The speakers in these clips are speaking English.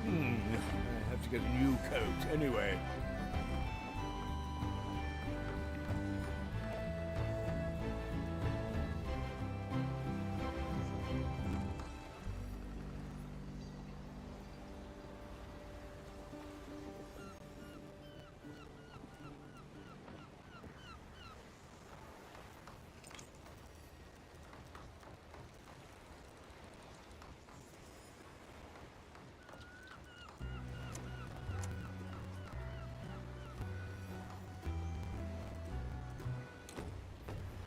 I have to get a new coat anyway.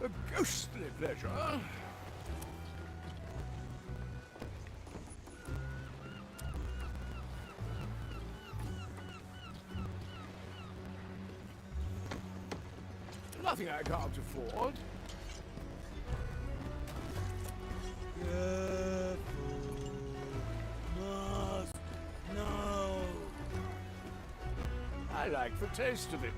A ghostly pleasure. Nothing I can't afford. No. I like the taste of it.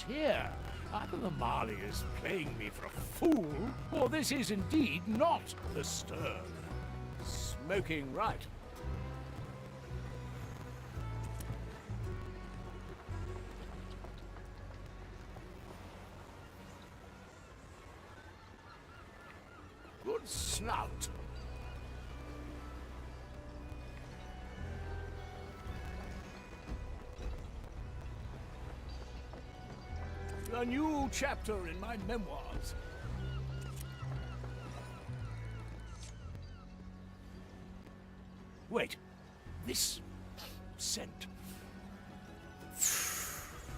Here. Either the Marley is playing me for a fool, or this is indeed not the Stern. Smoking right. Good snout. A new chapter in my memoirs. Wait, this scent.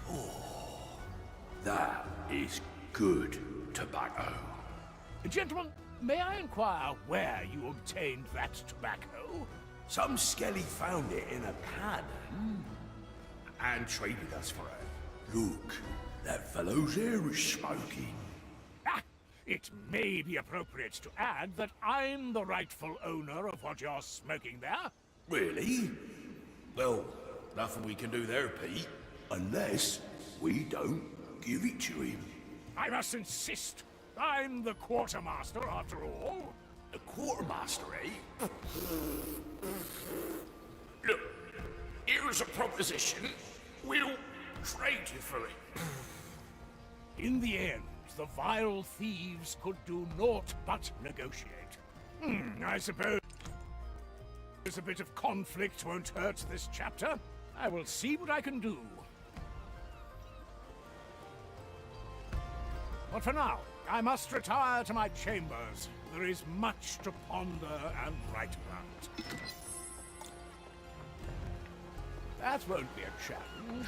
Oh, that is good tobacco. Gentlemen, may I inquire where you obtained that tobacco? Some skelly found it in a can and traded us for it. Look, that fellow's here is smoking. Ah, it may be appropriate to add that I'm the rightful owner of what you're smoking there. Really? Well, nothing we can do there, Pete. Unless we don't give it to him. I must insist. I'm the quartermaster, after all. The quartermaster, eh? Look, here's a proposition. We'll trade you for it. In the end, the vile thieves could do naught but negotiate. I suppose a bit of conflict won't hurt this chapter. I will see what I can do. But for now, I must retire to my chambers. There is much to ponder and write about. That won't be a challenge.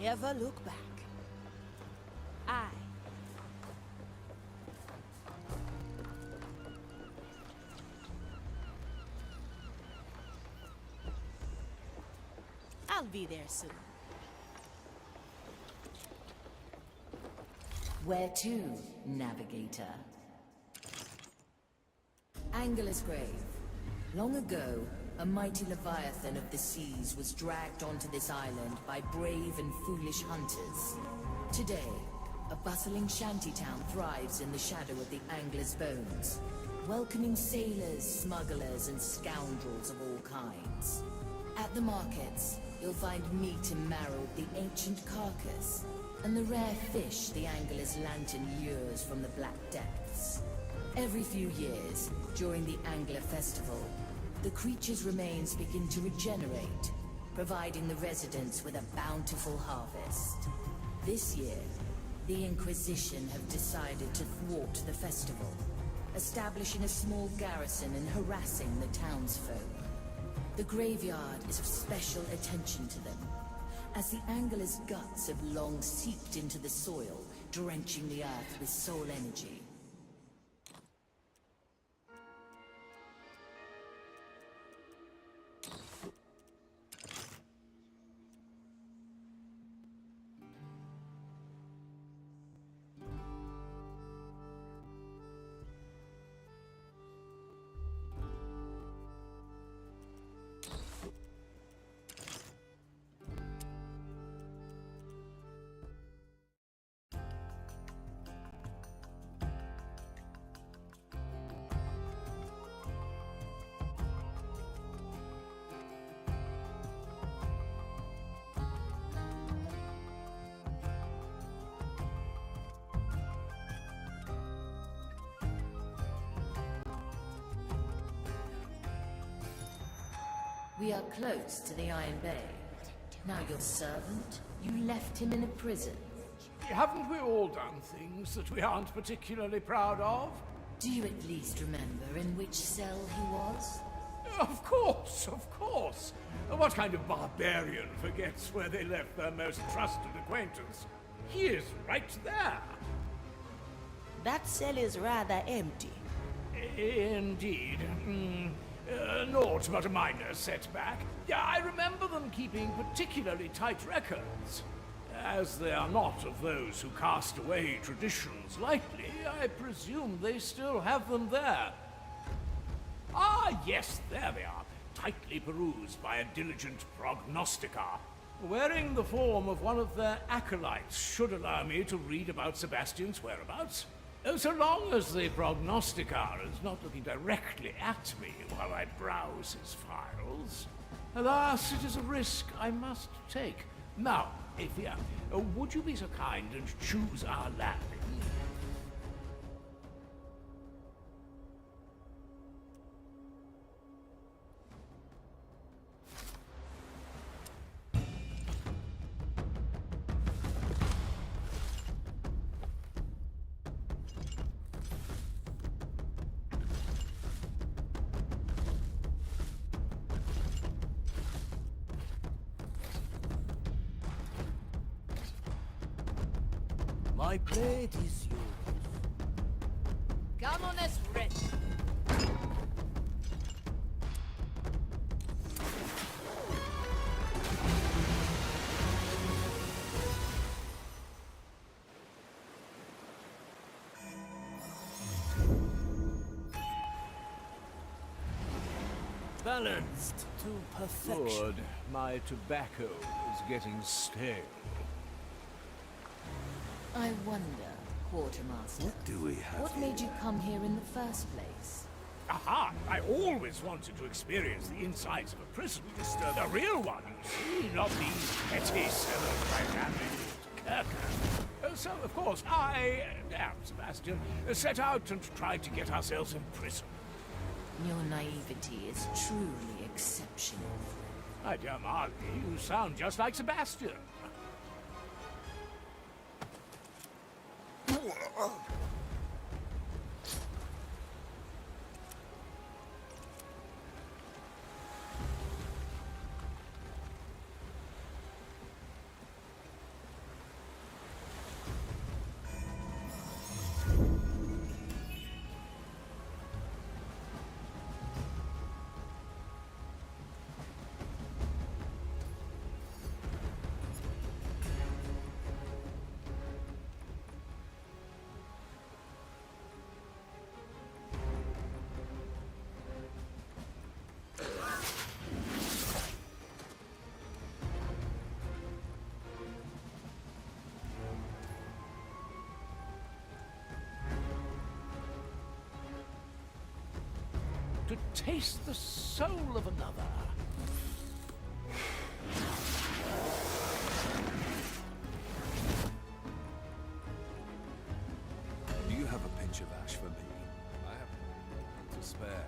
Never look back. I'll be there soon. Where to, navigator? Angular's grave. Long ago, a mighty leviathan of the seas was dragged onto this island by brave and foolish hunters. Today, a bustling shantytown thrives in the shadow of the angler's bones, welcoming sailors, smugglers, and scoundrels of all kinds. At the markets, you'll find meat and marrow of the ancient carcass, and the rare fish the angler's lantern lures from the black depths. Every few years, during the Angler Festival, the creature's remains begin to regenerate, providing the residents with a bountiful harvest. This year, the Inquisition have decided to thwart the festival, establishing a small garrison and harassing the townsfolk. The graveyard is of special attention to them, as the angler's guts have long seeped into the soil, drenching the earth with soul energy. We are close to the Iron Bay. Now your servant, you left him in a prison. Haven't we all done things that we aren't particularly proud of? Do you at least remember in which cell he was? Of course, of course. What kind of barbarian forgets where they left their most trusted acquaintance? He is right there. That cell is rather empty. Indeed. Naught but a minor setback. Yeah, I remember them keeping particularly tight records. As they are not of those who cast away traditions lightly, I presume they still have them there. Ah, yes, there they are, tightly perused by a diligent prognosticar. Wearing the form of one of their acolytes should allow me to read about Sebastian's whereabouts. So long as the prognosticar is not looking directly at me while I browse his files. Alas, it is a risk I must take. Now, Athea, would you be so kind and choose our landing? My blade is yours. Ganon is ready. Balanced to perfection. Good. My tobacco is getting stale. I wonder, Quartermaster, What do we have what here? made you come here in the first place? Aha! I always wanted to experience the insides of a prison. The real one, you see, not these petty sellers by family. So, of course, I am Sebastian, set out and tried to get ourselves in prison. Your naivety is truly exceptional. My dear Marley, you sound just like Sebastian. To taste the soul of another. Do you have a pinch of ash for me? I have none to spare.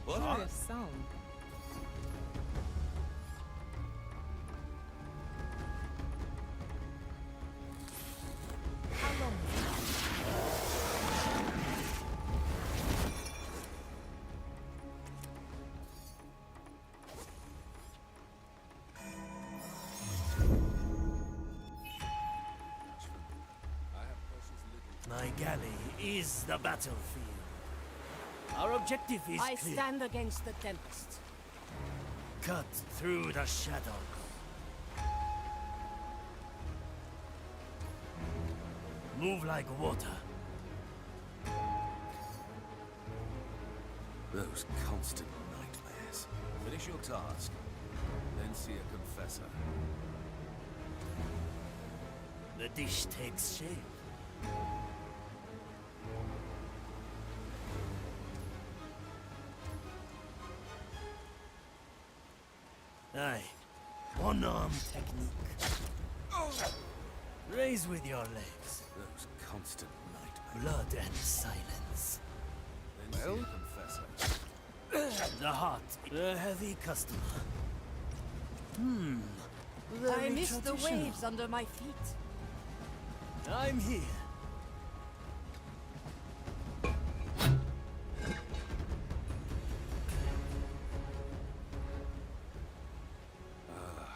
Curious sound. How long is it? My galley is the battlefield. Our objective is I clear. stand against the Tempest. Cut through the shadow. move like water. Those constant nightmares. Finish your task, then see a confessor. The dish takes shape. Aye. One-arm technique. Raise with your legs. Those constant nightmares. Blood and silence. Then see a confessor. The heart. The heavy customer. I Very miss the traditional. waves under my feet. I'm here.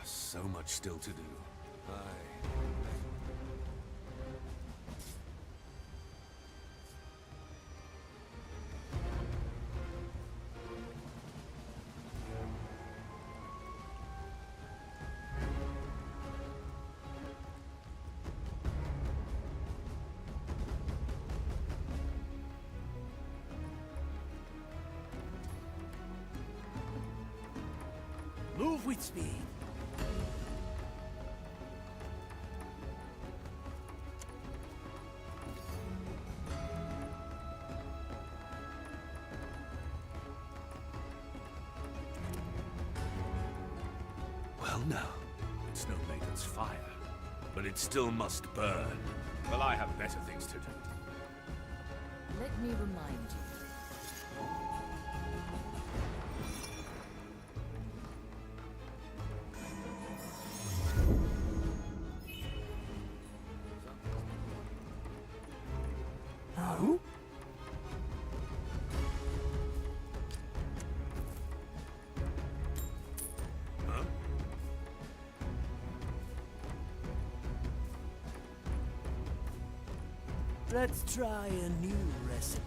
So much still to do. Aye. Move with speed. Well now, it's no maiden's fire, but it still must burn. Well, I have better things to do. Let me remind you. Oh? Huh? Let's try a new recipe.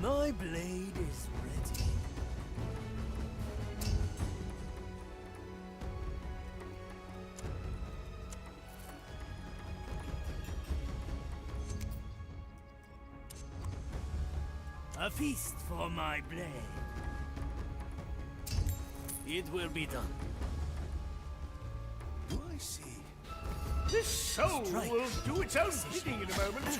My blade is ready. A feast for my blade. It will be done. Do I see? This soul Strike. will do its own bidding in a moment.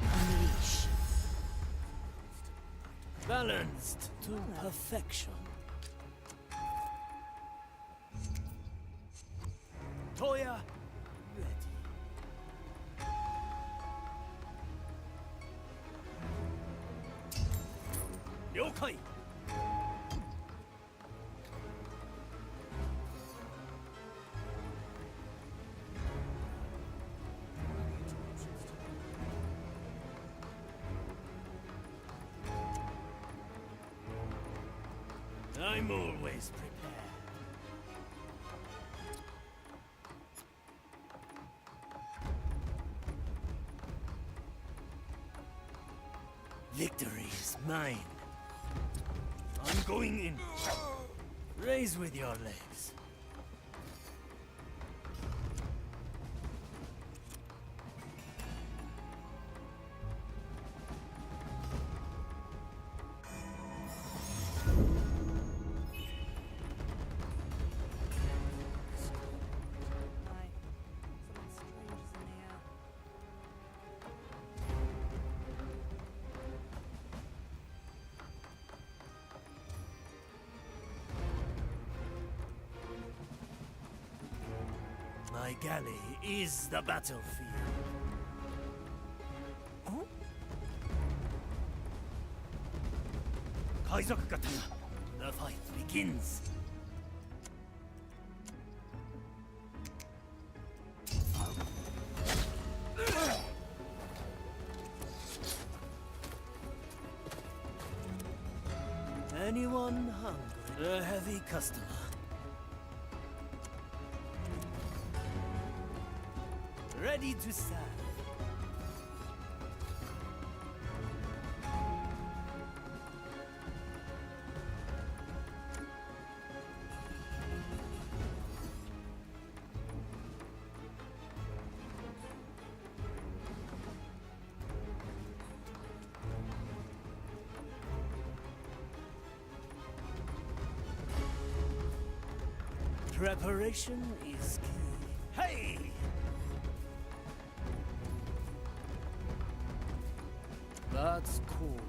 Unleash. Balanced to perfection. Toya, ready. Yokai! I'm always prepared. Victory is mine. I'm going in. Raise with your legs. Aye. Something strange is in the air. My galley is the battlefield. Kaizoku Katana. The fight begins. Anyone hungry? A heavy customer. Ready to serve. Preparation is key. Hey! That's cool.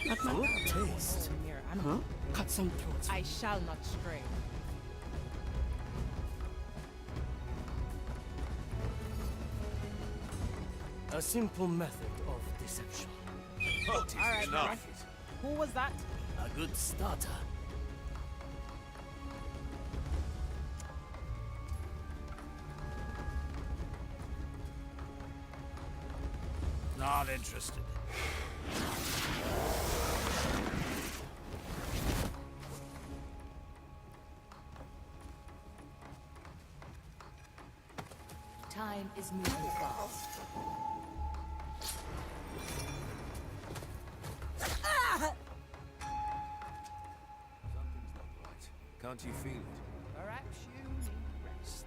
Good taste. Mere animal. Cut some throats. I shall not stray. A simple method of deception. Oh, it is All right, enough. Who was that? A good starter. Not interested. Time is moving fast. Something's not right. Can't you feel it? Perhaps you need rest.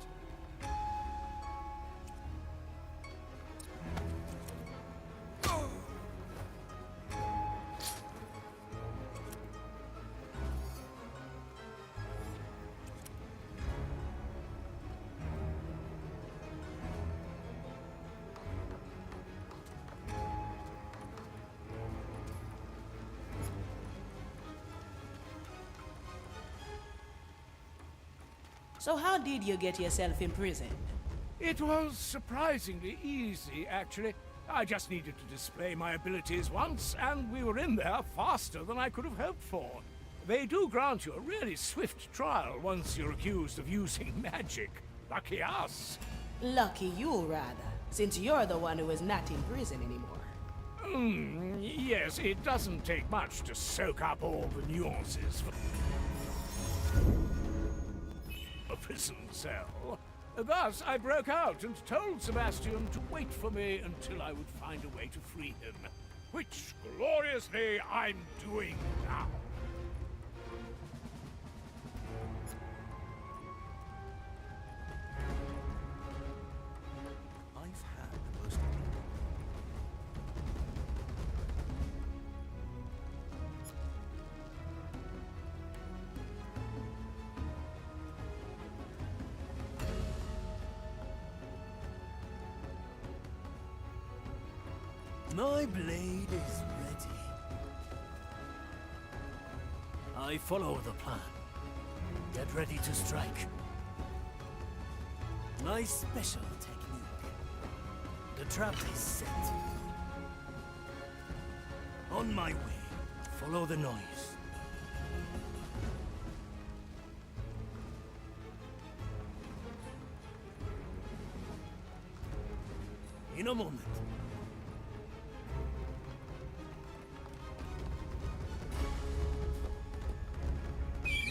So how did you get yourself imprisoned? It was surprisingly easy, actually. I just needed to display my abilities once, and we were in there faster than I could have hoped for. They do grant you a really swift trial once you're accused of using magic. Lucky us. Lucky you, rather, since you're the one who is not in prison anymore. Yes, it doesn't take much to soak up all the nuances of a prison cell. Thus, I broke out and told Sebastian to wait for me until I would find a way to free him. Which, gloriously, I'm doing now. I've had the most... My blade is ready. I follow the plan. Get ready to strike. My special technique. The trap is set. On my way. Follow the noise. In a moment.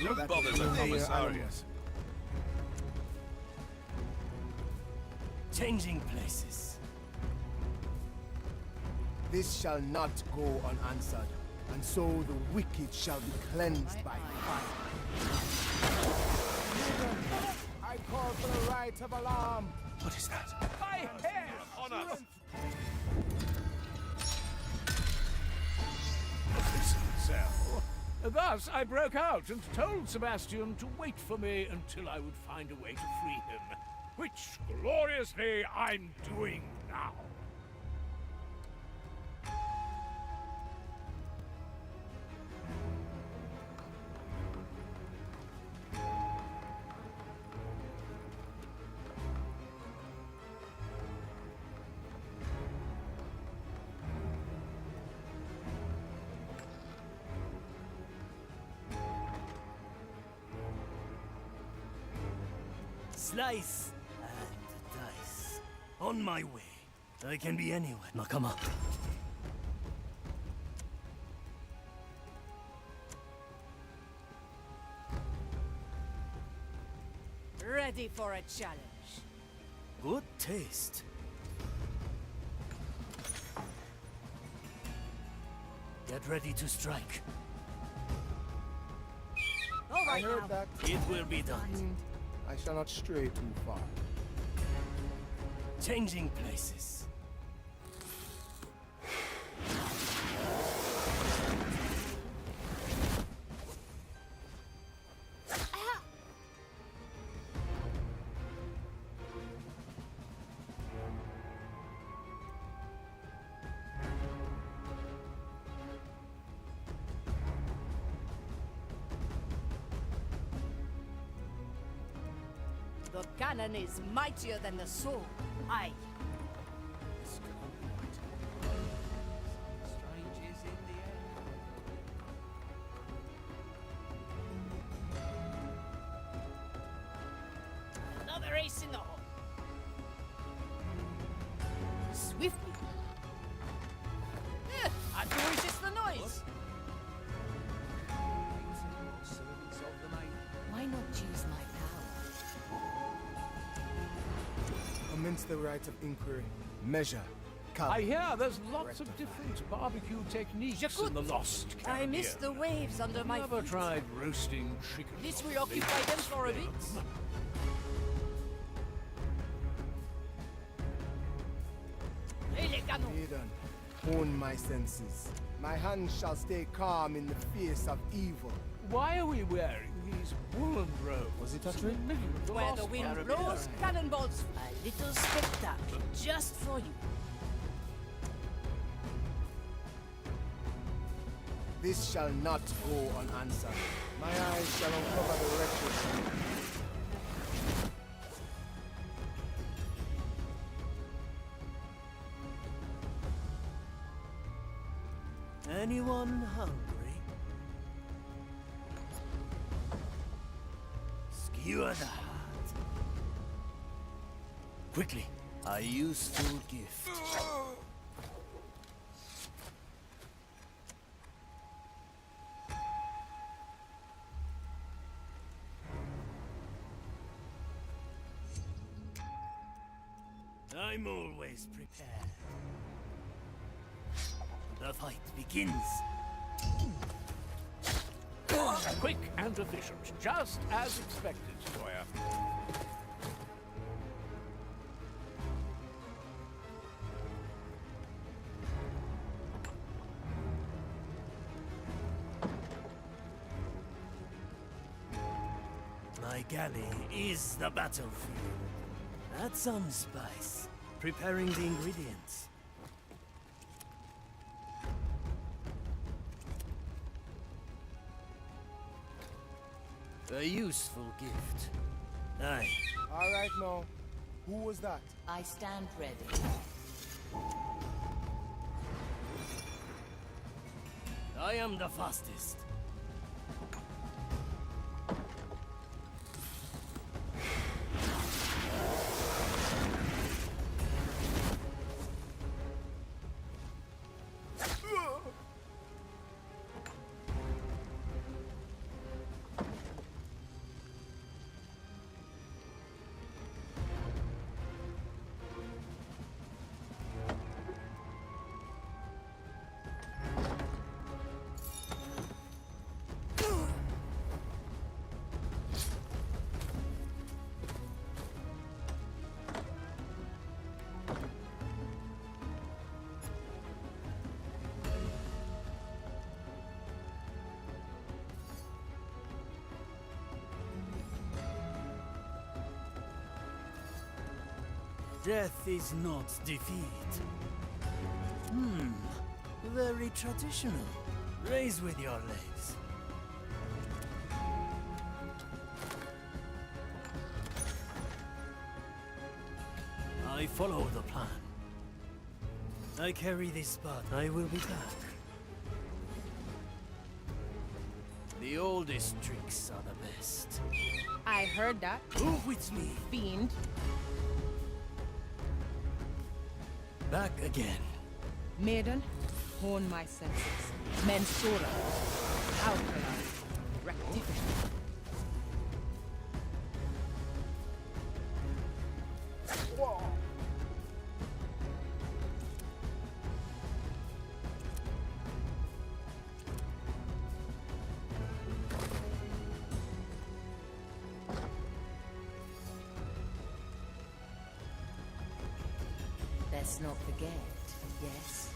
Who bothers a commissariat? Changing places. This shall not go unanswered, and so the wicked shall be cleansed by fire. I call for the right of alarm. What is that? My hair! On us! A prison cell. Thus, I broke out and told Sebastian to wait for me until I would find a way to free him. Which, gloriously, I'm doing now. Slice and dice. On my way. I can be anywhere. Now come on. Ready for a challenge. Good taste. Get ready to strike. All I right heard now. that. It will be done. I shall not stray too far. Changing places. The cannon is mightier than the sword. Aye. Strange is in the air. Another ace in the hole. Swiftly. I do resist the noise. Servants of the maid. Why not use my power? Commence the right of inquiry. Measure. Count. I hear there's lots of different barbecue techniques in the Lost I Caribbean. miss the waves under my Never feet. tried roasting chicken. This on will the occupy them for a bit. Hey, les canons. Maiden, hone my senses. My hands shall stay calm in the face of evil. Why are we wearing these woolen robes? Was it a in the trick? middle of the Where Lost the wind Caribbean? blows, cannonballs. A little spectacle just for you. This shall not go unanswered. My eyes shall uncover the wreckage. Anyone hungry? Skewer the heart. Quickly, a useful gift. I'm always prepared. The fight begins. Quick and efficient, just as expected, Sawyer. My galley is the battlefield. Add some spice, preparing the ingredients. A useful gift. Aye. All right now. Who was that? I stand ready. I am the fastest. Death is not defeat. Very traditional. Raise with your legs. I follow the plan. I carry this spot. I will be back. The oldest tricks are the best. I heard that, Move with me. fiend. Back again. Maiden, hone my senses. Mensura, calcula, rectification. Let's not forget, yes?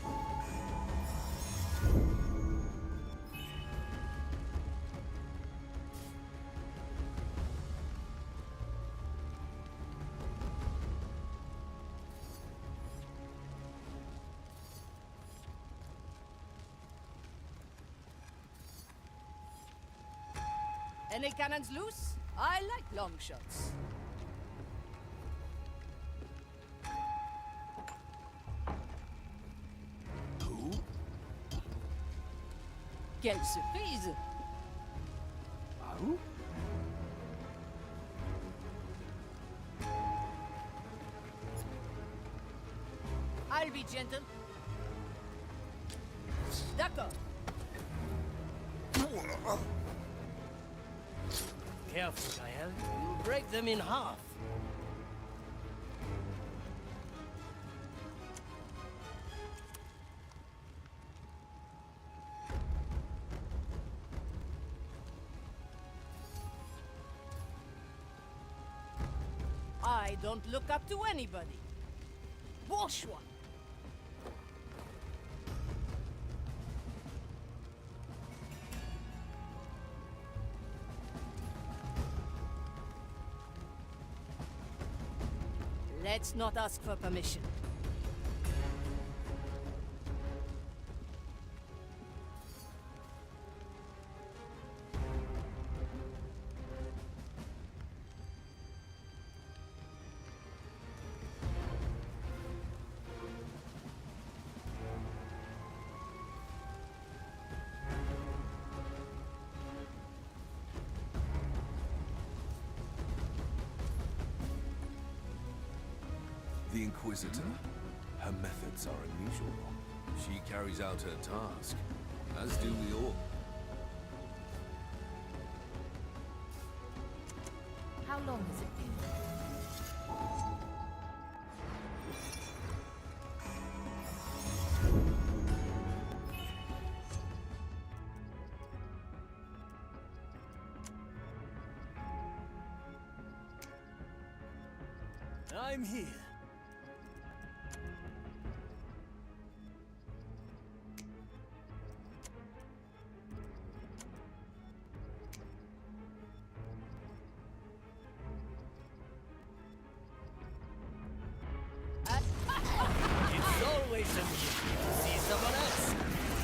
Any cannons loose? I like long shots. Quelle surprise! Oh? I'll be gentle. D'accord. Careful, Gael. You'll break them in half. I don't look up to anybody. Bourgeois. Let's not ask for permission. The Inquisitor? Her methods are unusual. She carries out her task, as do we all. How long has it been? I'm here. It's always amusing to see someone else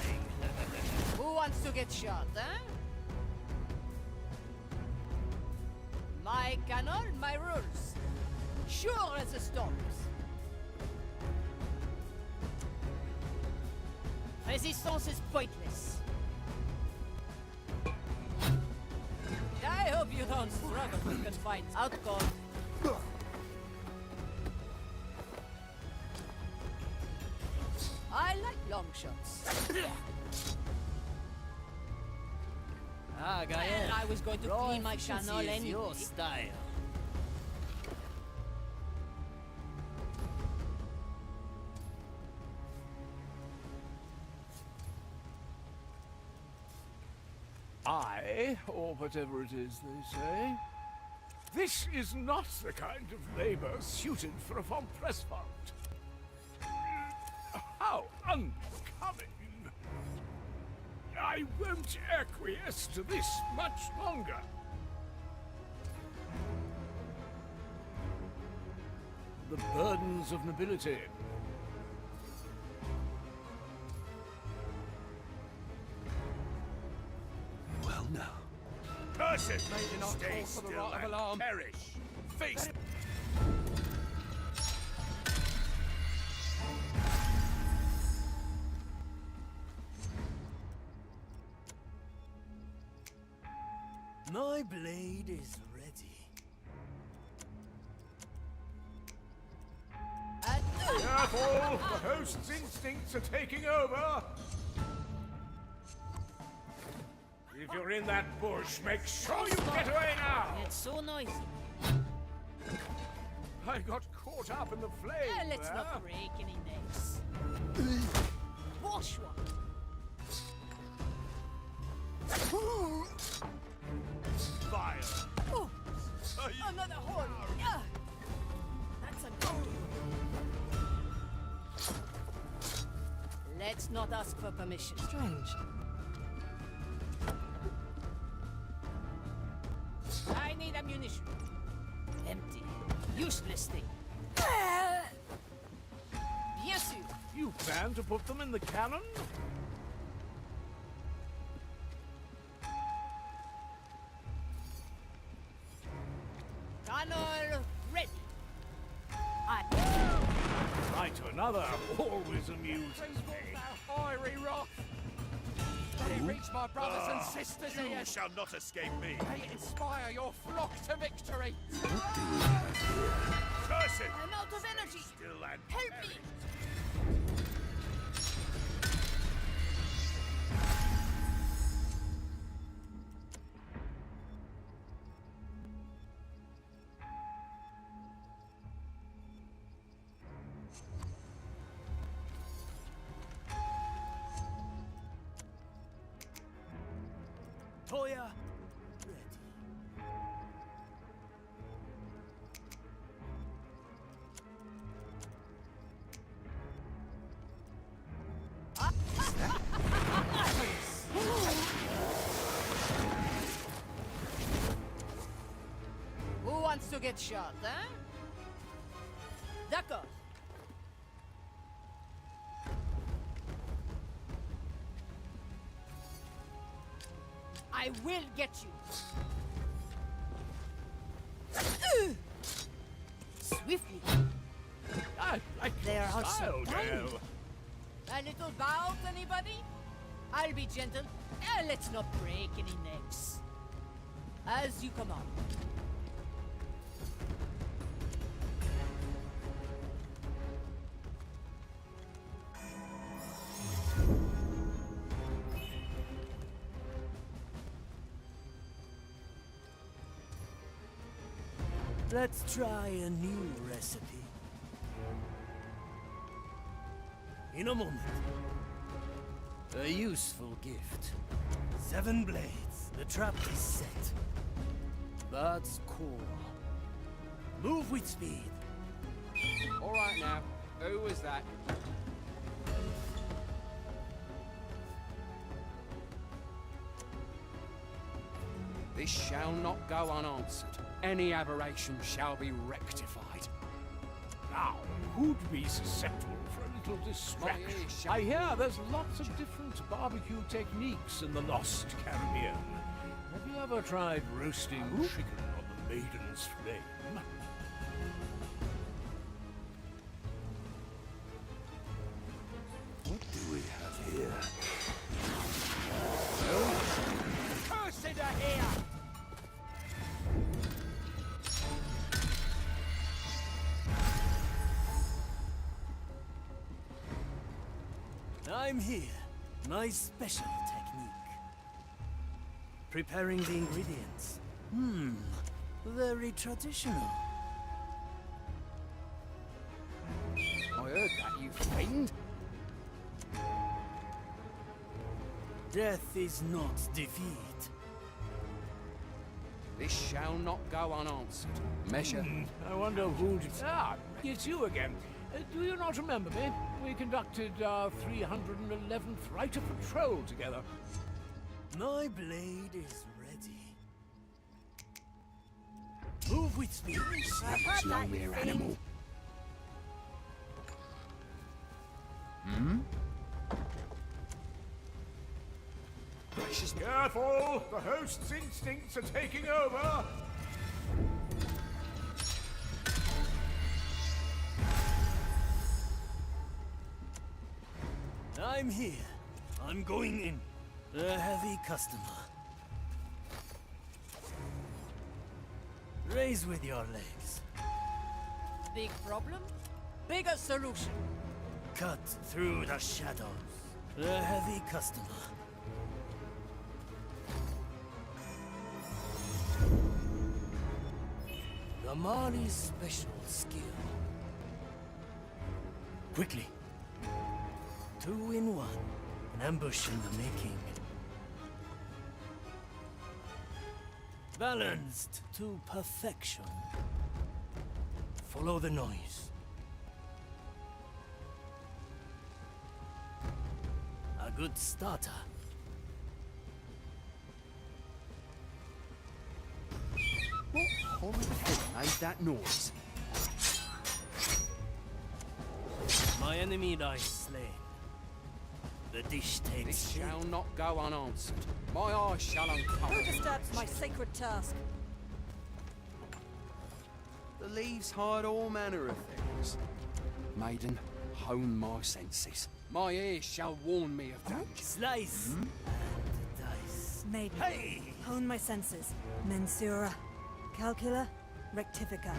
crying. Who wants to get shot, eh? My canon, my rules. Sure as the storms. Resistance is pointless. I hope you don't struggle with confined outcome. I like long shots. Ah, Gael. Well, I was going to Raw clean my efficiency channel is anyway. your style. I, or whatever it is they say, this is not the kind of labor suited for a von Presswald. How unbecoming! I won't acquiesce to this much longer. The burdens of nobility. Well now. Person! May not Stay call for the still rot of and alarm. perish! Face My blade is ready. Careful! The host's instincts are taking over! If you're in that bush, make sure you get away now! It's so noisy. I got caught up in the flames Let's there. not break any necks. Bourgeois. Fire! Oh, another hole. Yeah. That's uncomfortable. Let's not ask for permission. Strange. I need ammunition. Empty. Useless thing. Bien sûr. You plan to put them in the cannon? Tunnel ready. Right to another always amuses me. Fiery wrath! May it reach my brothers and sisters You ears. shall not escape me. May it inspire your flock to victory. Curse it! I'm out of energy. Still and Help me. Toya, ready. Who wants to get shot, huh? D'accord. I will get you. Swiftly. I like They your are also style, tiny. girl. A little bout, anybody? I'll be gentle. Let's not break any necks. As you command. Let's try a new recipe. In a moment. A useful gift. 7 blades. The trap is set. That's cool. Move with speed. All right now. Who was that? This shall not go unanswered. Any aberration shall be rectified. Now, who'd be susceptible for a little distraction? I hear there's lots of different barbecue techniques in the Lost Caribbean. Have you ever tried roasting chicken on the Maiden's Flame? What do we have here? Cursed are here! I'm here. My special technique. Preparing the ingredients. Very traditional. I heard that, you fiend. Death is not defeat. This shall not go unanswered. Measure. I wonder who'd... Ah, it's you again. Do you not remember me? We conducted our 311th Rite of Patrol together. My blade is ready. Move with speed. It's no mere animal. Gracious... Careful! The host's instincts are taking over! I'm here. I'm going in. A heavy customer. Raise with your legs. Big problem? Bigger solution. Cut through the shadows. A heavy customer. Gamali's special skill. Quickly. 2 in 1. An ambush in the making. Balanced to perfection. Follow the noise. A good starter. What horrid thing made that noise? My enemy lies slain. The dish takes This shape. shall not go unanswered. My eyes shall uncover. Who disturbs my sacred task? The leaves hide all manner of things. Maiden, hone my senses. My ears shall warn me of danger. Slice and Maiden. Hey! Hone my senses. Mensura. Calcula. Rectifica.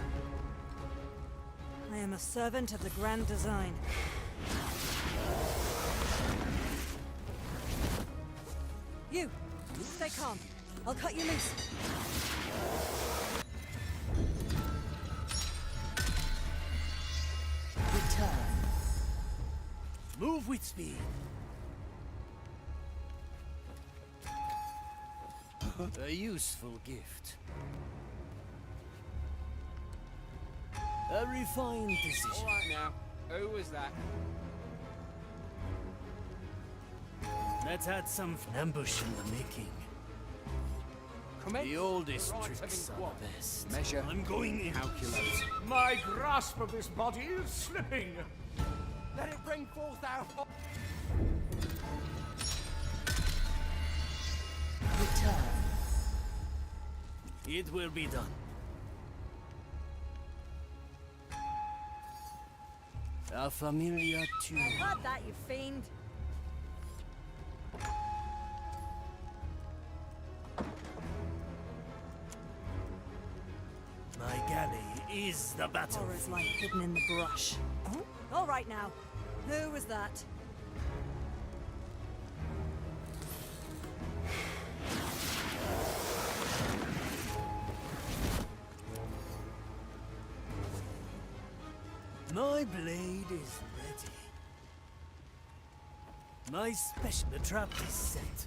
I am a servant of the grand design. You! Stay calm. I'll cut you loose. Return. Move with speed. A useful gift. A refined decision. All right now. Who was that? Let's add some ambush in the making. Commence The oldest right tricks having are what? the best. Measure. I'm going in. Calculate. My grasp of this body is slipping. Let it bring forth our... Return. It will be done. A familiar tune. I heard that, you fiend. My galley is the battle. Horrors lie hidden in the brush. All right now. Who was that? My blade is ready. My special... The trap is set.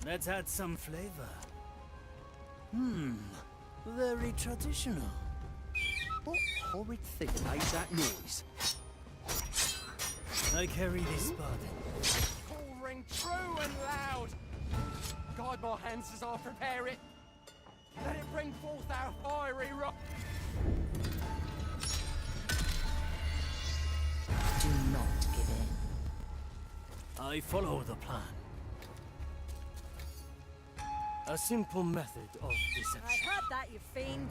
Let's add some flavor. Very traditional. What horrid thing made that noise? I carry this burden. Call ring true and loud. Guide my hands as I prepare it. Let it bring forth our fiery rock. Do not give in. I follow the plan. A simple method of I deception. heard that, you fiend.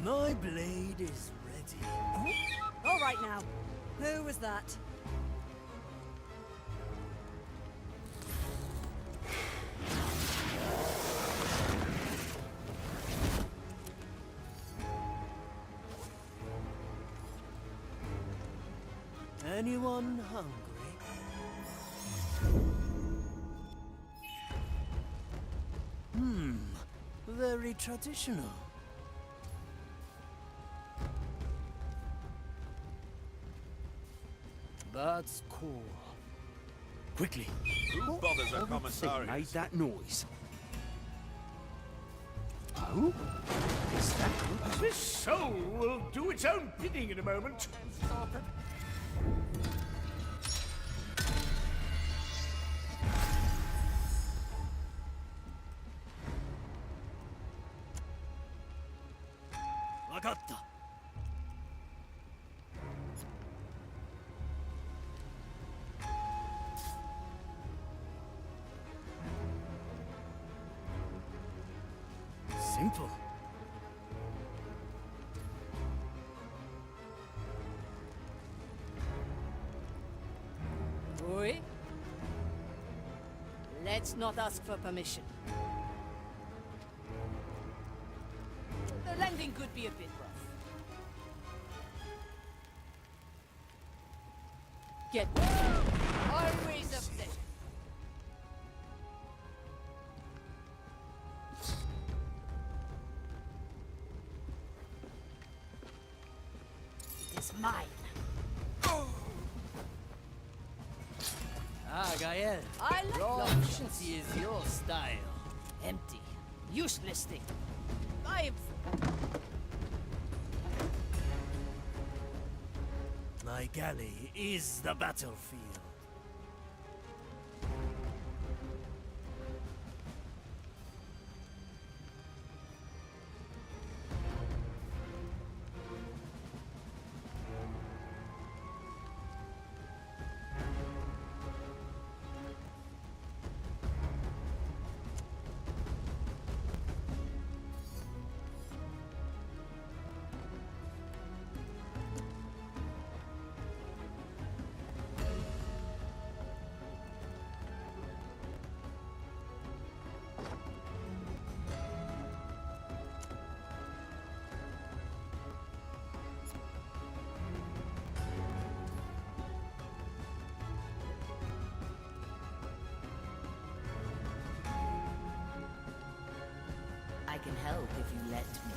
My blade is ready. All right now. Who was that? Anyone hungry? Very traditional. That's cool. Quickly. Who bothers a Thing commissariat? made that noise. Oh? Is that what? This soul will do its own bidding in a moment. Hands as I prepare. Wakatta. Simple. Oui? Let's not ask for permission. The landing could be a bit rough. Get always a pleasure. It is mine. Ah, Gael. I like Your long efficiency is your style. Empty. Useless thing. I am... My galley is the battlefield. I can help if you let me.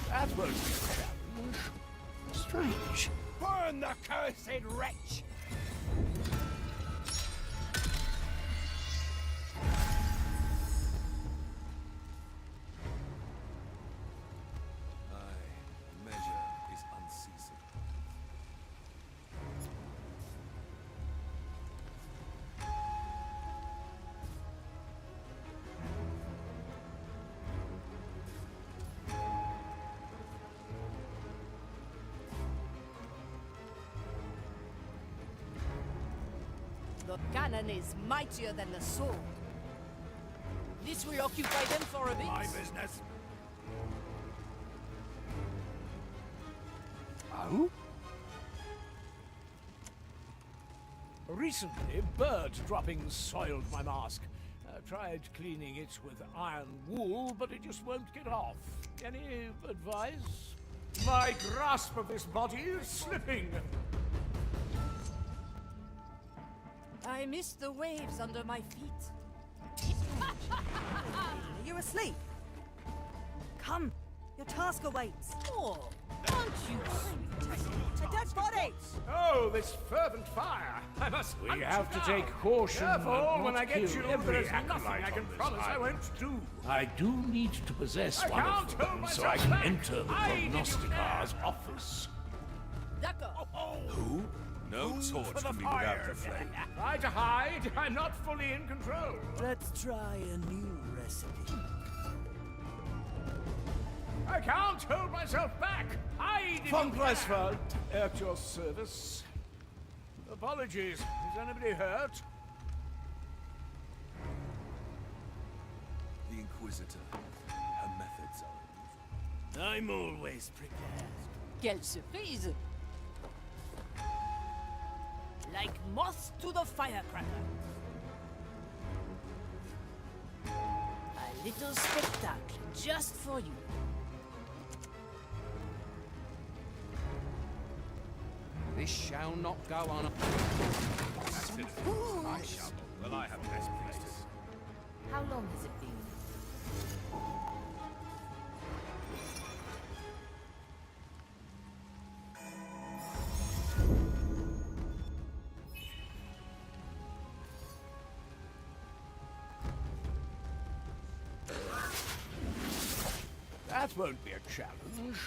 That won't be a challenge. Strange. Burn the cursed wretch! Aye, measure is unceasing. The cannon is mightier than the sword. This will occupy them for a bit. My business. Oh? Recently, bird droppings soiled my mask. Tried cleaning it with iron wool, but it just won't get off. Any advice? My grasp of this body is slipping. I miss the waves under my feet. Are you asleep? Come, your task awaits. Oh, aren't you sweet? A dead body! Oh, this fervent fire! I must. We have to take caution. Careful, when I get you, you, there is every nothing I acolyte can on this promise I island. won't do. I do need to possess I one can't of them hold so I myself can back. enter the I did you prognosticar's office. D'accord. Who? No torch For the can be fire. without the flame. Try to hide. I'm not fully in control. Let's try a new recipe. I can't hold myself back. Hide. if Von you Preisfeld. can. At your service. Apologies. Is anybody hurt? The Inquisitor. Her methods are unusual. I'm always prepared. Quelle surprise! Like moths to the firecracker. A little spectacle just for you. This shall not go on. I shall. Well, I have best places. How long has it been? That won't be a challenge.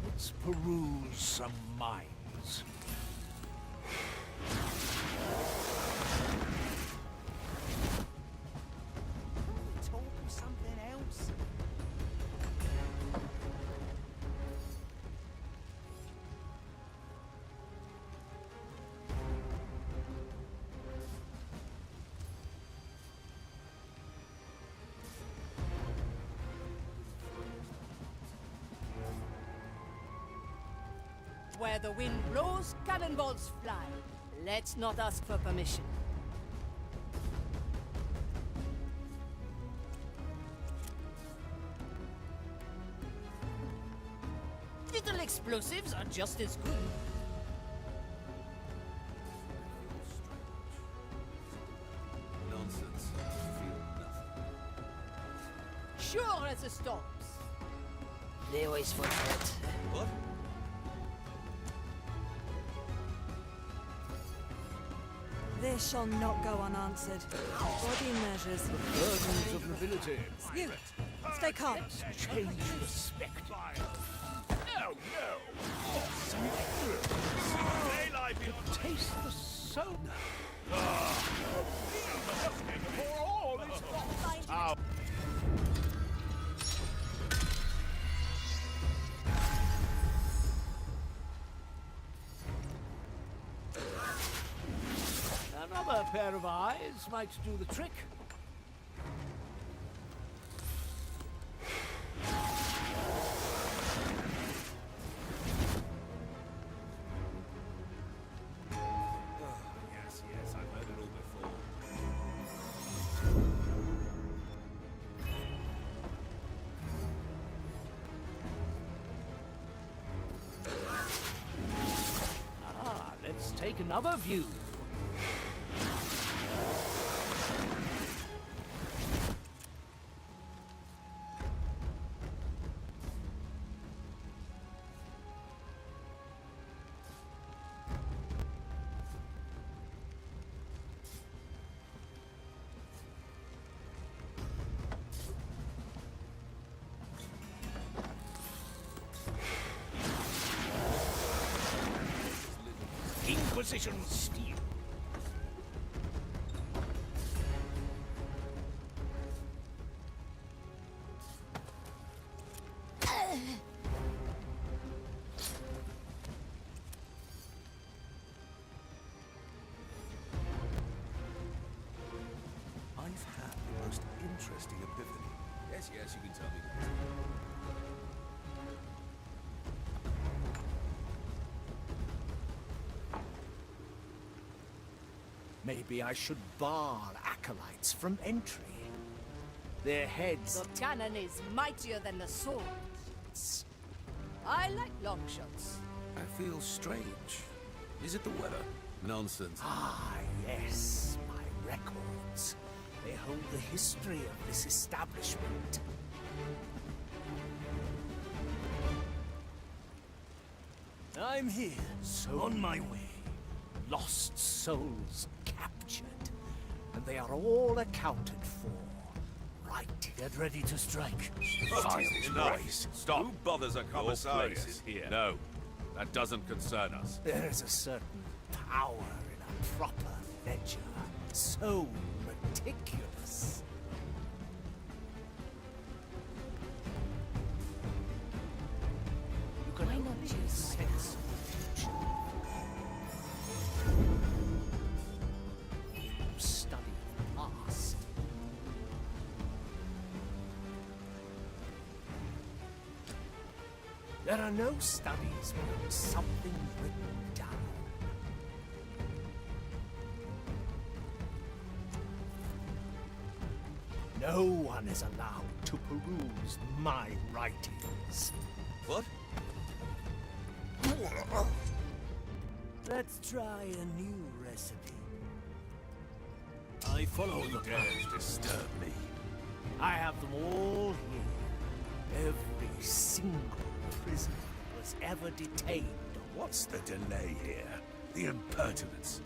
Let's peruse some minds. Talk of something else. Where the wind blows, cannonballs fly. Let's not ask for permission. Little explosives are just as good. Nonsense. Feel nothing. Sure as the storms. They always forget. What? This shall not go unanswered. Body measures. Burdens of nobility. You, stay calm. Change the spectacle. No, no. Taste the soap. For all its pair of eyes might do the trick. Yes, yes, I've heard it all before. Ah, let's take another view. Inquisition steel. I've had the most interesting epiphany. Yes, yes, you can tell me that. Maybe I should bar acolytes from entry. Their heads... The cannon is mightier than the sword. I like long shots. I feel strange. Is it the weather? Nonsense. Ah, yes, my records. They hold the history of this establishment. I'm here, so on my way. Lost souls captured, and they are all accounted for. Right. Get ready to strike. Enough. Stop. Who bothers a commissariat? Your place is here. No, that doesn't concern us. There is a certain power in a proper ledger, so meticulous. You can Why not only choose sense the future. Study the past. There are no studies without something written down. No one is allowed to peruse my writings. What? Let's try a new recipe. I follow the Dares disturb me. I have them all here. Every single prisoner was ever detained. What's the delay here? The impertinence.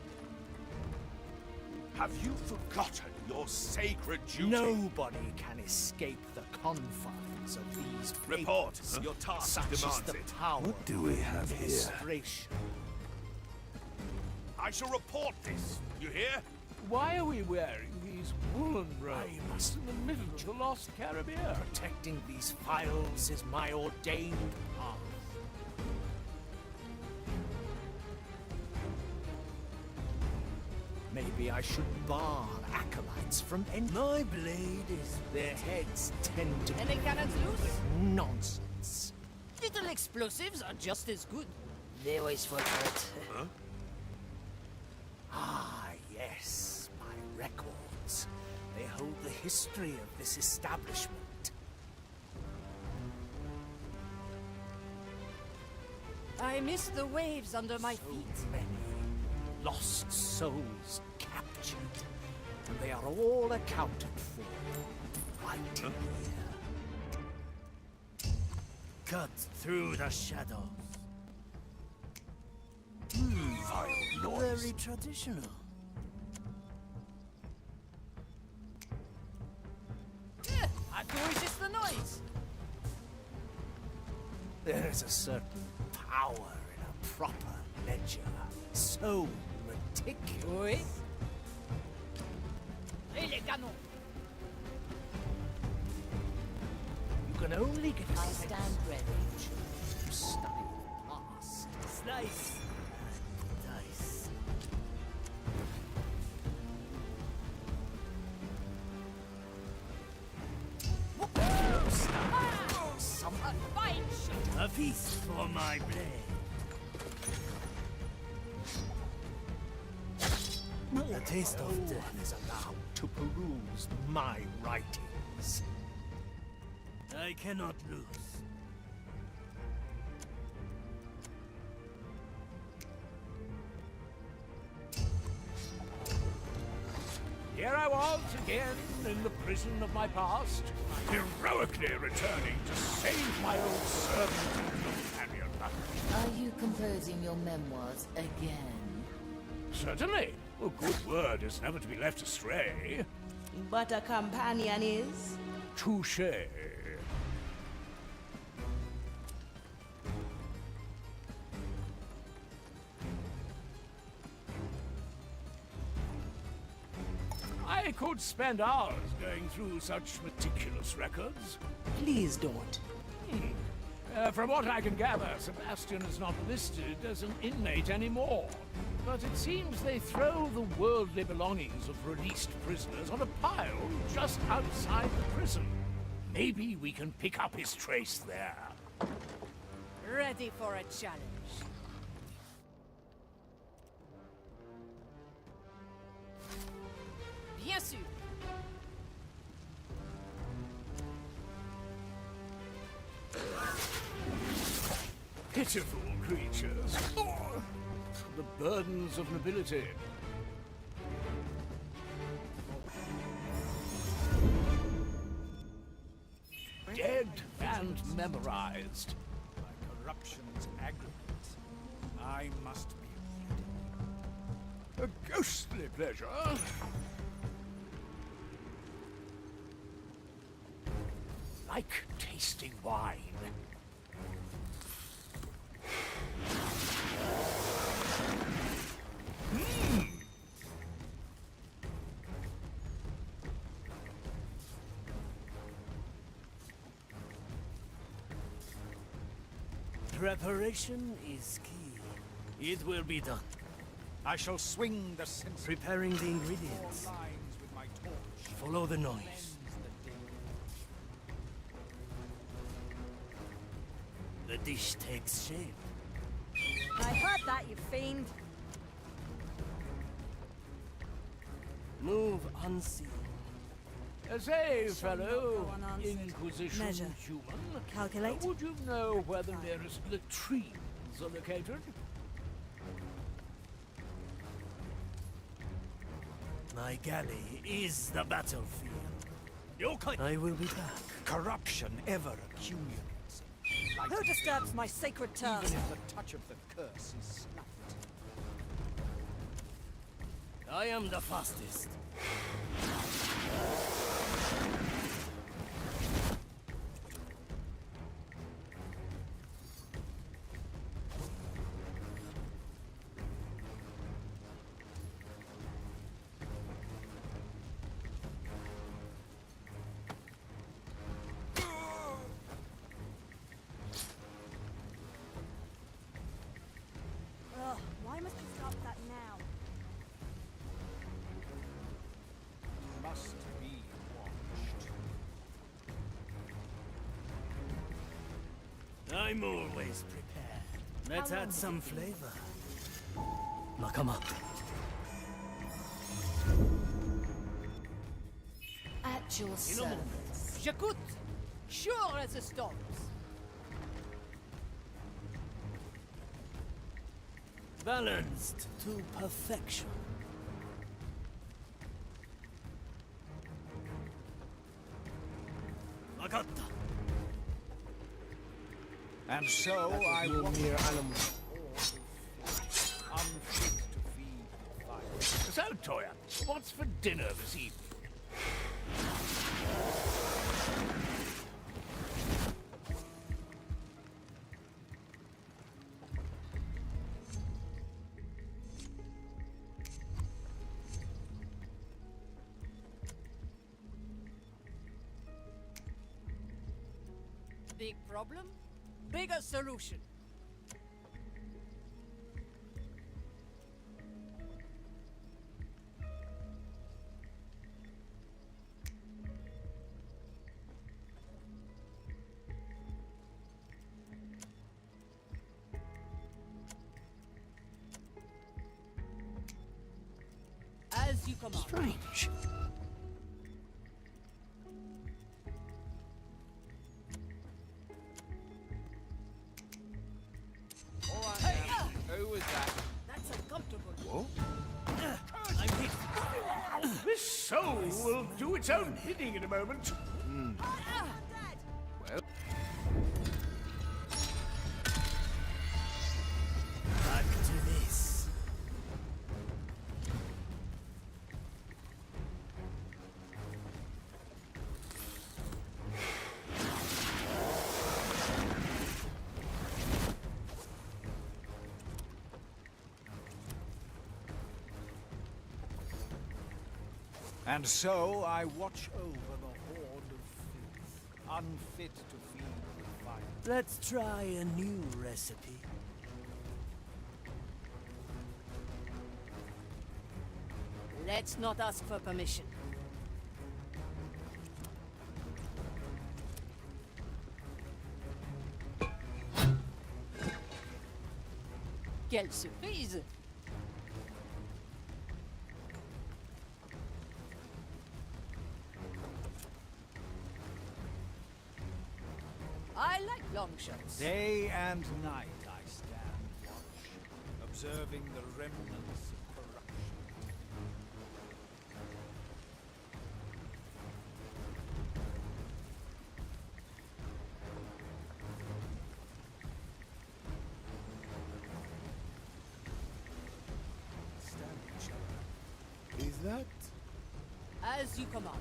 Have you forgotten your sacred duty? Nobody can escape the confines of these Report. papers. Your task Such is demands the it. power What do we have of here? illustration. I shall report this. You hear? Why are we wearing these woolen robes in the middle of the Lost Caribbean? Protecting these files is my ordained path. Maybe I should bar acolytes from my blade is their heads tend to Any cannons loose? nonsense. Little explosives are just as good. They always fall for it. Huh? Ah, yes, my records. They hold the history of this establishment. I miss the waves under my feet. Many lost souls captured, and they are all accounted for right here. Cut through the shadows. Vile noise. Very traditional. I can resist the noise. There is a certain power in a proper ledger, so meticulous. Oui. Et les canons. You can only get a I sense stand ready. to study the past. Slice and dice. done. Fine shot. A feast for my blade. A taste of death is allowed to peruse my writings. I cannot lose. Here I was again in the prison of my past, heroically returning to save my old servant and companion. Are you composing your memoirs again? Certainly. A good word is never to be left astray. But a companion is? Touché. I could spend hours going through such meticulous records. Please don't. From what I can gather, Sebastian is not listed as an inmate anymore. But it seems they throw the worldly belongings of released prisoners on a pile just outside the prison. Maybe we can pick up his trace there. Ready for a challenge. Bien sûr. Pitiful creatures. Oh, the burdens of nobility. Dead and memorized. My corruption's aggregate. I must be ready. A ghostly pleasure. Like tasting wine. Preparation is key. It will be done. I shall swing the censer Preparing the ingredients. lines with my torch. Follow the noise. Cleanse the day. The dish takes shape. I heard that, you fiend. Move unseen. Say, Shall fellow, not go unanswered. Inquisition Measure. human, Calculate. would you know where the nearest latrines are located? My galley is the battlefield. I will be back. Corruption ever accumulates. Who disturbs my sacred turf? Even if the touch of the curse is snuffed. I am the fastest. Ugh, why must you stop that now? Must be watched. I'm always prepared. Let's add some flavor. Now come up. At your service. J'écoute. Sure as the storms. Balanced to perfection. Magatta. And so I No watch mere animal. unfit to feed the fire. So, Toya, what's for dinner this evening? Big problem, bigger solution. As you command. Strange. All right, now. Who was that? That's uncomfortable. What? I'm hit. This soul will do its own bidding in a moment. Well, Back to this. And so I watch over the horde of filth, unfit to feed the fire. Let's try a new recipe. Let's not ask for permission. Quelle surprise! I like long shots. Day and night I stand watch, observing the remnants of corruption. Stand each other. Is that? As you command.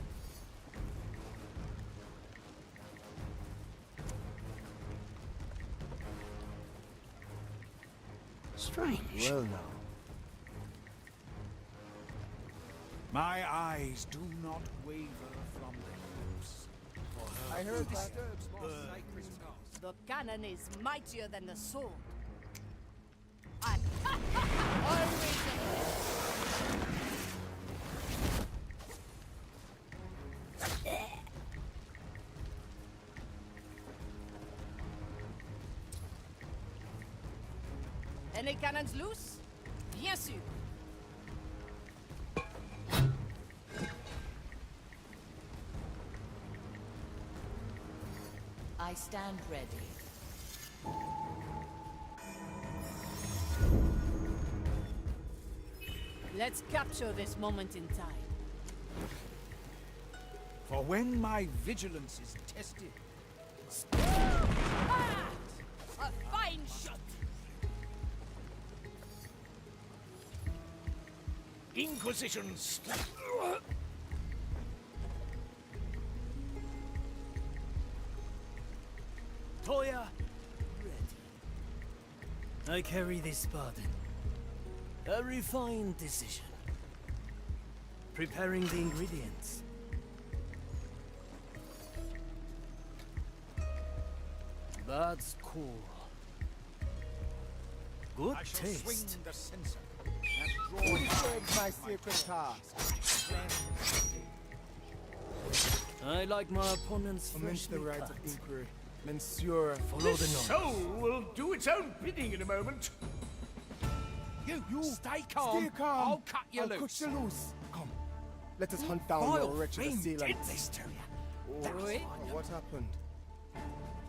Strange. Well now. My eyes do not waver from the hips. For her I heard that. disturbs my sacred task? The cannon is mightier than the sword. And always a Any cannons loose? Bien sûr. I stand ready. Let's capture this moment in time. For when my vigilance is tested, Ah! A fine shot. Inquisition steel. Toya, ready. I carry this pardon. A refined decision. Preparing the ingredients. That's cool. Good I shall swing taste. the censer and draw Disturbs my sacred task. I like my opponent's Commence the freshly right cut. of inquiry. Monsieur. Follow This the noise. soul will do its own bidding in a moment. You stay calm. Stay calm. I'll cut you I'll loose. cut you loose. Come. Let us hunt down Vile your wretched fiend did assailant. this to you. Oh, Oui. what happened?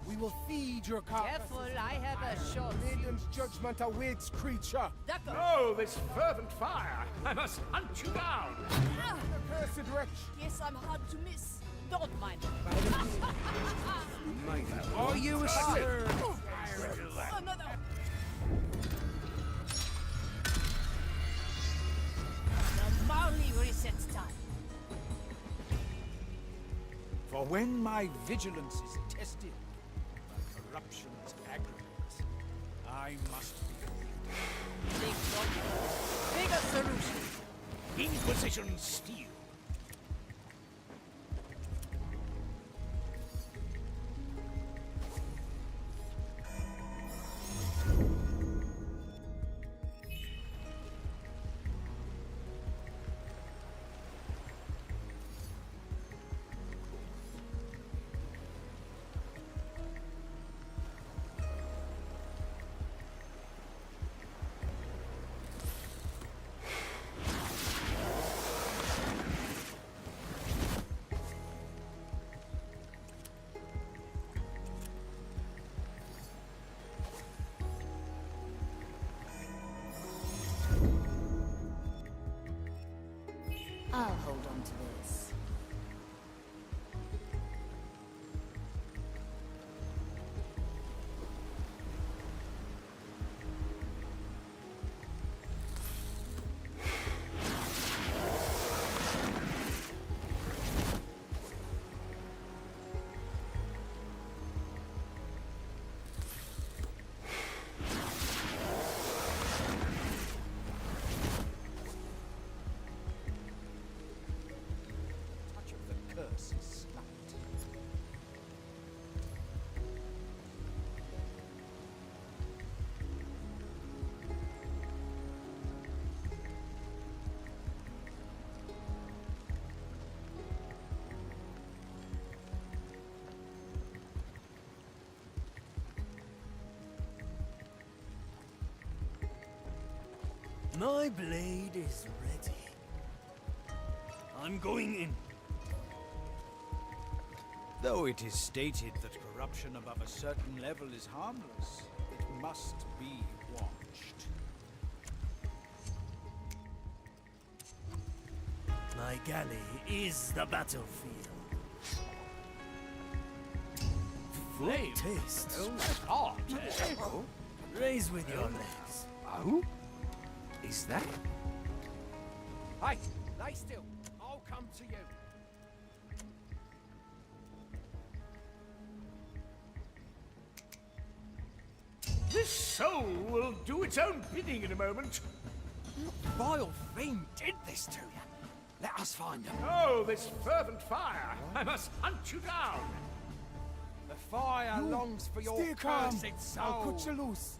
We will feed your Careful, I have a short Maiden's judgment awaits, creature. D'accord. Oh, this fervent fire! I must hunt you down! Ah, Cursed wretch. yes, I'm hard to miss. Don't mind. Are you a sir? Another. The Marley reset time. For when my vigilance is tested by corruption's aggregates, I must be Big problem. Bigger solution. Inquisition steel. My blade is ready. I'm going in. Though it is stated that corruption above a certain level is harmless, it must be watched. My galley is the battlefield. Flame. Taste. Hot, eh? Raise with your legs. Oh? Is that? Hey, lay still. I'll come to you. This soul will do its own bidding in a moment. Vile fiend did this to you. Let us find him. Oh, this fervent fire! I must hunt you down! The fire longs for your Stay calm. cursed I'll soul. cut you loose.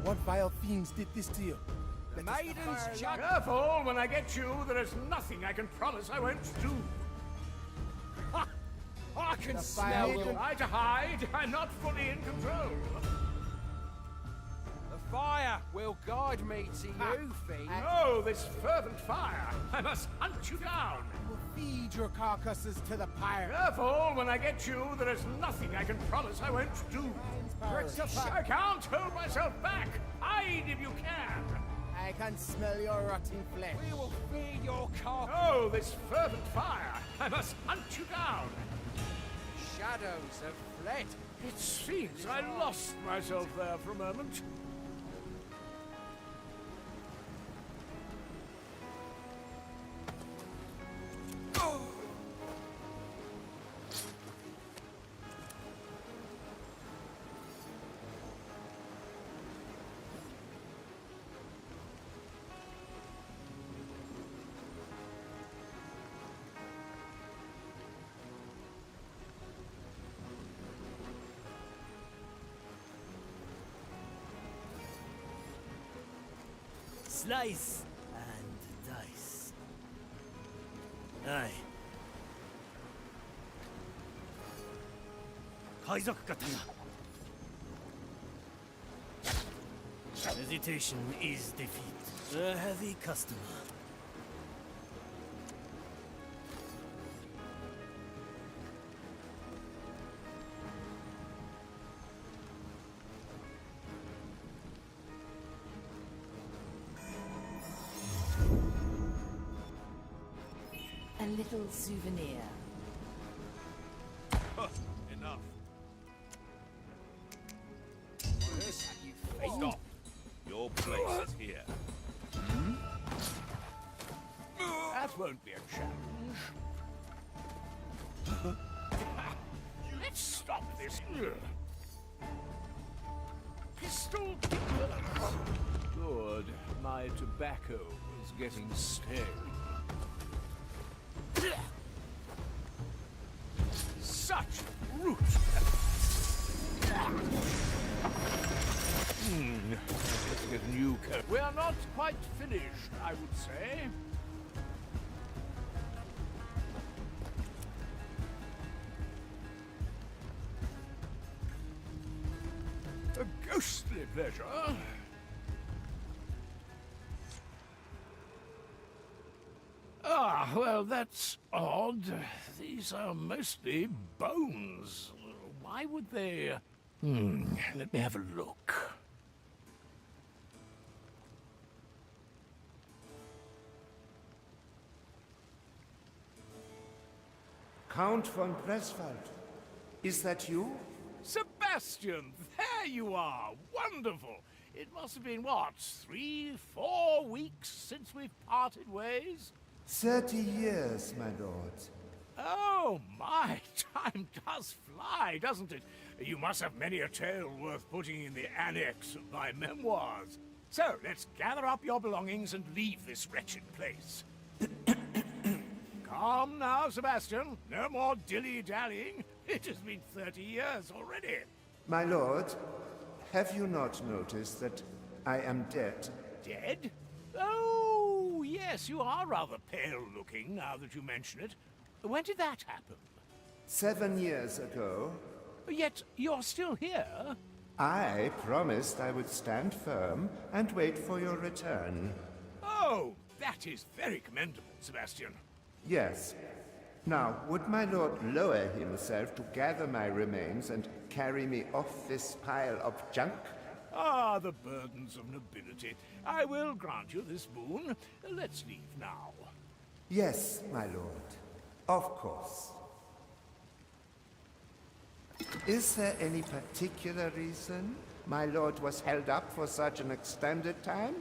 What vile fiends did this to you? The maiden's judgment. Careful, when I get you, there is nothing I can promise I won't do. Ha! I can smell fire- you. Try to hide. I'm not fully in control. The fire will guide me to you, fiend. Oh, this fervent fire! I must hunt you down! We'll feed your carcasses to the pyre. Careful, when I get you, there is nothing I can promise I won't do. I can't hold myself back. Hide if you can. I can smell your rotting flesh. We will feed your carcass. Oh, this fervent fire! I must hunt you down! Shadows have fled. It seems I lost myself there for a moment. Slice and dice. Aye. Kaizok katana. Hesitation is defeat. A heavy customer. A little souvenir. Enough. Stop. Your place is here. That won't be a challenge. Let's stop this. Pistol. Good. My tobacco is getting stale. Such brute! Let's get a new coat. We are not quite finished, I would say. A ghostly pleasure. Ah, well, that's odd. These are mostly bones. Why would they... let me have a look. Count von Presswald. Is that you? Sebastian, there you are. Wonderful. It must have been, what, 3-4 weeks since we've parted ways? 30 years, my lord. Oh, my, time does fly, doesn't it? You must have many a tale worth putting in the annex of my memoirs. So, let's gather up your belongings and leave this wretched place. Calm now, Sebastian. No more dilly-dallying. It has been 30 years already. My lord, have you not noticed that I am dead? Dead? Oh, yes, you are rather pale-looking now that you mention it. When did that happen? 7 years ago. Yet you're still here. I promised I would stand firm and wait for your return. Oh, that is very commendable, Sebastian. Yes. Now, would my lord lower himself to gather my remains and carry me off this pile of junk? Ah, the burdens of nobility. I will grant you this boon. Let's leave now. Yes, my lord. Of course. Is there any particular reason my lord was held up for such an extended time?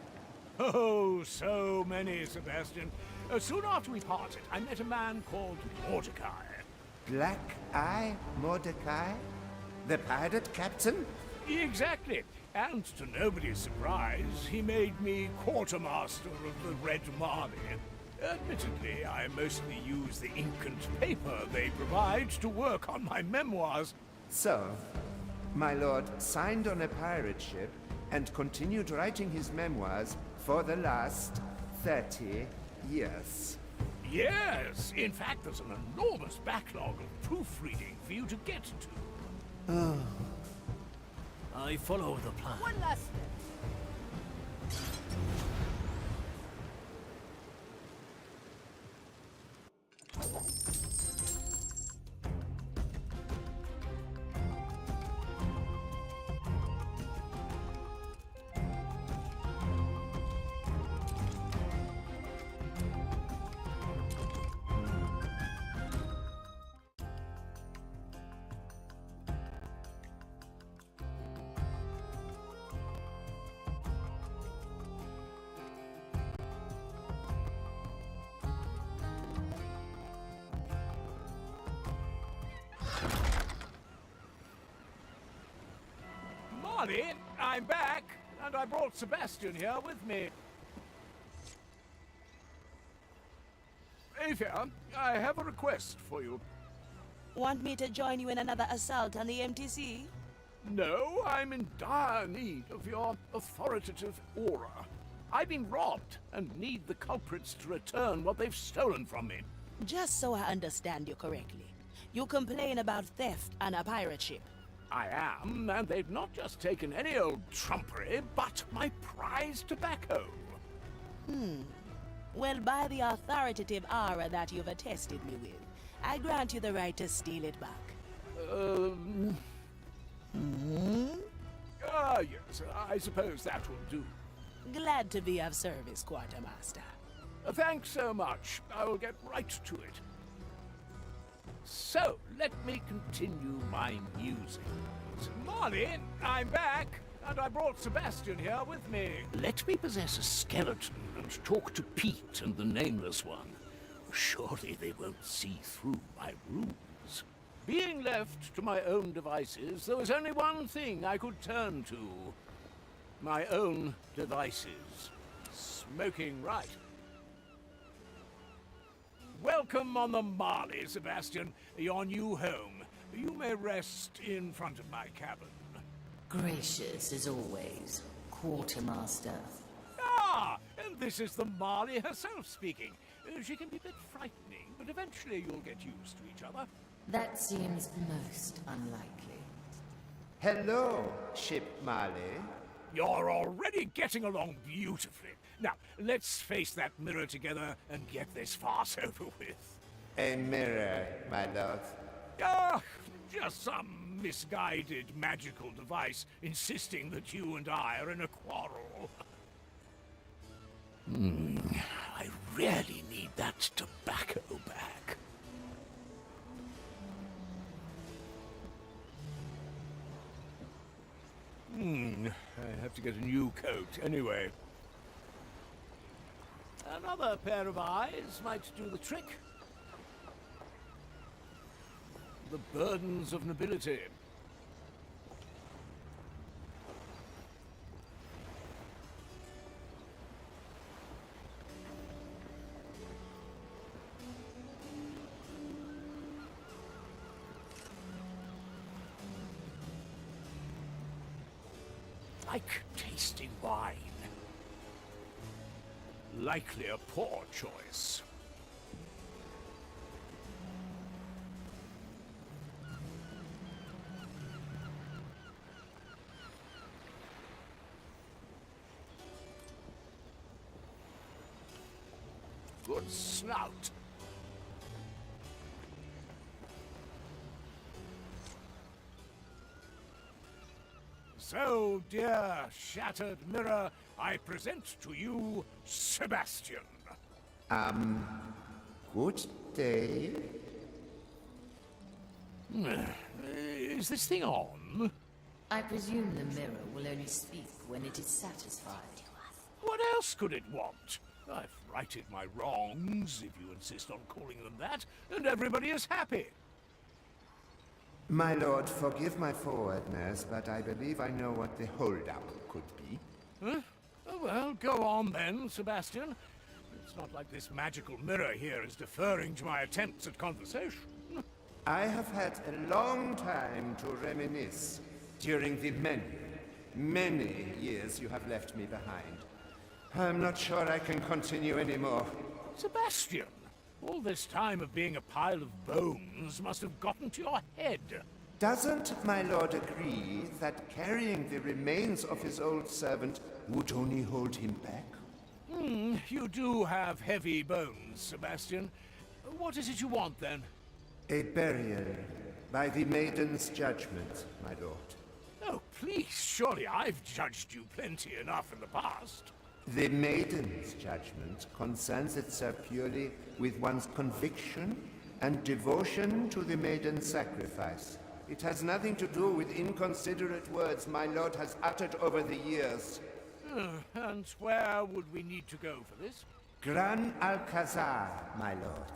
Oh, so many, Sebastian. Soon after we parted, I met a man called Mordecai. Black Eye Mordecai? The pirate captain? Exactly. And to nobody's surprise, he made me quartermaster of the Red Marley. Admittedly, I mostly use the ink and paper they provide to work on my memoirs. So, my lord signed on a pirate ship and continued writing his memoirs for the last 30 years. Yes, in fact, there's an enormous backlog of proofreading for you to get to. I follow the plan. One last step. Marley, I'm back, and I brought Sebastian here with me. Aethia, I have a request for you. Want me to join you in another assault on the MTC? No, I'm in dire need of your authoritative aura. I've been robbed and need the culprits to return what they've stolen from me. Just so I understand you correctly, you complain about theft on a pirate ship. I am, and they've not just taken any old trumpery, but my prized tobacco. Well, by the authoritative aura that you've attested me with, I grant you the right to steal it back. Yes, I suppose that will do. Glad to be of service, Quartermaster. Thanks so much. I will get right to it. So, let me continue my musings. Marley, I'm back, and I brought Sebastian here with me. Let me possess a skeleton and talk to Pete and the Nameless One. Surely they won't see through my rules. Being left to my own devices, there was only one thing I could turn to. My own devices. Smoking right. Welcome on the Marley, Sebastian. Your new home. You may rest in front of my cabin. Gracious as always, Quartermaster. Ah, and this is the Marley herself speaking. She can be a bit frightening, but eventually you'll get used to each other. That seems most unlikely. Hello, Ship Marley. You're already getting along beautifully. Now, let's face that mirror together and get this farce over with. A mirror, my lord. Ah, just some misguided magical device insisting that you and I are in a quarrel. I really need that tobacco back. I have to get a new coat anyway. Another pair of eyes might do the trick. The burdens of nobility. Like tasting wine. Likely a poor choice. good snout. So, dear shattered mirror, I present to you Sebastian. Good day. Is this thing on? I presume the mirror will only speak when it is satisfied. What else could it want? I've righted my wrongs, if you insist on calling them that, and everybody is happy. My lord, forgive my forwardness, but I believe I know what the holdout could be. Huh? Oh, well, go on then, Sebastian. It's not like this magical mirror here is deferring to my attempts at conversation. I have had a long time to reminisce during the many years you have left me behind. I'm not sure I can continue anymore. Sebastian, all this time of being a pile of bones must have gotten to your head. Doesn't my lord agree that carrying the remains of his old servant would only hold him back? You do have heavy bones, Sebastian. What is it you want, then? A burial by the Maiden's judgment, my lord. Oh, please, surely I've judged you plenty enough in the past. The Maiden's judgment concerns itself purely with one's conviction and devotion to the Maiden's sacrifice. It has nothing to do with inconsiderate words my lord has uttered over the years. And where would we need to go for this? Gran Alcazar, my lord.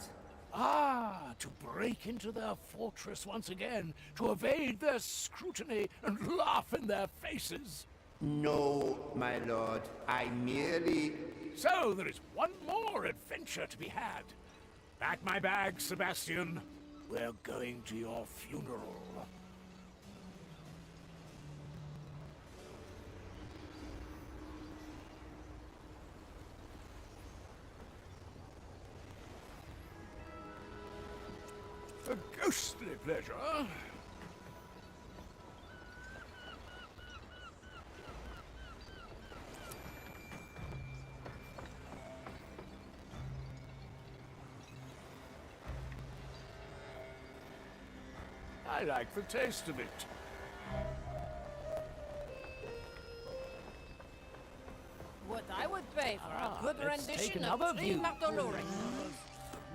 Ah, to break into their fortress once again, to evade their scrutiny and laugh in their faces. No, my lord, I merely... So there is one more adventure to be had. Pack my bag, Sebastian. We're going to your funeral. A ghostly pleasure. I like the taste of it. What I would pay for a good let's take rendition another of Three view. Magdaloric.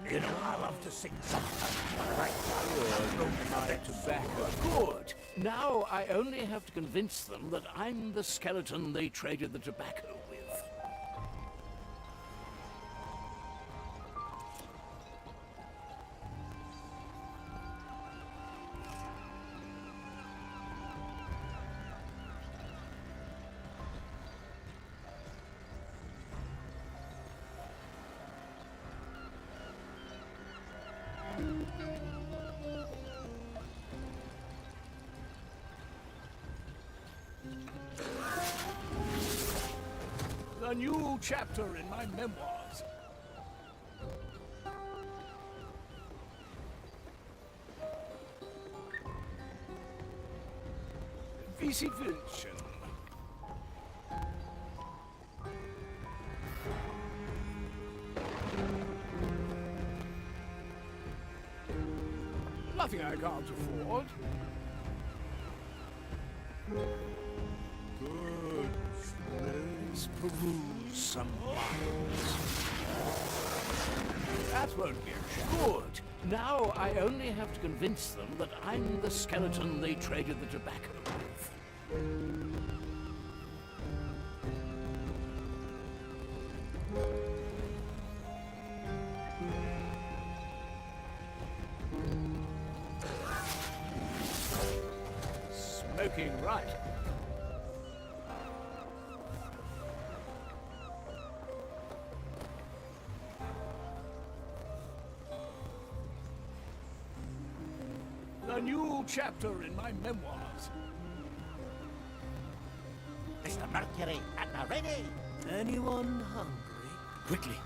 You know, I love to sing something. Right. My tobacco. Good. Now I only have to convince them that I'm the skeleton they traded the tobacco with. A new chapter in my memoirs. Visi Vision. Nothing I can't afford. Good. Let's peruse some lines. That won't be a good. Now I only have to convince them that I'm the skeleton they traded the tobacco with. Smoking right. A new chapter in my memoirs. Mr. Mercury, at the ready. Anyone hungry? Quickly.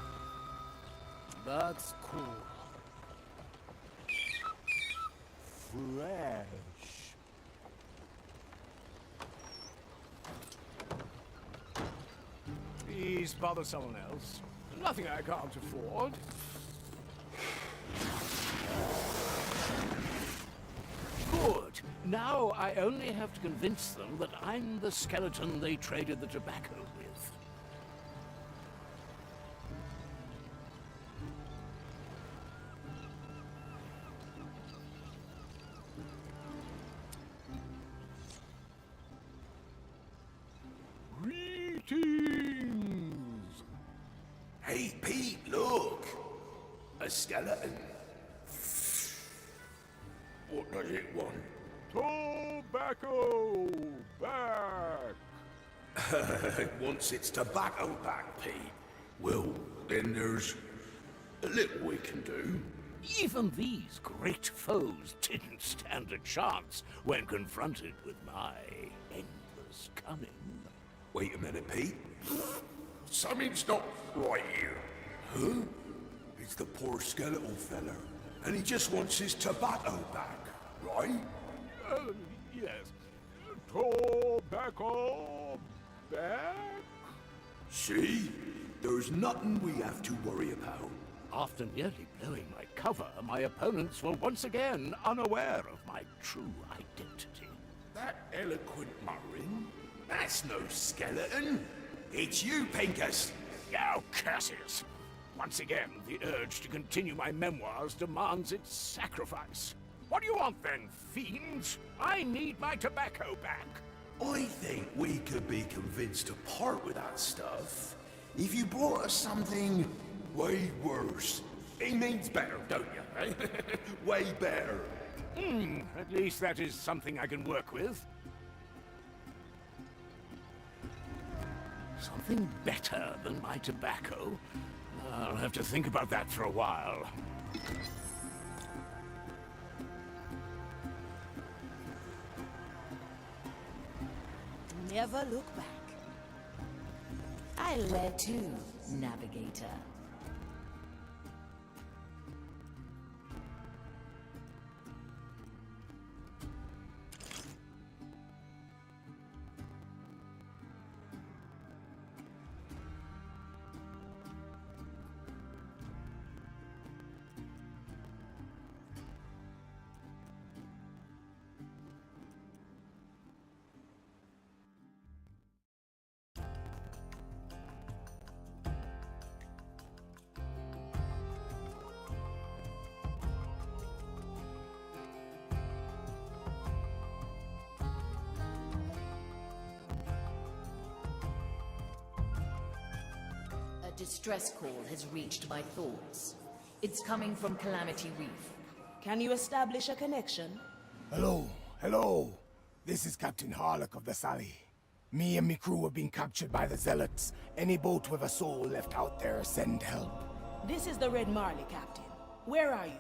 That's cool. Fresh. Please bother someone else. Nothing I can't afford. Good. Now I only have to convince them that I'm the skeleton they traded the tobacco with. Greetings! Hey, Pete, look! A skeleton. What does it want? Tobacco back! It wants its tobacco back, Pete. Well, then there's a little we can do. Even these great foes didn't stand a chance when confronted with my endless cunning. Wait a minute, Pete. Something's not right here. Huh? It's the poor skeletal fella, and he just wants his tobacco back, right? Yes. Tobacco back? See? There's nothing we have to worry about. After nearly blowing my cover, my opponents were once again unaware of my true identity. That eloquent muttering? That's no skeleton. It's you, Pincus. Oh, curses! Once again, the urge to continue my memoirs demands its sacrifice. What do you want then, fiends? I need my tobacco back. I think we could be convinced to part with that stuff if you brought us something way worse. He means better, don't you, eh? Way better. At least that is something I can work with. Something better than my tobacco? I'll have to think about that for a while. Never look back. Where to, navigator? Distress call has reached my thoughts. It's coming from Calamity Reef. Can you establish a connection? Hello. This is Captain Harlock of the Sally. Me and me crew have been captured by the Zealots. Any boat with a soul left out there, send help. This is the Red Marley, Captain. Where are you?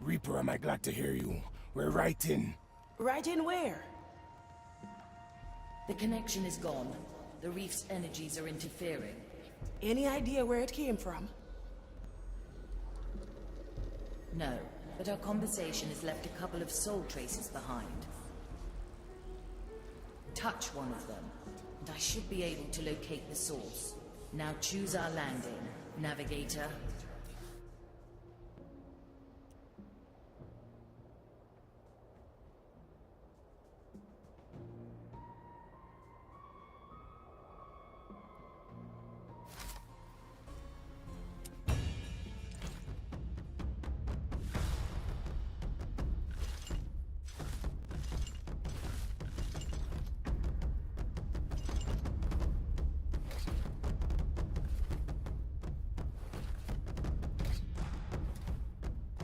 Reaper, am I glad to hear you. We're right in. Right in where? The connection is gone. The reef's energies are interfering. Any idea where it came from? No, but our conversation has left a couple of soul traces behind. Touch one of them, and I should be able to locate the source. Now choose our landing, navigator.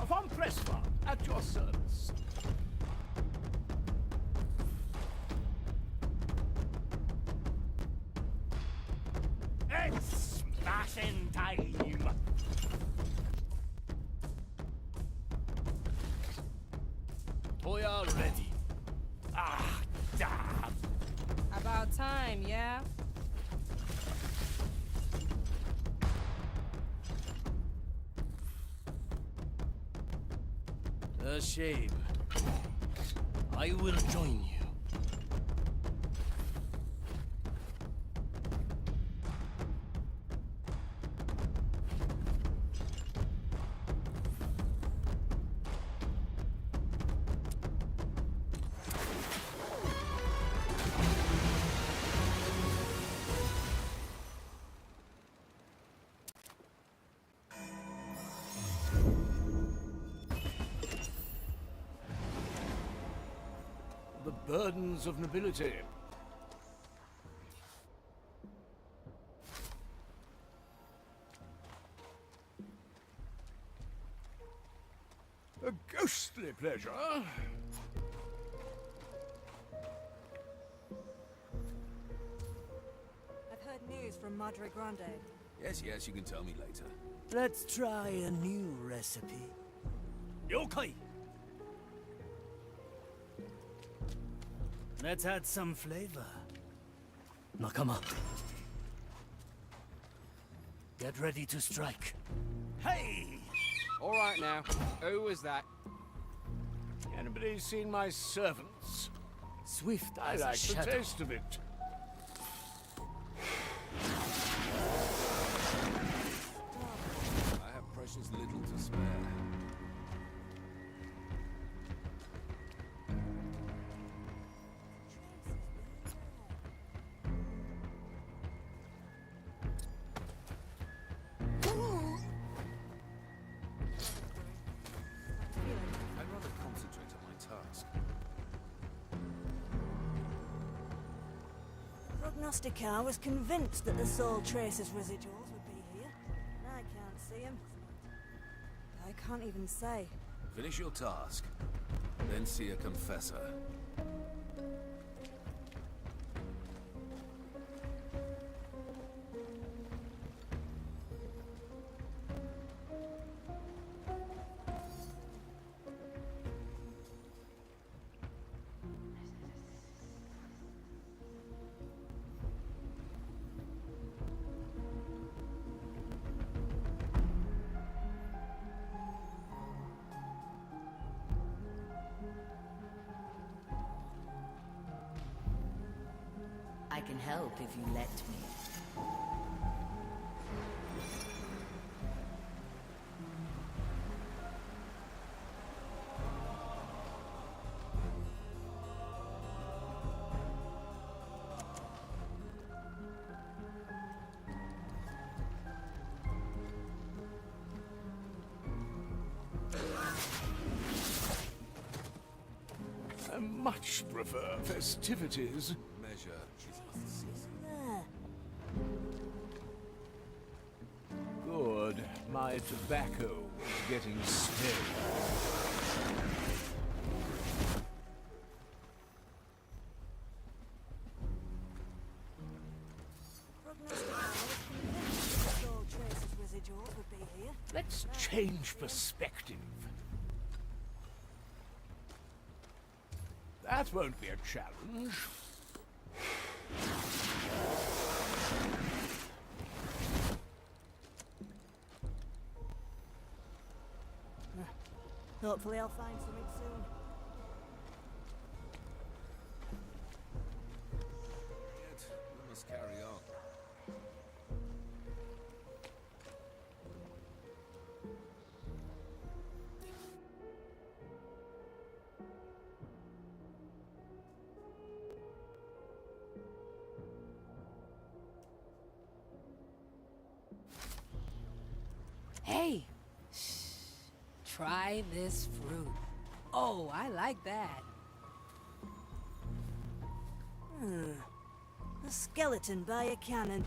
Von Pressler, at your service. It's smashing time! We are ready. Ah, damn! About time, yeah? A shame. I will join you. the burdens of nobility. A ghostly pleasure. I've heard news from Madre Grande. Yes, yes, you can tell me later. Let's try a new recipe. Yokai! Let's add some flavor. Nakama. Get ready to strike. Hey! All right now. Who was that? Anybody seen my servants? Swift I as a like the shadow. taste of it. I have precious little to spare. I'd rather concentrate on my task. Prognostica was convinced that the Soul Tracer's residuals would be here. I can't see him. I can't even say. Finish your task, then see a confessor. I can help if you let me. I much prefer festivities. Measure is unceasing. Good. My tobacco is getting stale. Prognostica was convinced that the Soul Tracer's residuals would be here. Let's change perspective. That won't be a challenge. Hopefully I'll find something soon. Yet, we must carry on. Hey! Try this fruit. Oh, I like that. A skeleton by a cannon.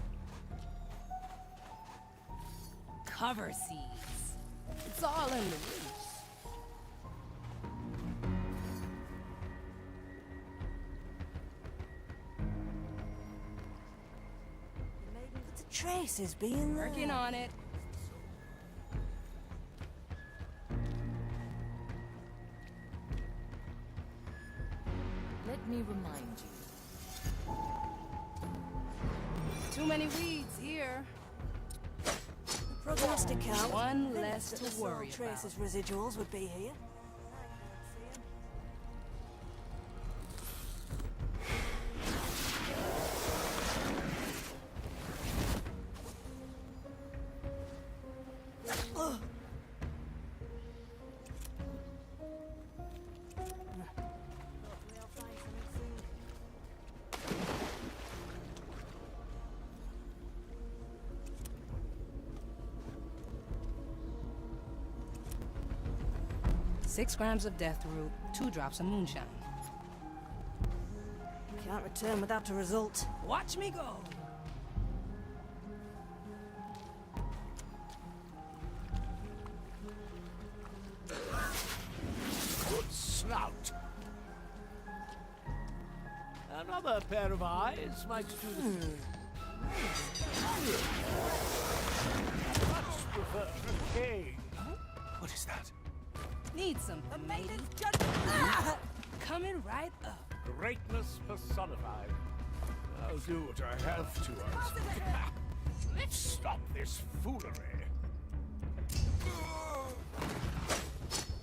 Cover seeds. It's all in the roots. The traces being there. Working on it. Let me remind you. Too many weeds here. Prognostica was One convinced less that to the Soul worry about. Tracer's residuals would be here. Hopefully I'll find something soon. 6 grams of death root, 2 drops of moonshine. Can't return without a result. Watch me go. Good snout. Another pair of eyes might do the much prefer a cane. What is that? Need something, matey. Coming right up. Greatness personified. I'll do what I have to, I suppose. Let's stop this foolery.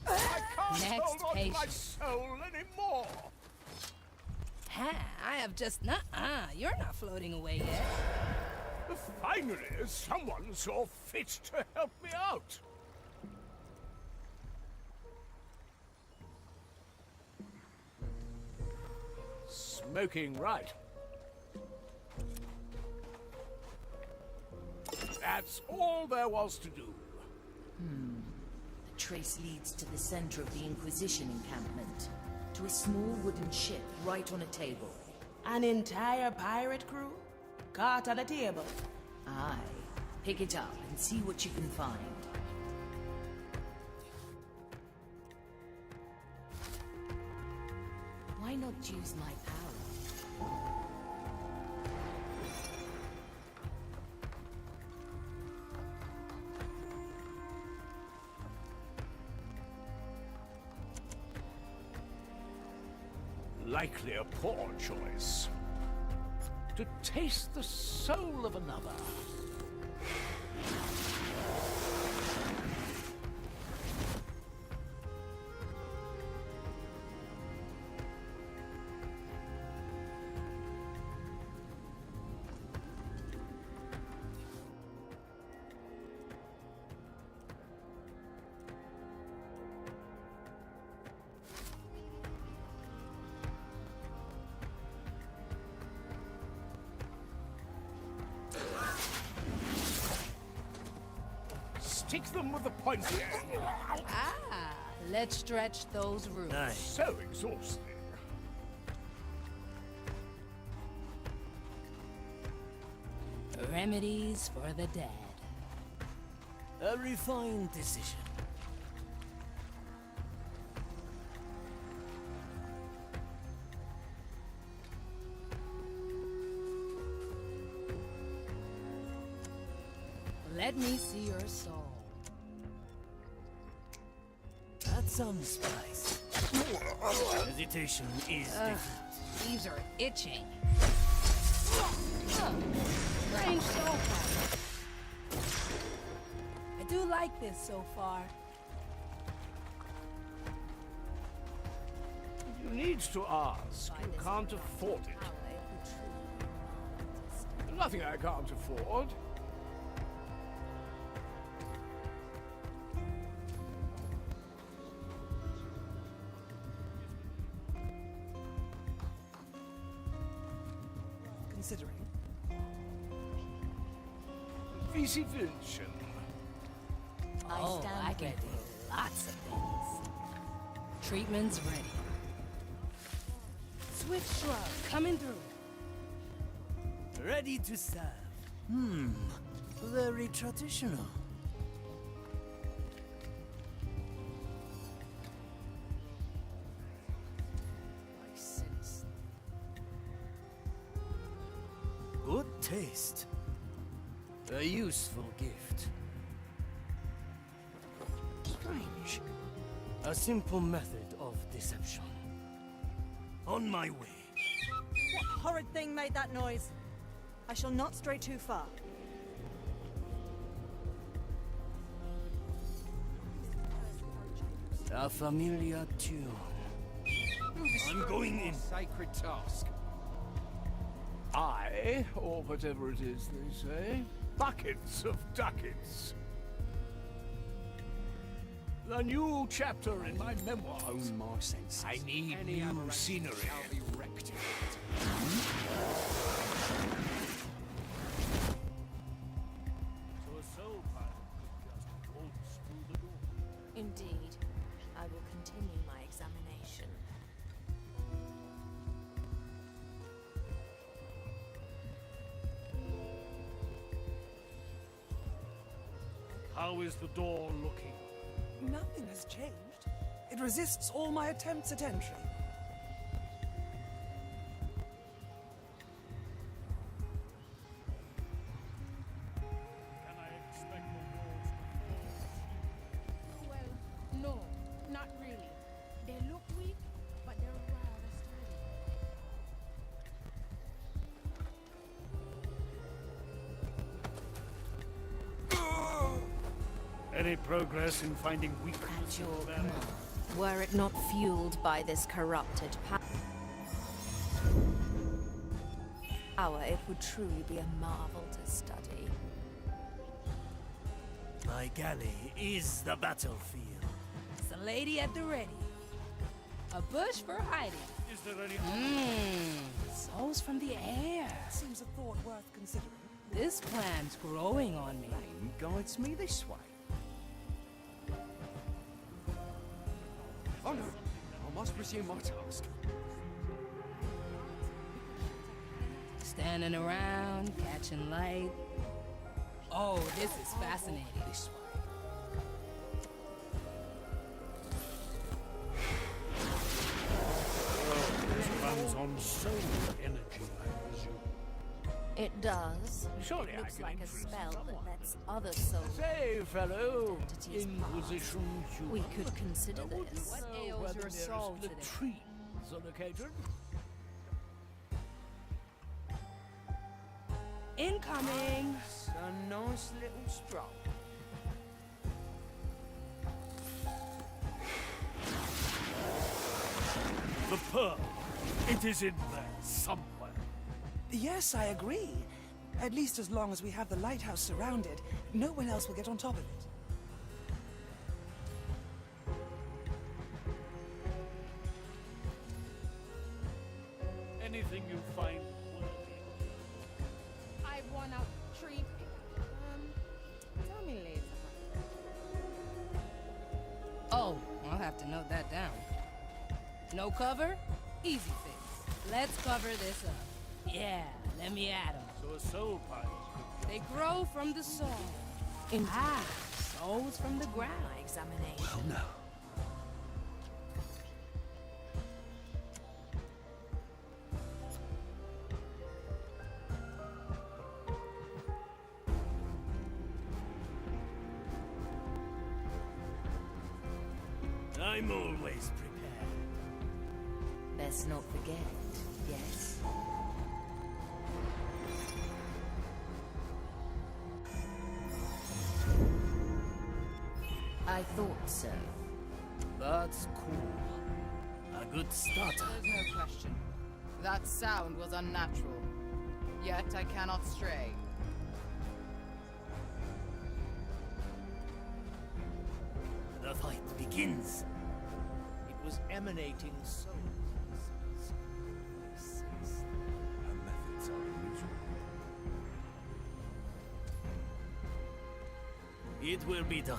I can't Next hold on to my patient. soul anymore. Ha! I have just you're not floating away yet. Finally, someone saw fit to help me out. Smoking right. That's all there was to do. The trace leads to the center of the Inquisition encampment. To a small wooden ship right on a table. An entire pirate crew? Caught on a table. Aye. Pick it up and see what you can find. Why not use my power? Likely a poor choice. To taste the soul of another. Stick them with the pointy end. Ah, let's stretch those roots. So exhausting. Remedies for the dead. A refined decision. Let me see your soul. Add some spice. Hesitation is defeat. These are itching. Strange so far. I do like this so far. You need to ask. You can't afford it. Nothing I can't afford. Considering. Vici Vincent. Oh, I can do lots of things. Treatment's ready. Swift shrug coming through. Ready to serve. Very traditional. My sense. Good taste. A useful gift. Strange. A simple method of deception. On my way. What horrid thing made that noise? I shall not stray too far. A familiar tune. I'm going in. Sacred task. I, or whatever it is they say, buckets of ducats. The new chapter in my memoirs. Own my senses. I need Any new aberration scenery. shall be rectified. So a soul pilot just walks through the door. Indeed. I will continue my examination. How is the door looking? Nothing has changed. It resists all my attempts at entry. Can I expect the walls to Well, no, not really. They look weak, but they're rather fall? Any progress in finding At weakness? your command. Were it not fueled by this corrupted power, it would truly be a marvel to study. My galley is the battlefield. It's a lady at the ready. A bush for hiding. Is there any... Souls from the air. Seems a thought worth considering. This plan's growing on me. Flame guides me this way. Oh no, I must resume my task. Standing around, catching light. Oh, this is fascinating. This way. This runs on solar energy, I presume. It does. Surely It I looks can like a influence spell someone. that lets other souls Say, fellow, entities Inquisition pass. human. We could consider this. What Know ails where your the soul nearest today? latrines are located? Incoming! A nice little stroll. The pearl. It is in there somewhere. Yes, I agree. At least as long as we have the lighthouse surrounded, no one else will get on top of it. Anything you find worthy. I wanna treat. Tell me later. Oh, I'll have to note that down. No cover? Easy fix. Let's cover this up. Yeah, let me at 'em. So a soul pile. They grow from the soul. Souls from the ground. My examination. Well, now. I'm always prepared. Best not forget, yes. I thought so. That's cool. A good starter. There's no question. That sound was unnatural. Yet I cannot stray. The fight begins. It was emanating soul. Her methods are unusual. It will be done.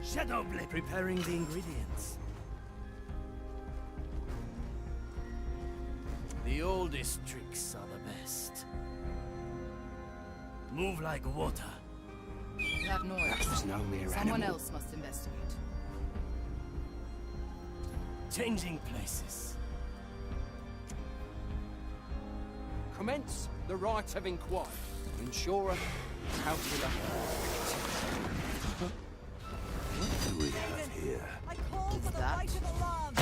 Shadow Blade preparing the ingredients. The oldest tricks are the best. Move like water. That noise. That was no mere Someone animal. else must investigate. Changing places. Commence the right of inquiry. Insurer, calculator. What do we have here? I call for the that? light of alarm.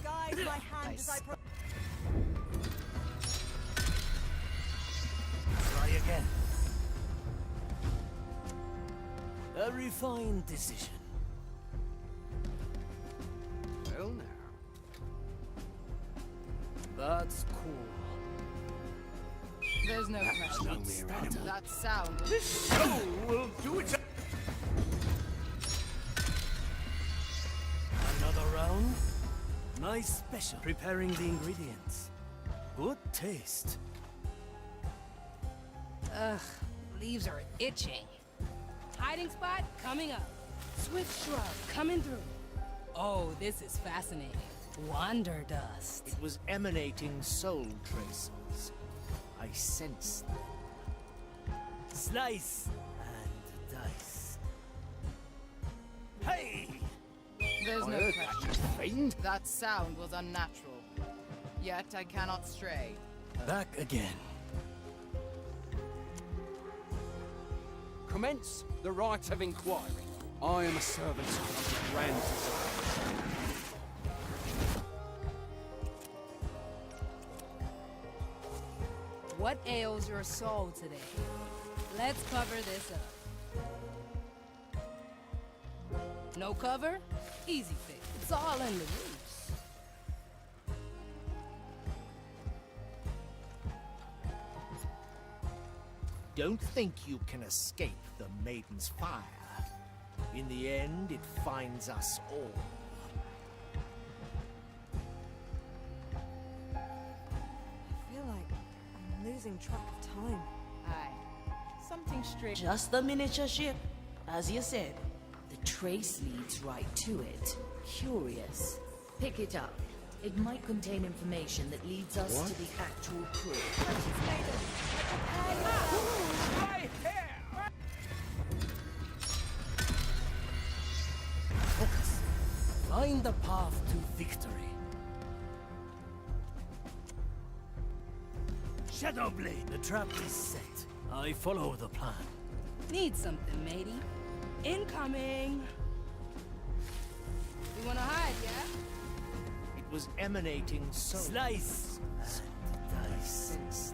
Guide my hand as I Try again. A refined decision. Well now. That's cool. There's no question. No mere animal. That sound was... This soul will do it. Another round? Nice special. Preparing the ingredients. Good taste. Ugh, leaves are itching. Hiding spot coming up. Swift shrub coming through. Oh, this is fascinating. Wander dust. It was emanating soul traces. I sensed them. Slice and dice. Hey! There's I no heard question. that, you fiend. That sound was unnatural. Yet I cannot stray. Back again. Commence the right of inquiry. I am a servant of the Grand Design. What ails your soul today? Let's cover this up. No cover? Easy fix. It's all in the roots. Don't think you can escape the Maiden's fire. In the end, it finds us all. I feel like I'm losing track of time. Aye. Something strange. Just the miniature ship, as you said. The trace leads right to it. Curious. Pick it up. It might contain information that leads us to the actual crew. Right here! Focus. Find the path to victory. Shadowblade, the trap is set. I follow the plan. Need something, matey. Incoming! You wanna hide, yeah? It was emanating so... Slice and dice.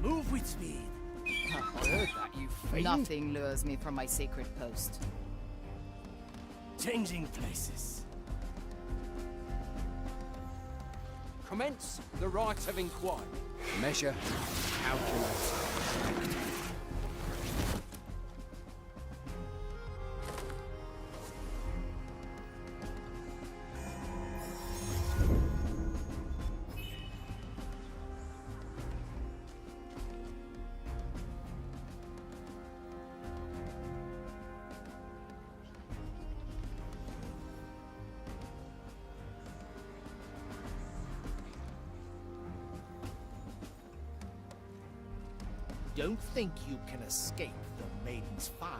Move with speed. I heard that, you fiend. Nothing lures me from my sacred post. Changing places. Commence the right of inquiry. Measure, calculate. Don't think you can escape the Maiden's fire.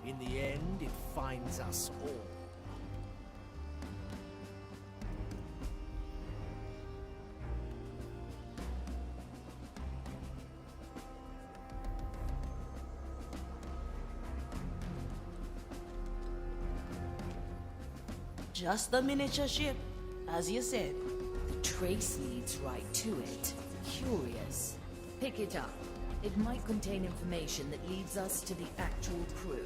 In the end, it finds us all. Just the miniature ship, as you said. The trace leads right to it. Curious. Pick it up. It might contain information that leads us to the actual crew.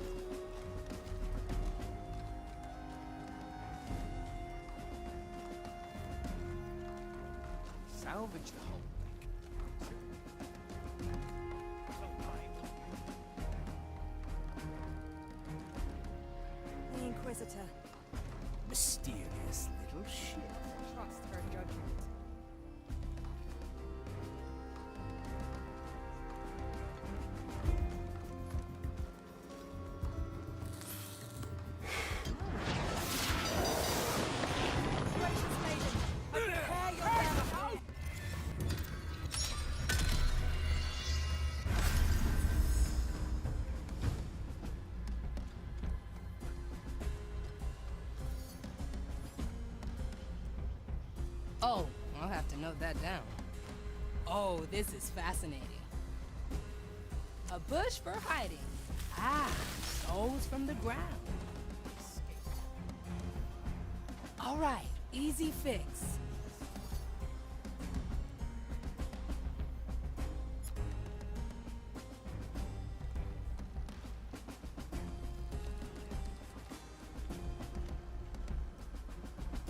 Salvage the whole The Inquisitor. mysterious little ship. Trust her judgment. Oh, I'll have to note that down. Oh, this is fascinating. A bush for hiding. Ah, souls from the ground. All right, easy fix.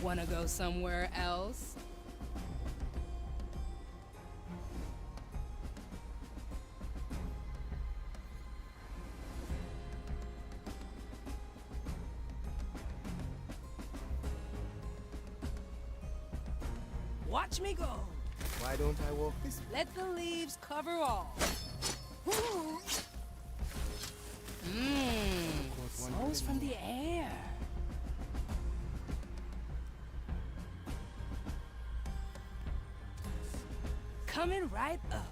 Wanna go somewhere else? Watch me go. Why don't I walk this way? Let the leaves cover all. Souls from the air. coming right up.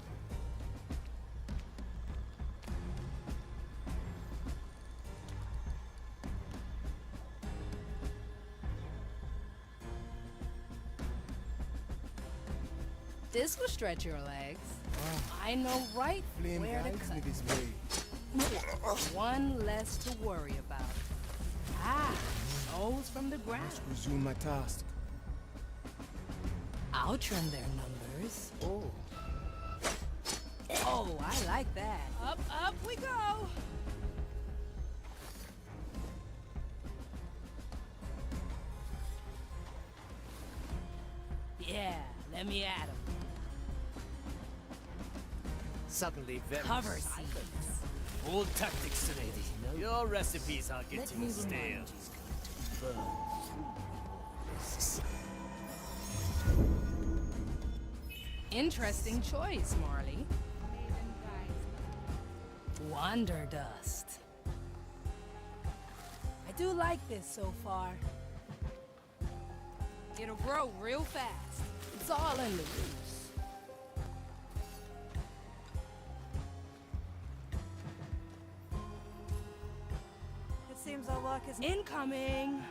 This will stretch your legs. I know right where to cut. One less to worry about. Ah, nose from the ground. Resume my task. I'll trim their numbers. Oh. Oh, I like that. Up, up we go. Yeah, let me at 'em. Suddenly very Cover silent. seeds. Old tactics, lady. Your recipes are getting stale. Interesting choice, Marley. Wanderlust. I do like this so far. It'll grow real fast. It's all in the roots. It seems our work is incoming.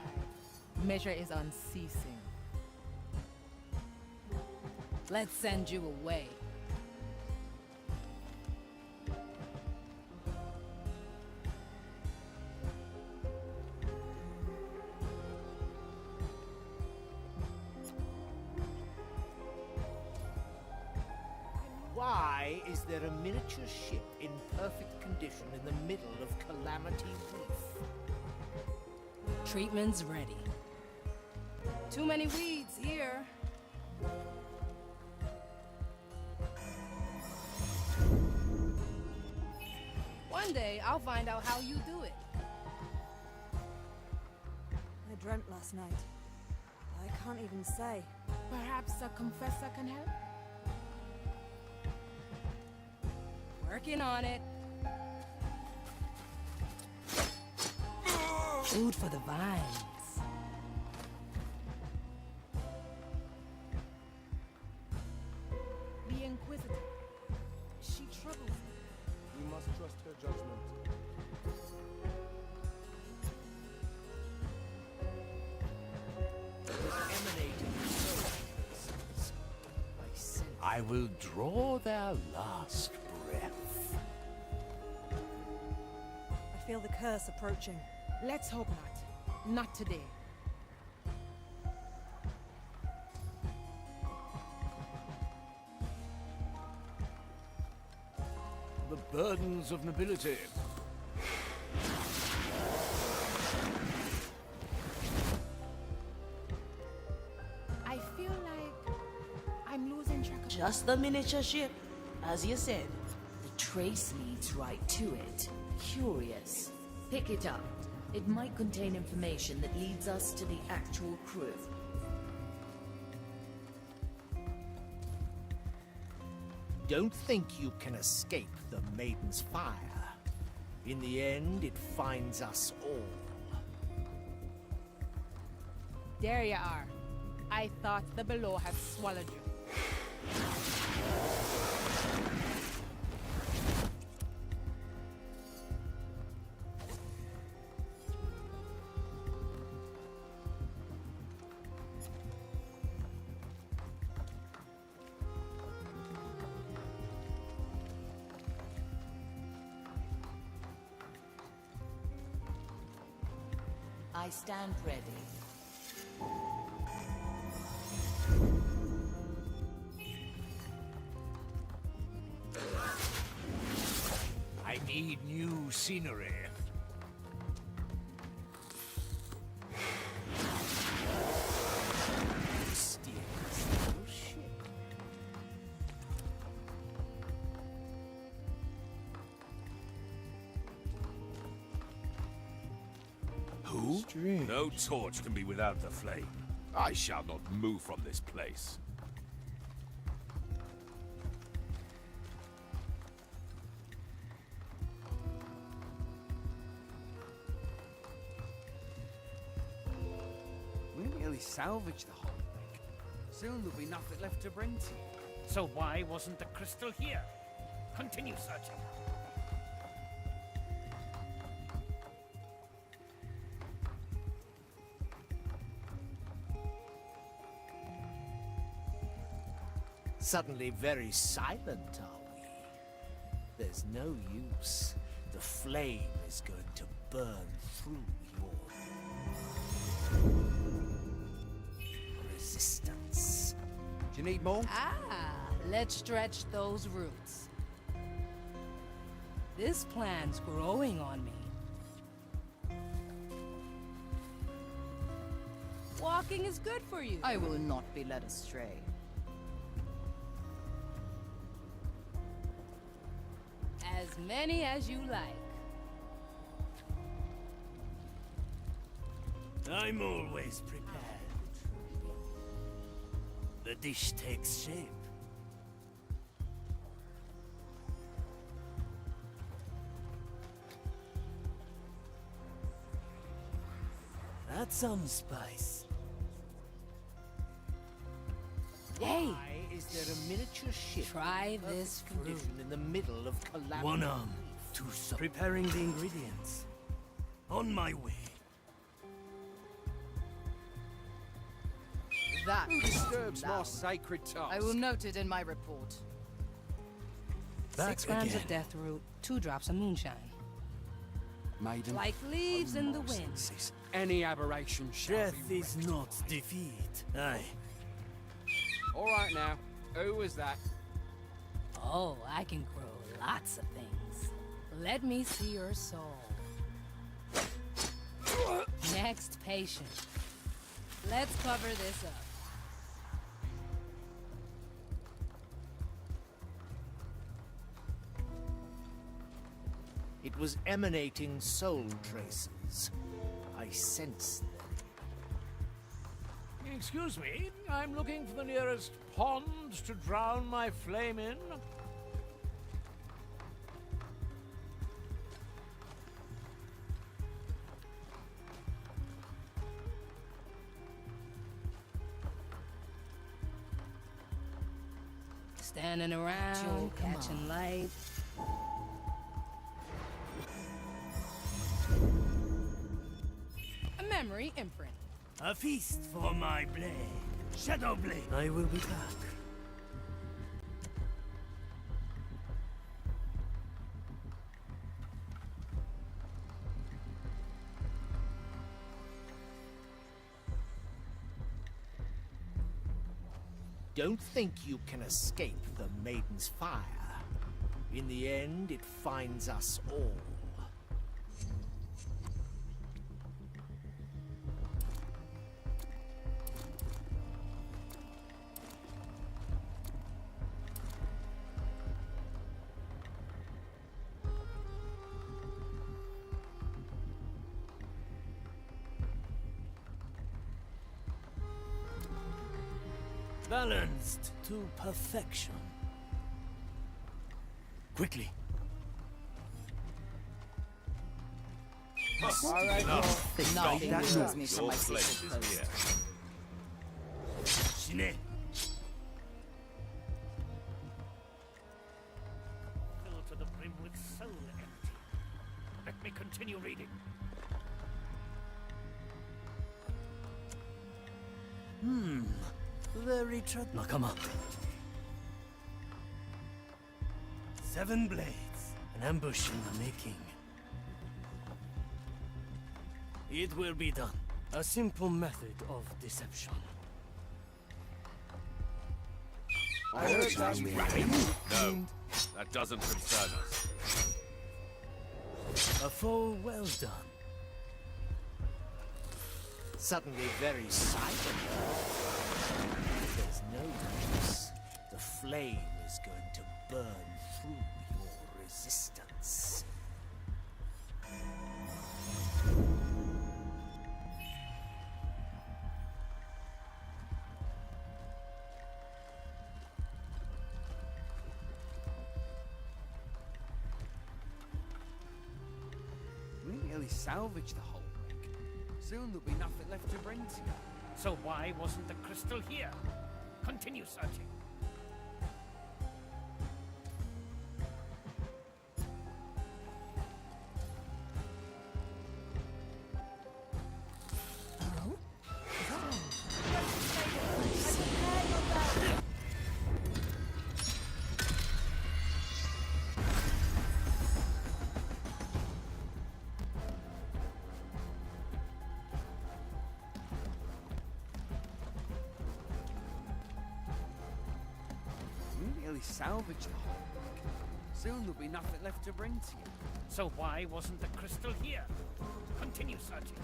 Measure is unceasing. Let's send you away. Why is there a miniature ship in perfect condition in the middle of Calamity Reef? Treatment's ready. Too many weeds here. One day, I'll find out how you do it. I dreamt last night. I can't even say. Perhaps a confessor can help? Working on it. Food for the vines. The Inquisitor. She troubles me. We must trust her judgment. I will draw their last breath. I feel the curse approaching. Let's hope not. Not today. The burdens of nobility. I feel like I'm losing track of... Just the miniature ship, as you said. The trace leads right to it. Curious. Pick it up. It might contain information that leads us to the actual crew. Don't think you can escape the Maiden's fire. In the end, it finds us all. There you are. I thought the below had swallowed you. I stand ready. I need new scenery. Who? Strange. No torch can be without the flame. I shall not move from this place. We nearly salvaged the whole thing. Soon there'll be nothing left to bring to you. So why wasn't the crystal here? Continue searching. Suddenly very silent, are we? There's no use. The flame is going to burn through your resistance. Do you need more? Ah, let's stretch those roots. This plant's growing on me. Walking is good for you. I will not be led astray. As many as you like. I'm always prepared. The dish takes shape. That's some spice. Hey! Why is there a miniature ship? Try this fruit. Condition in the middle of calamity. One arm, two sub. Preparing the ingredients. On my way. That Who disturbs loud. my sacred task? I will note it in my report. Back 6 grams again. of death root, 2 drops of moonshine. Maiden. Like leaves in the wind. Any aberration shall Death be is wrecked. not defeat. Aye. All right now. Who was that? Oh, I can grow lots of things. Let me see your soul. Next patient. Let's cover this up. It was emanating soul traces. I sensed them. Excuse me, I'm looking for the nearest pond to drown my flame in. Standing around, Joe, come catching on. light. A memory imprint. A feast for my blade. Shadow blade. I will be back. Don't think you can escape the Maiden's fire. In the end, it finds us all. Balanced to perfection. Quickly. All right, Nothing That moves noise. me from Your my flame sacred is post. here. Shine. Filled to the brim with soul energy. Let me continue reading. Very Nakama. 7 blades. An ambush in the making. It will be done. A simple method of deception. I heard that. No, that doesn't concern us. A foe well done. Suddenly very silent. There's no use. The flame is going to burn through your resistance. We nearly salvaged the whole wreck. Soon there'll be nothing left to bring to you. So why wasn't the crystal here? Continue searching. salvage the whole wreck. Soon there'll be nothing left to bring to you. So why wasn't the crystal here? Continue searching.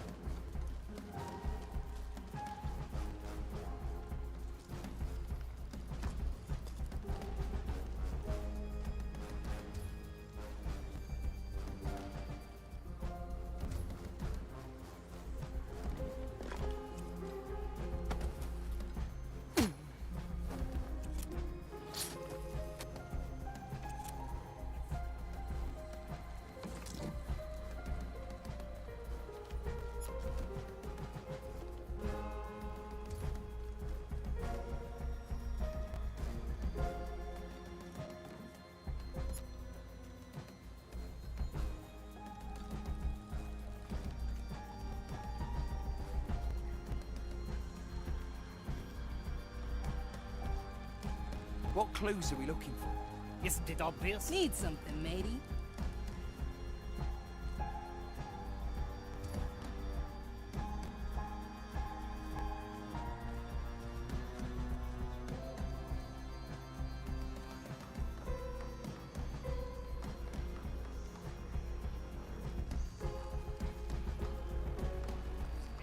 What clues are we looking for? Isn't it obvious? Need something, matey.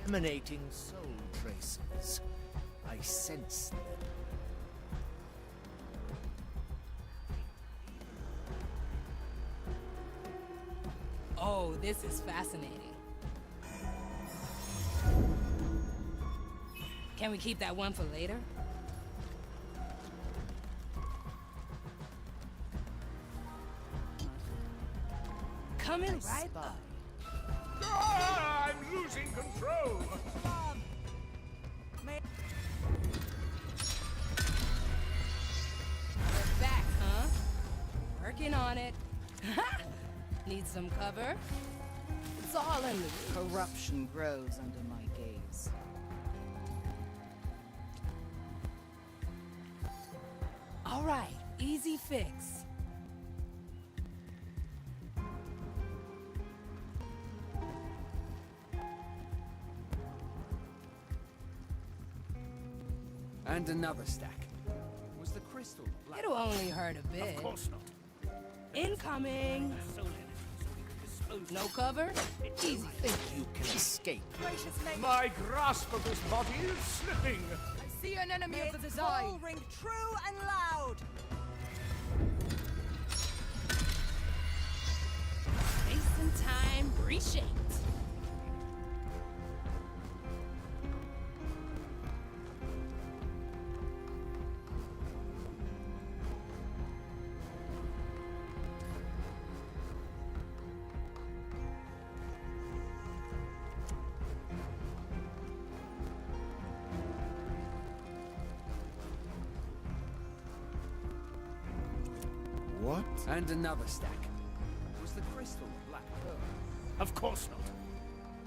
Emanating soul traces. I sense them. Oh, this is fascinating. Can we keep that one for later? Coming right up. Ah, I'm losing control. We're back, huh? Working on it. Need some cover? It's all in the roots. Corruption grows under my gaze. All right, easy fix. And another stack. Was the crystal black? It'll only hurt a bit. Of course not. Incoming. Soul energy so we can dispose. No cover? Easy fix. You can escape. My grasp of this body is slipping. I see an enemy of the Its design. call ring true and loud. Space and time reshaped. What? And another stack. Was the crystal a black pearl? Of course not.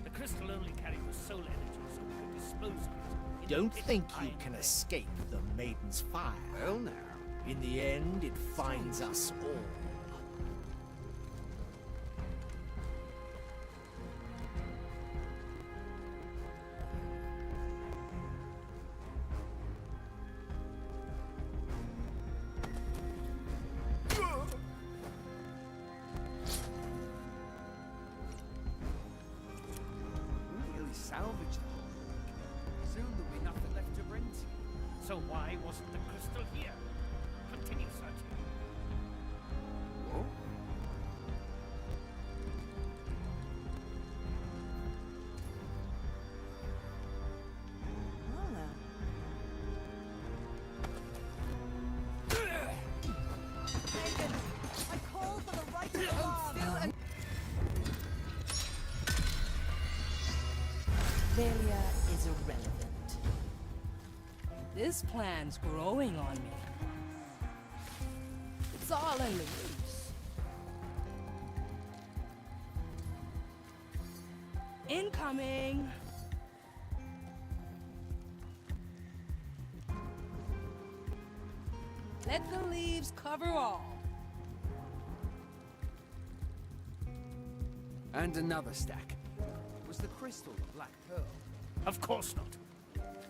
The crystal only carried the soul energy so we could dispose of it. in Don't its think you iron can vein. escape the Maiden's fire. Well now. In the end, it finds us all. Really salvage the whole wreck. Soon there'll be nothing left to bring to you. So why wasn't the crystal here? Continue searching. What? Well now. Megan, I call for the right of arm. Failure is irrelevant. This plan's growing on me. It's all in the roots. Incoming. Let the leaves cover all. And another stack. Was the crystal a black pearl? Of course not.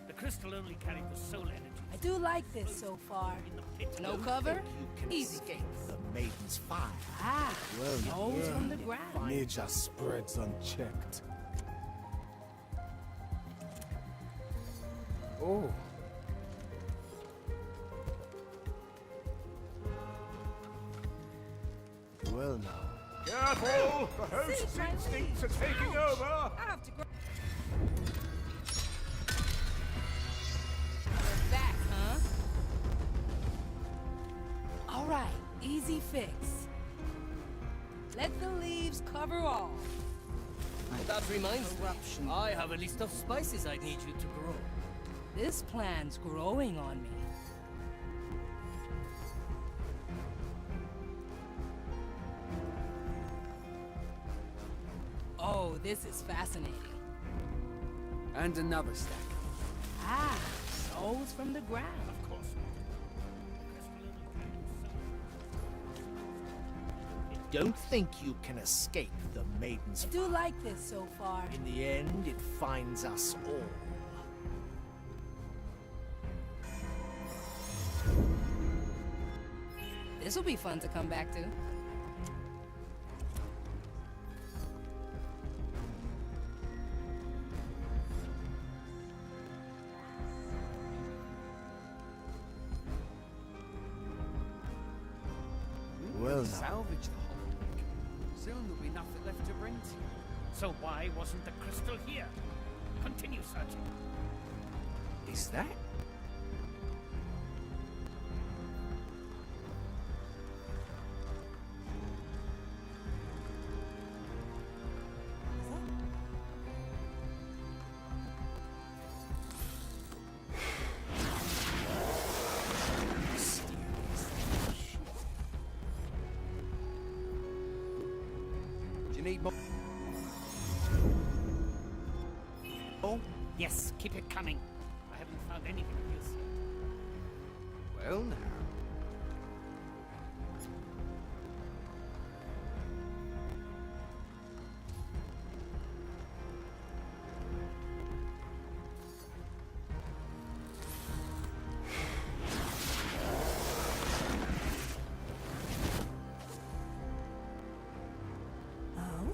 The crystal only carried the soul energy. I do like this so far. No cover? Easy. Escape the maiden's fire. Ah, Well, nose from the ground. Nature spreads unchecked. Oh. Well now. Careful! The host's instincts are taking over! I have to We're back, huh? All right, easy fix. Let the leaves cover all. That reminds me, I have a list of spices I need you to grow. This plant's growing on me. Oh, this is fascinating. And another stack. Ah, souls from the ground. Of course. Don't think you can escape the maiden's I do like this so far. In the end, it finds us all. This'll be fun to come back to. Well now. Salvage the whole thing. Soon there'll be nothing left to bring to you. So why wasn't the crystal here? Continue searching. Is that? Do you need more? Oh, yes, keep it coming. I haven't found anything of use yet. Well now. Oh?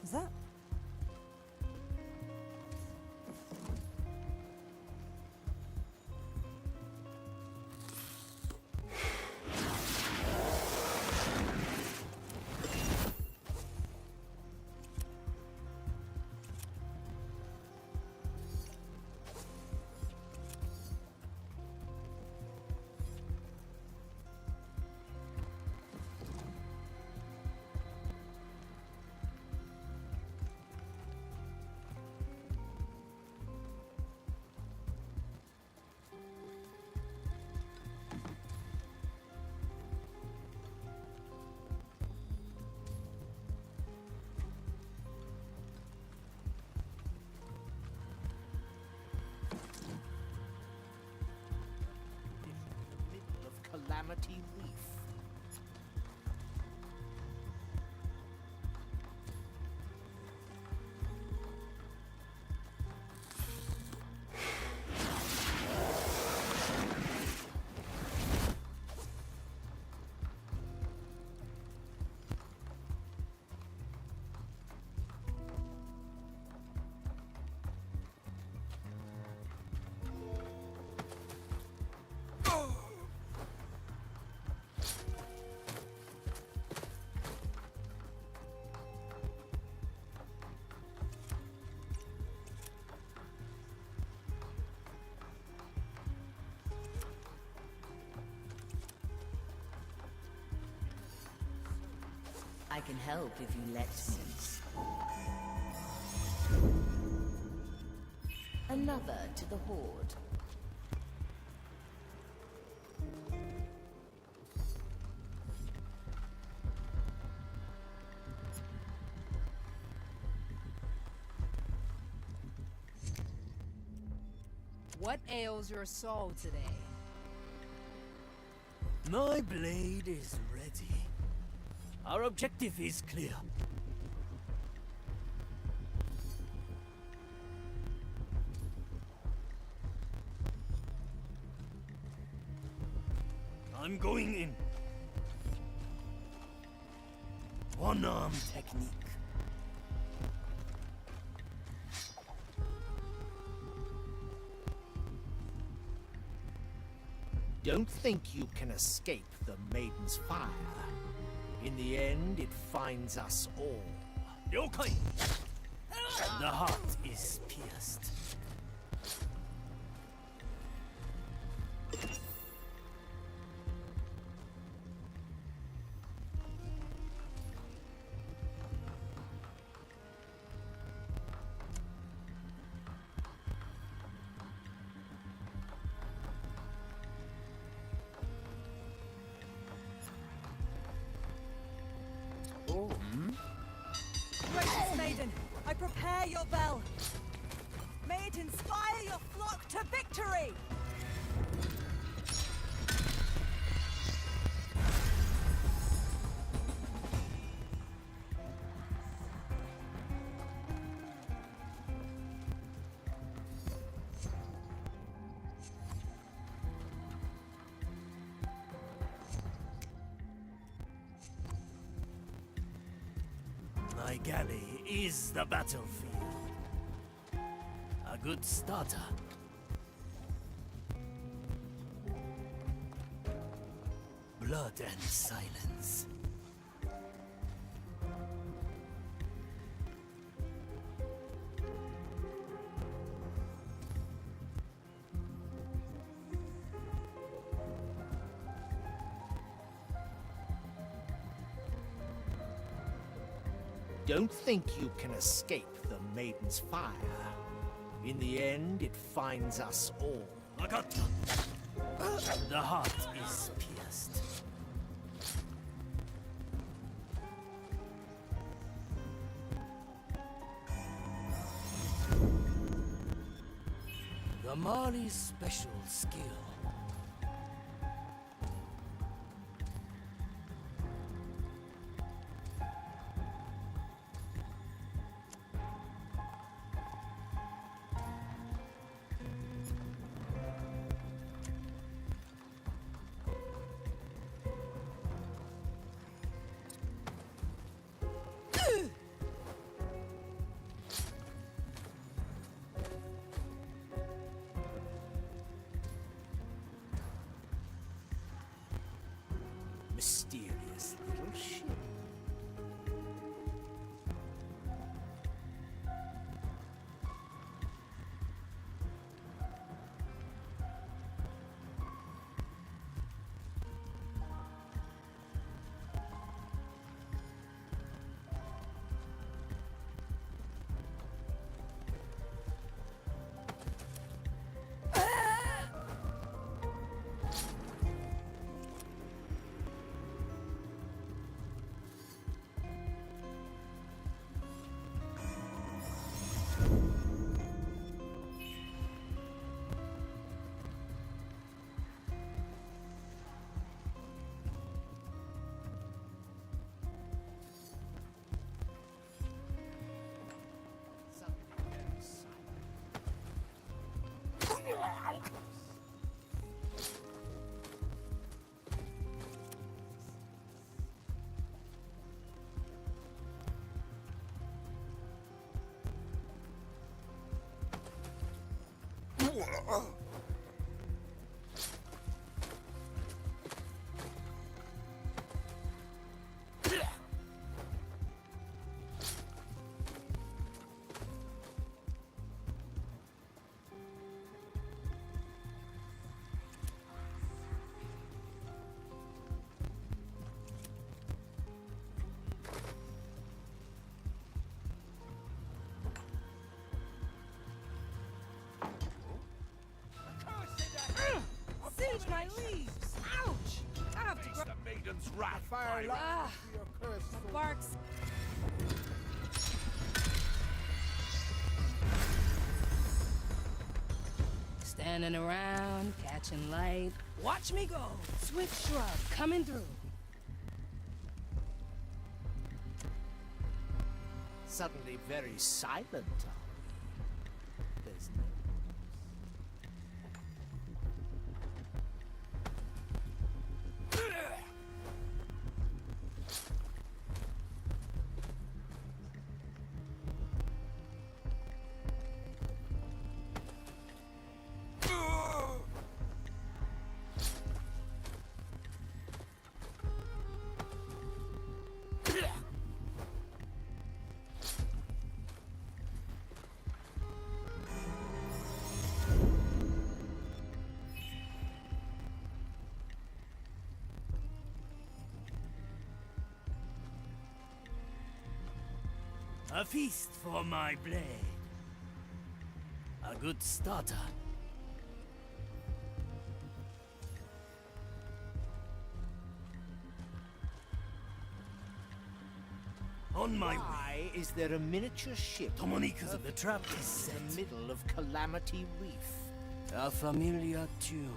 Is that? Middle of Calamity Reef. I can help if you let me. Another to the Horde. What ails your soul today? My blade is ready. Our objective is clear. I'm going in. One-arm technique. Don't think you can escape the Maiden's fire. In the end, it finds us all. Yokai! The heart is pierced. Gracious maiden, I prepare your bell. May it inspire your flock to victory! My galley is the battlefield. A good starter. Blood and silence. Don't think you can escape the Maiden's fire. In the end, it finds us all. Agata! The heart is pierced. The Mali's special skill. Mysterious little ship. rat Fire pirate. light to your cursed soul. Barks. Standing around, catching light. Watch me go. Swift shrub coming through. Suddenly very silent, are we? There's no... A feast for my blade. A good starter. On my way. Why is there a miniature ship Tomonikas of the trap is in set. the middle of Calamity Reef? A familiar tune.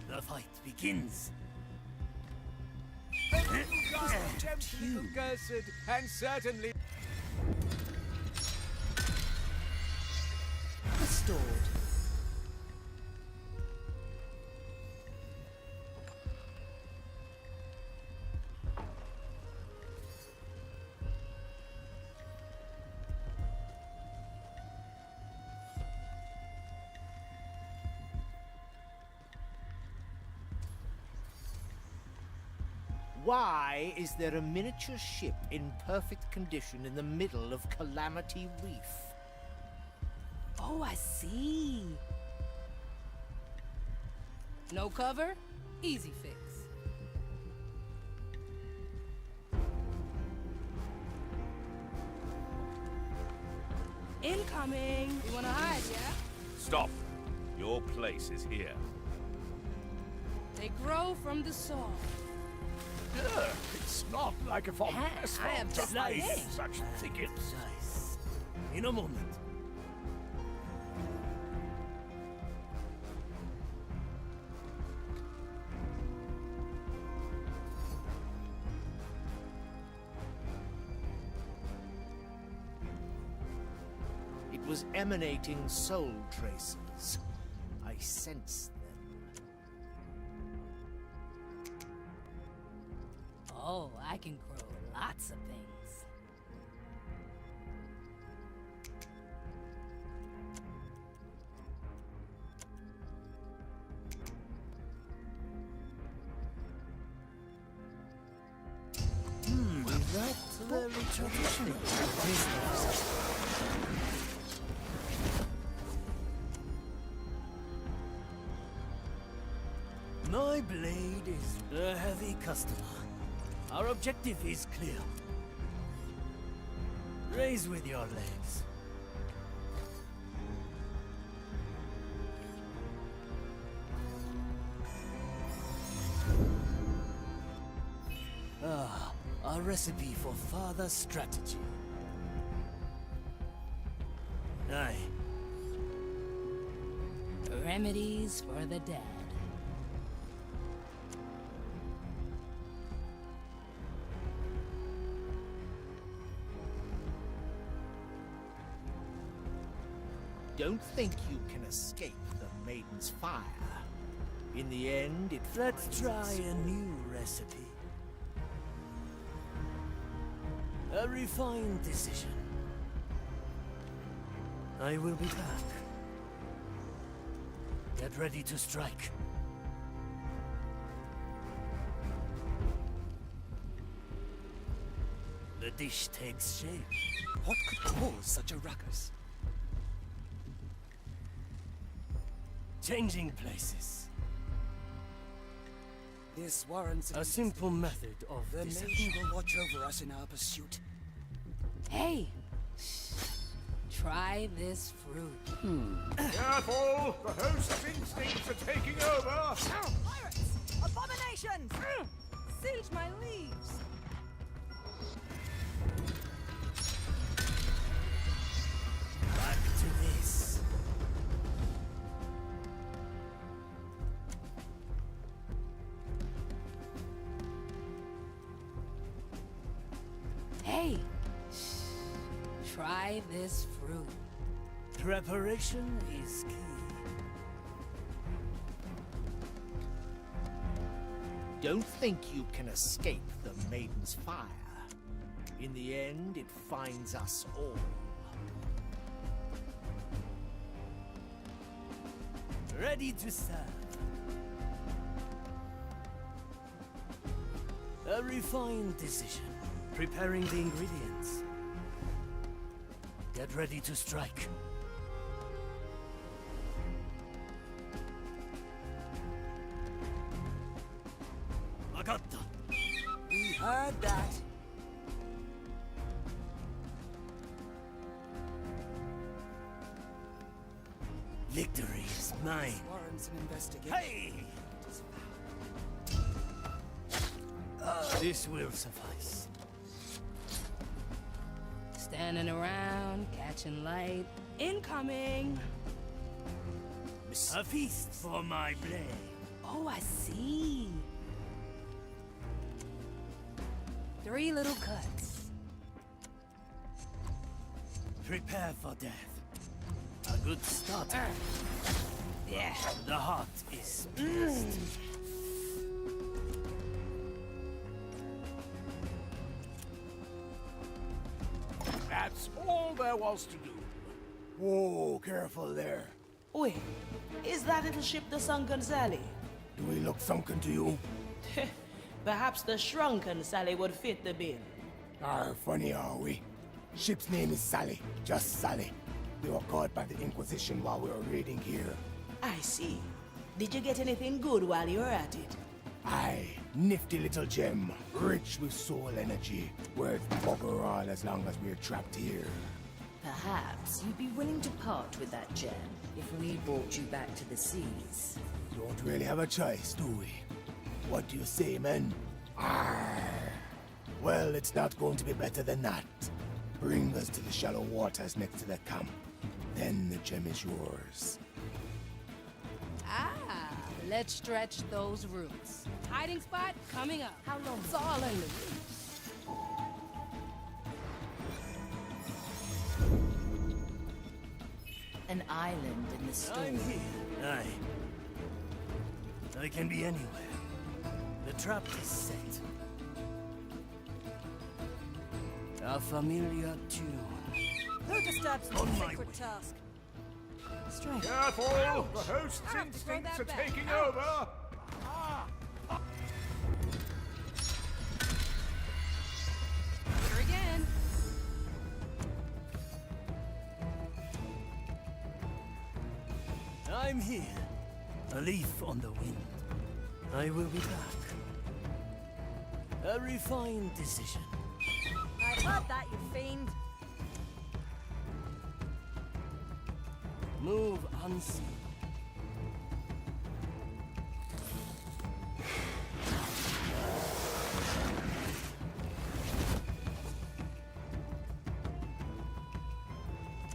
The fight begins. You cursed, and certainly Restored. Why is there a miniature ship in perfect condition in the middle of Calamity Reef? Oh, I see. No cover? Easy fix. Incoming! You wanna hide, yeah? Stop. Your place is here. They grow from the soil. It's not like a farm. I have just Nice. Such thickets. Nice. In a moment. It was emanating soul traces. I sensed them. Oh, I can grow lots of things. That's very traditional. My blade is a heavy customer. Our objective is clear. Raise with your legs. Ah, a recipe for further strategy. Aye. Remedies for the dead. Don't think you can escape the Maiden's fire. In the end, it Let's finds try us. a new recipe. A refined decision. I will be back. Get ready to strike. The dish takes shape. What could cause such a ruckus? Changing places. This warrants A simple method of The deception. Maiden will watch over us in our pursuit. Hey! Shh. Try this fruit. Careful! The host's instincts are taking over! Pirates! Abominations! Singe my leaves. Back to this. Hey! Try this fruit. Preparation is key. Don't think you can escape the Maiden's fire. In the end, it finds us all. Ready to serve. A refined decision. Preparing the ingredients. Get ready to strike. Agatta. We heard that. Victory is mine. Warrants an investigation. Hey! This will suffice. Standing around, catching light. Incoming! A feast for my blade. Oh, I see. 3 little cuts. Prepare for death. A good start. Yeah. The heart is pierced. That's all there was to do. Whoa, careful there. Wait, is that little ship the sunken Sally? Do we look sunken to you? Perhaps the shrunken Sally would fit the bill. Funny are we? Ship's name is Sally, just Sally. We were caught by the Inquisition while we were raiding here. I see. Did you get anything good while you were at it? Aye, nifty little gem, rich with soul energy, worth bugger all as long as we're trapped here. Perhaps you'd be willing to part with that gem if we brought you back to the seas. Don't really have a choice, do we? What do you say, men? Arr! Well, it's not going to be better than that. Bring us to the shallow waters next to the camp. Then the gem is yours. Let's stretch those roots. Hiding spot coming up. How long? It's all in the roots. An island in the storm. I'm here. Aye. I can be anywhere. The trap is set. A familiar tune. Who disturbs On my my sacred way. task? Strike. Careful! The host's throw instincts that are back. taking over! Here again. I'm here. A leaf on the wind. I will be back. A refined decision. I've heard that, you fiend. Move unseen.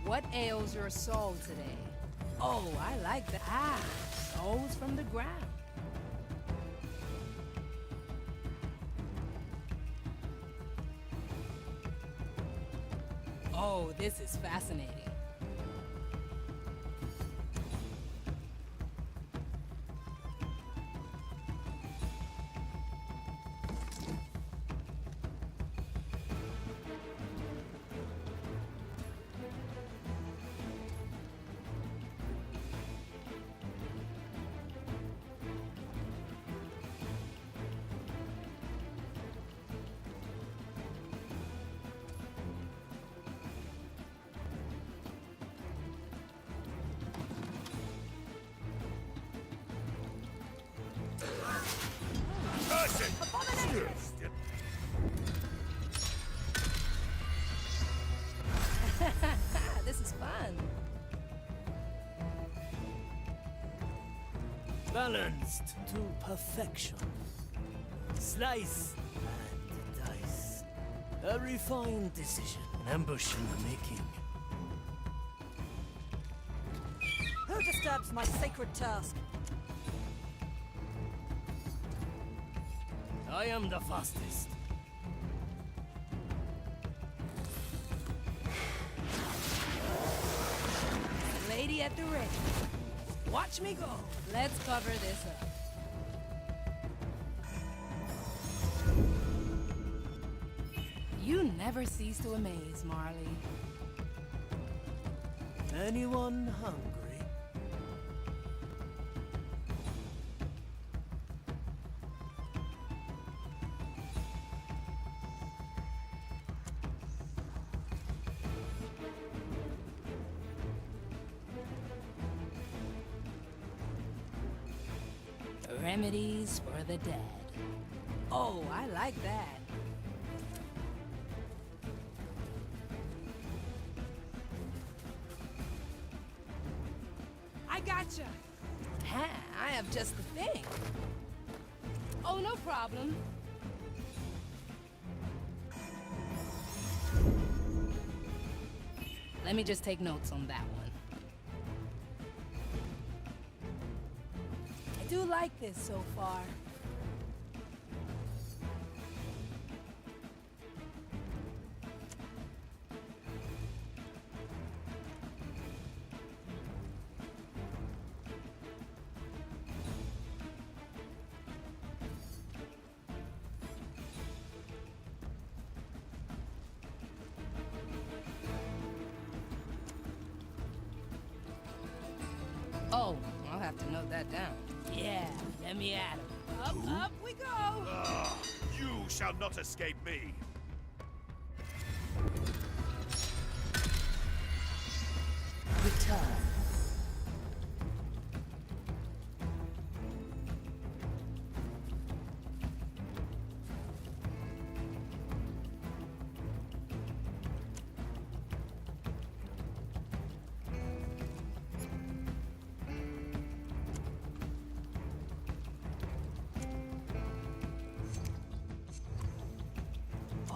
What ails your soul today? Oh, I like that. Souls from the ground. Oh, this is fascinating. Balanced to perfection. Slice and dice. A refined decision. An ambush in the making. Who disturbs my sacred task? I am the fastest. Lady at the ready. Watch me go. Let's cover this up. You never cease to amaze, Marley. Anyone hungry? Remedies for the dead. Oh, I like that. I gotcha. Ha, I have just the thing. Oh, no problem. Let me just take notes on that one. I do like this so far. Oh, I'll have to note that down. Yeah, let me at him. Up we go! Ah, you shall not escape me! Return.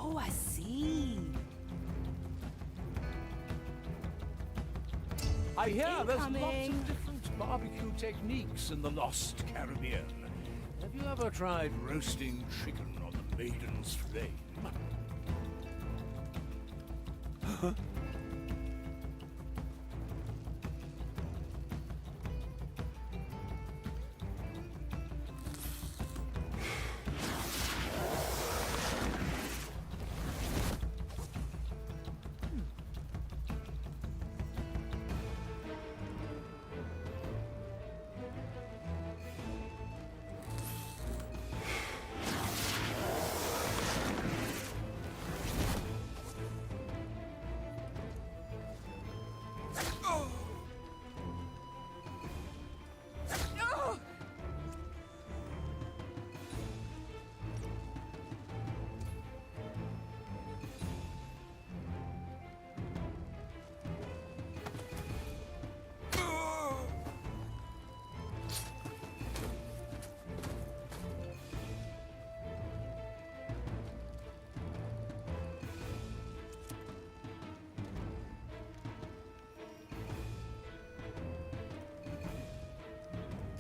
Oh, I see. I hear there's lots Incoming. of different barbecue techniques in the Lost Caribbean. Have you ever tried roasting chicken on the Maiden's Flame?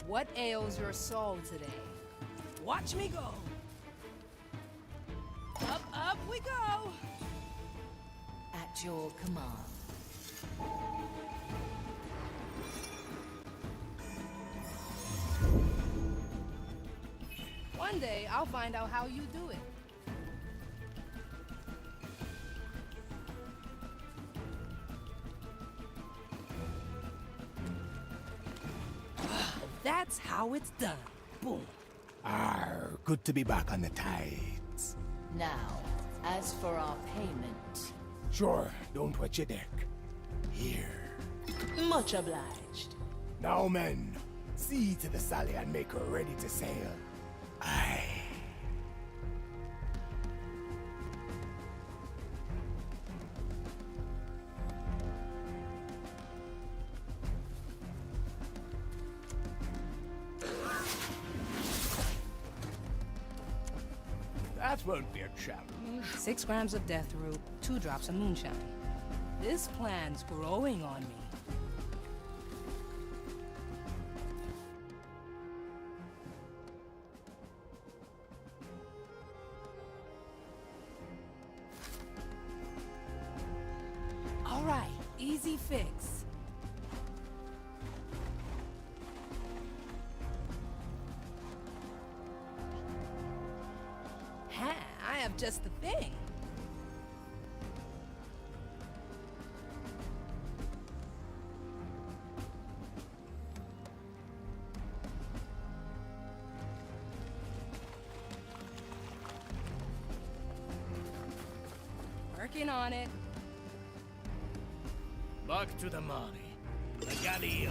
What ails your soul today? Watch me go. Up we go. At your command. One day, I'll find out how you do it. That's how it's done. Boom. Arr, good to be back on the tides. Now, as for our payment... Sure, don't wet your deck. Here. Much obliged. Now, men, see to the Sally and make her ready to sail. Aye. That won't be a challenge. 6 grams of death root, 2 drops of moonshine. This plan's growing on me. All right, easy fix. Ha, I have just the thing. Working on it. Back to the Mari. The Galileo.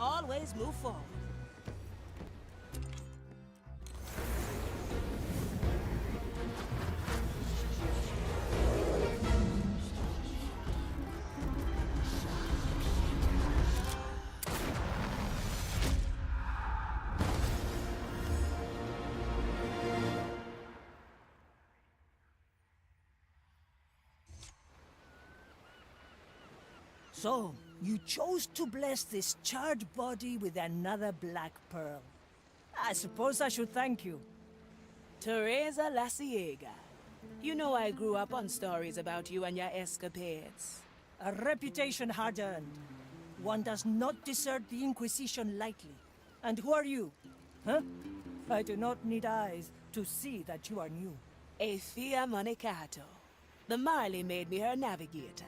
Always move forward. So, you chose to bless this charred body with another black pearl. I suppose I should thank you. Teresa La Ciega. You know I grew up on stories about you and your escapades. A reputation hard-earned. One does not desert the Inquisition lightly. And who are you? Huh? I do not need eyes to see that you are new. Aethea Monicato. The Marley made me her navigator.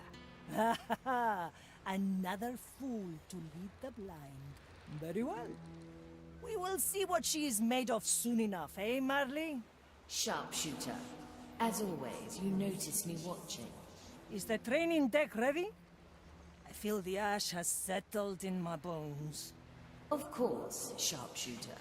Ha ha ha! Another fool to lead the blind. Very well. We will see what she is made of soon enough, eh, Marley? Sharpshooter. As always, you notice me watching. Is the training deck ready? I feel the ash has settled in my bones. Of course, Sharpshooter.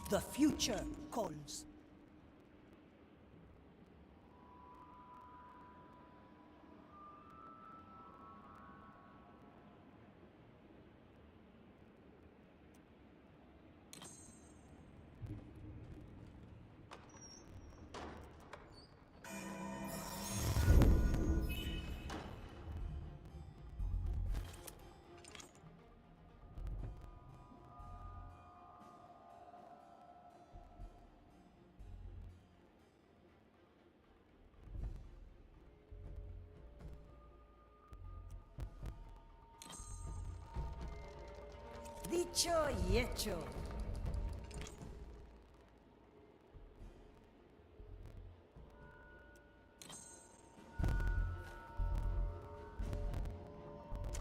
The future calls. Dicho y hecho.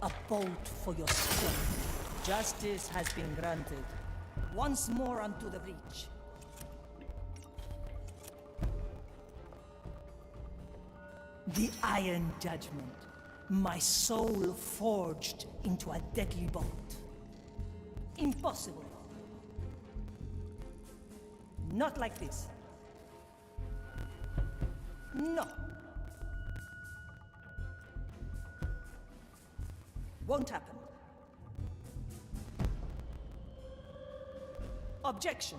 A bolt for your strength. Justice has been granted. Once more unto the breach. The Iron Judgment. My soul forged into a deadly bolt. Impossible. Not like this. No. Won't happen. Objection.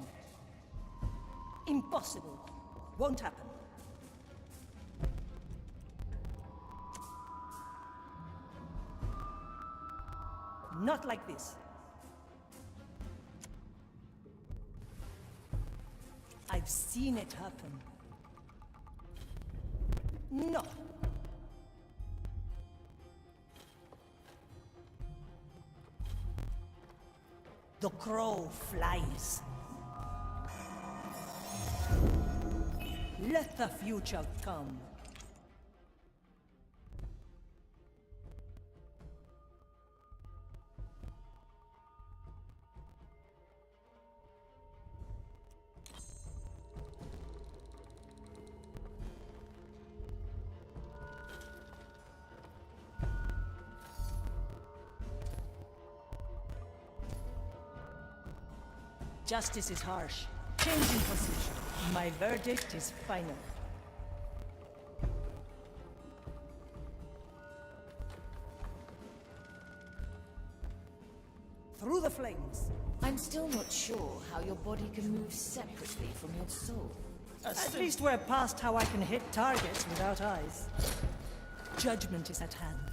Impossible. Won't happen. Not like this. I've seen it happen. No. The crow flies. Let the future come. Justice is harsh. Changing position. My verdict is final. Through the flames. I'm still not sure how your body can move separately from your soul. At least we're past how I can hit targets without eyes. Judgment is at hand.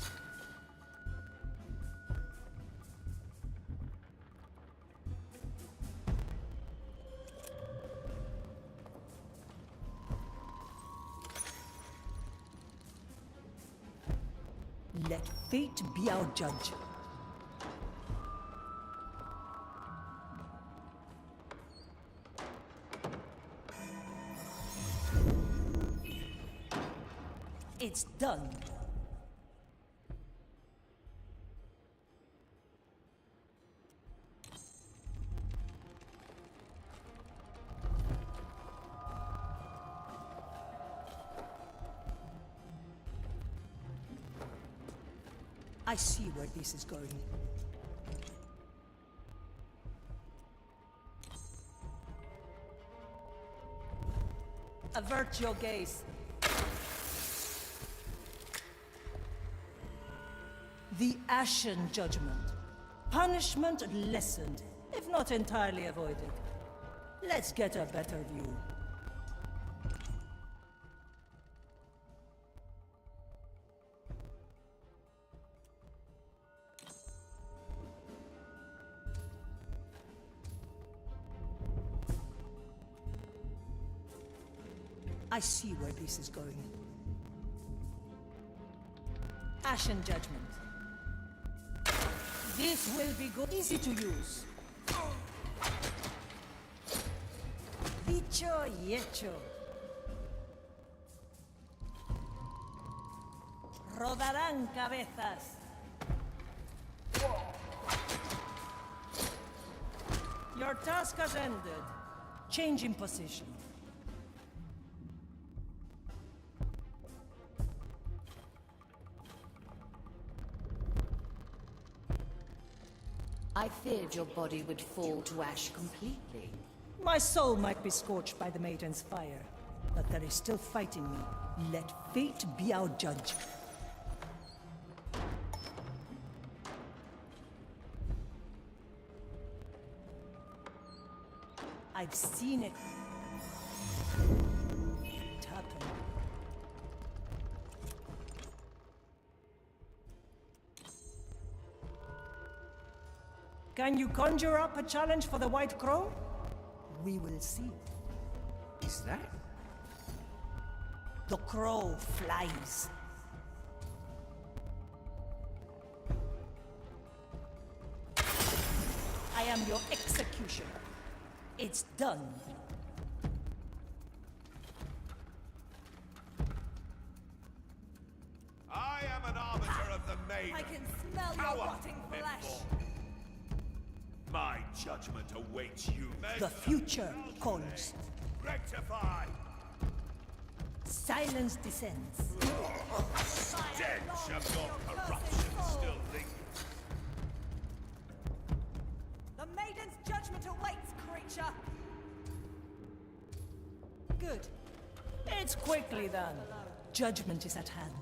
Let fate be our judge. It's done. I see where this is going. Avert your gaze. The Ashen Judgment. Punishment lessened, if not entirely avoided. Let's get a better view. I see where this is going. Ashen Judgment. This will be good. Easy to use. Dicho y hecho. Rodarán cabezas. Your task has ended. Change in position. I feared your body would fall to ash completely. My soul might be scorched by the Maiden's fire, but there is still fight in me. Let fate be our judge. I've seen it happen. Can you conjure up a challenge for the White Crow? We will see. Is that? The crow flies. I am your executioner. It's done. I am an arbiter of the maiden. I can smell your Power rotting flesh. before. My judgment awaits you, men. The future calls. Rectify. Silence descends. Stench of your corruption still lingers. The Maiden's judgment awaits, creature. done. Judgment is at hand.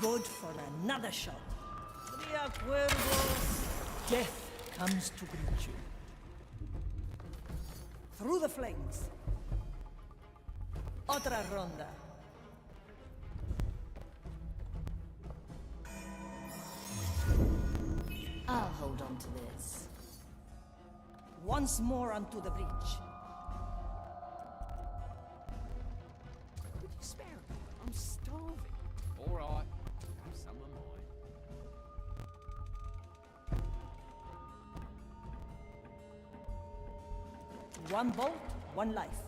Good for another shot. De acuerdo. Death comes to greet you. Through the flames. Otra ronda. I'll hold on to this. Once more onto the breach. Could you spare me? I'm starving. All right. Have some of mine. One bolt, one life.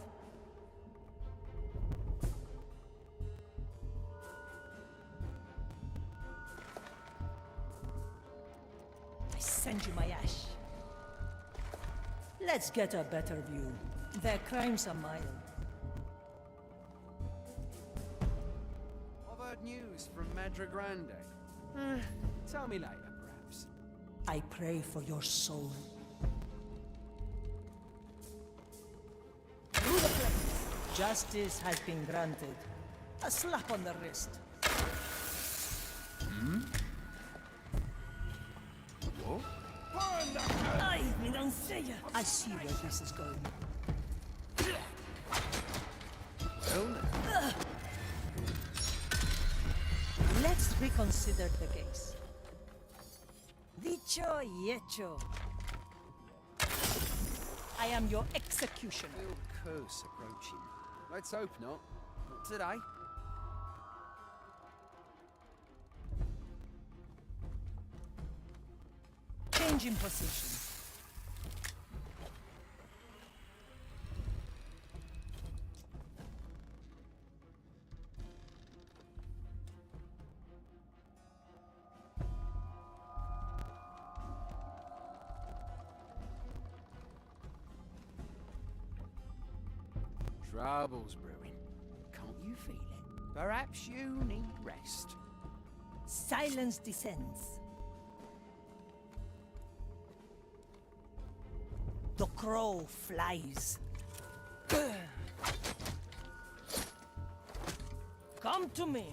I send you my ash. Let's get a better view. Their crimes are mild. I've heard news from Madre Grande. Tell me later, perhaps. I pray for your soul. Through the flames, justice has been granted. A slap on the wrist. What? Ay, mi doncella! I see where this is going. Well, Let's reconsider the case. Dicho y hecho. I am your executioner. little curse approaching. Let's hope not. Not today. Change in position. Trouble's brewing. Can't you feel it? Perhaps you need rest. Silence descends. The crow flies. Come to me.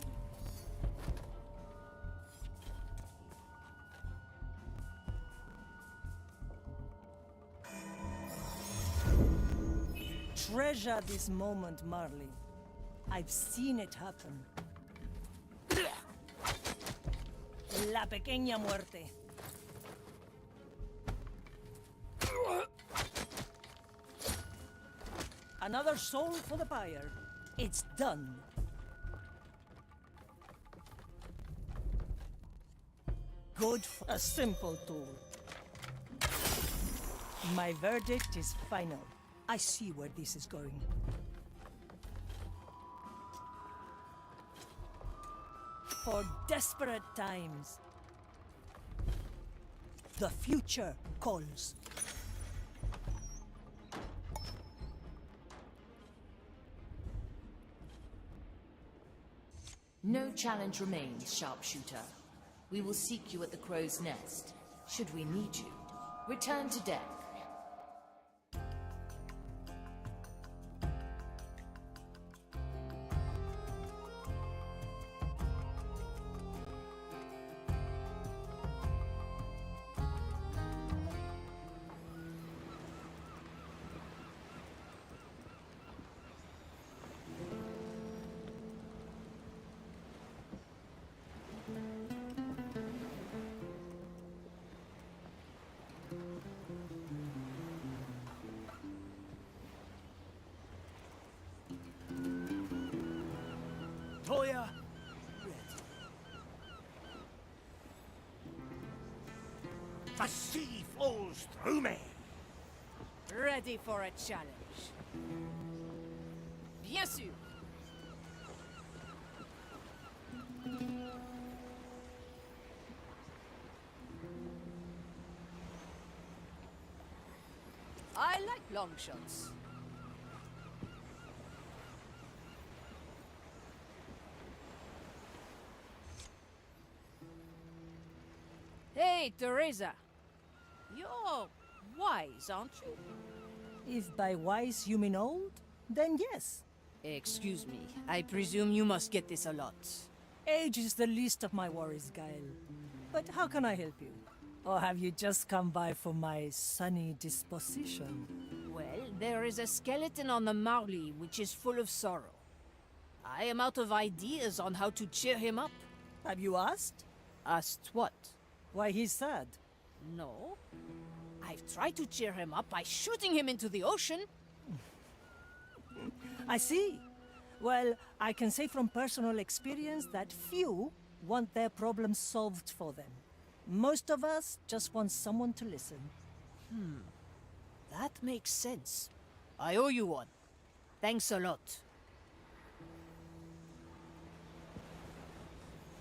Treasure this moment, Marley. I've seen it happen. La pequeña muerte. Another soul for the pyre. It's done. Good for a simple tool. My verdict is final. I see where this is going. For desperate times, the future calls. No challenge remains, sharpshooter. We will seek you at the crow's nest. Should we need you, return to deck. Toya! The sea flows through me. Ready for a challenge. Bien sûr. I like long shots. Hey, Teresa. You're wise, aren't you? If by wise you mean old, then yes. Excuse me, I presume you must get this a lot. Age is the least of my worries, Gael. But how can I help you? Or have you just come by for my sunny disposition? Well, there is a skeleton on the Marley which is full of sorrow. I am out of ideas on how to cheer him up. Have you asked? Asked what? Why he's sad? No. I've tried to cheer him up by shooting him into the ocean. I see. Well, I can say from personal experience that few want their problems solved for them. Most of us just want someone to listen. That makes sense. I owe you one. Thanks a lot.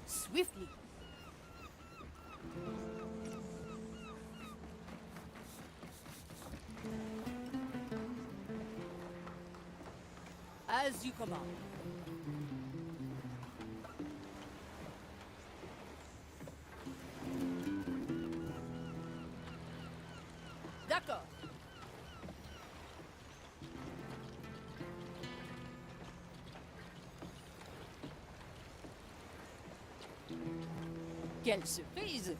Swiftly. As you command. D'accord. Quelle surprise!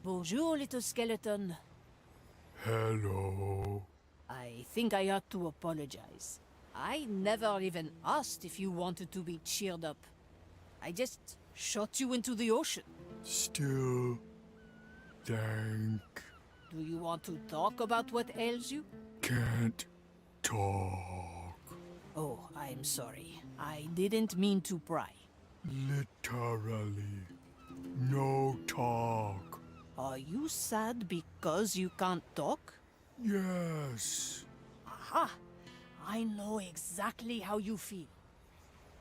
Bonjour, little skeleton. Hello. I think I ought to apologize. I never even asked if you wanted to be cheered up. I just shot you into the ocean. Still, thank. Do you want to talk about what ails you? Can't talk. Oh, I'm sorry. I didn't mean to pry. Literally. No talk. Are you sad because you can't talk? Yes. Aha! I know exactly how you feel.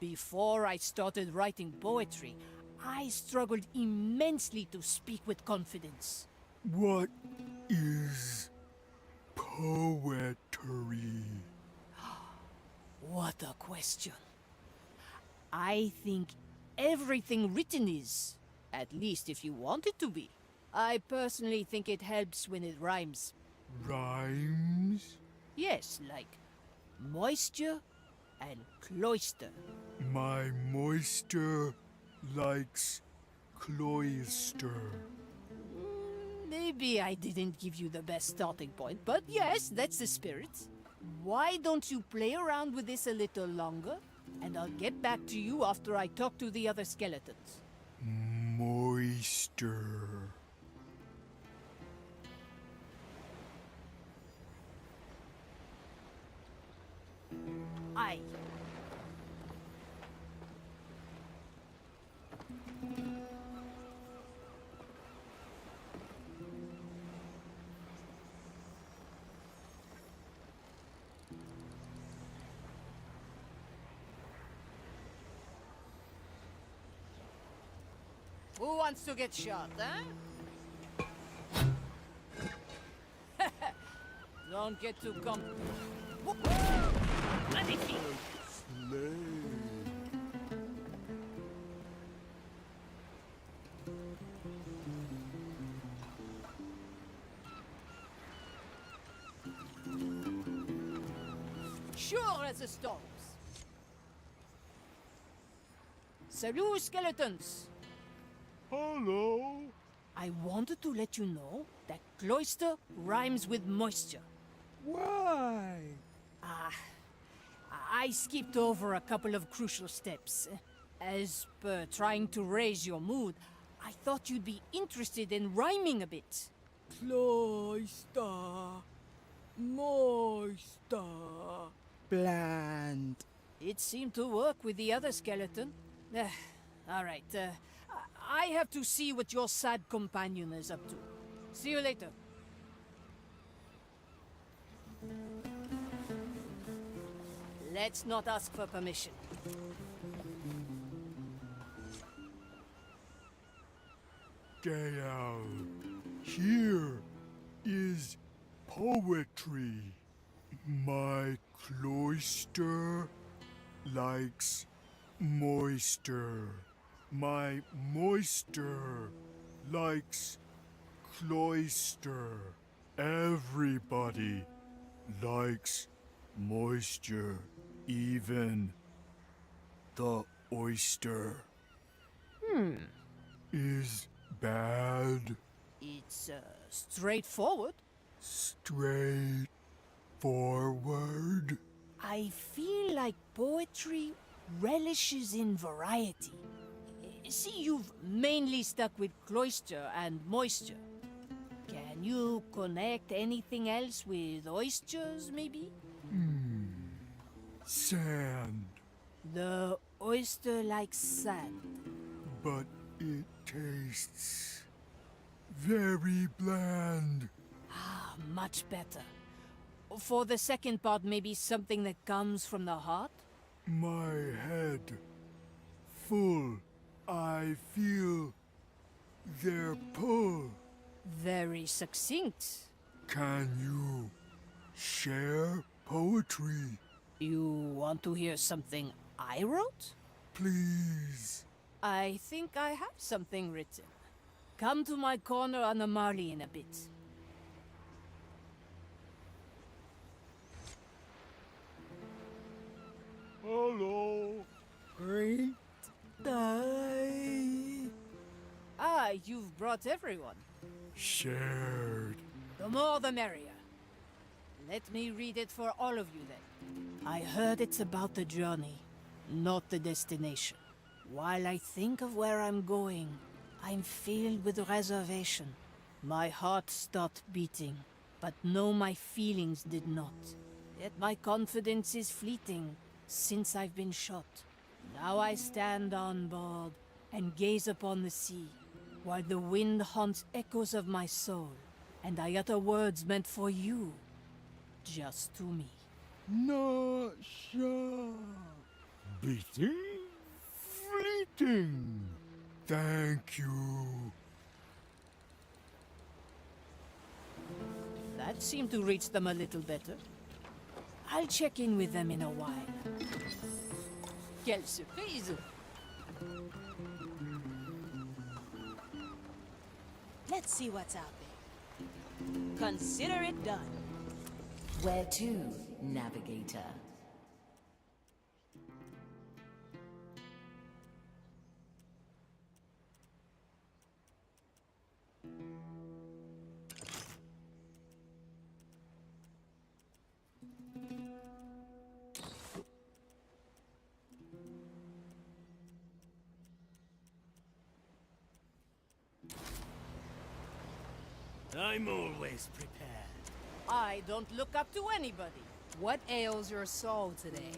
Before I started writing poetry, I struggled immensely to speak with confidence. What is poetry? What a question. I think everything written is, at least if you want it to be. I personally think it helps when it rhymes. Rhymes? Yes, like moisture and cloister. My moisture likes cloister. Maybe I didn't give you the best starting point, but yes, that's the spirit. Why don't you play around with this a little longer, and I'll get back to you after I talk to the other skeletons. Moisture. Aye. Who wants to get shot, huh? Don't get too magnifique. Sure as the storms. Salut, skeletons. Hello. I wanted to let you know that cloister rhymes with moisture. Why? I skipped over a couple of crucial steps. As per trying to raise your mood, I thought you'd be interested in rhyming a bit. Cloister. Moister. Bland. It seemed to work with the other skeleton. All right, I have to see what your sad companion is up to. See you later. Let's not ask for permission. Gael, here is poetry. My Cloister likes moisture. My moisture likes cloister. Everybody likes moisture, even the oyster. Is bad. It's straightforward. Straightforward. I feel like poetry relishes in variety. See, you've mainly stuck with cloister and moisture. Can you connect anything else with oysters, maybe? Sand. The oyster likes sand. But it tastes very bland. Ah, much better. For the second part, maybe something that comes from the heart? My head full. I feel their pull. Very succinct. Can you share poetry? You want to hear something I wrote? Please. I think I have something written. Come to my corner on the Marley in a bit. Hello. Great day. Ah, you've brought everyone. Shared. The more the merrier. Let me read it for all of you then. I heard it's about the journey, not the destination. While I think of where I'm going, I'm filled with reservation. My heart stopped beating, but no, my feelings did not. Yet my confidence is fleeting since I've been shot. Now I stand on board and gaze upon the sea, while the wind haunts echoes of my soul, and I utter words meant for you, just to me. Not sure. Beating? Fleeting. Thank you. That seemed to reach them a little better. I'll check in with them in a while. Quelle surprise! Let's see what's out there. Consider it done. Where to, navigator? I'm always prepared. I don't look up to anybody. What ails your soul today?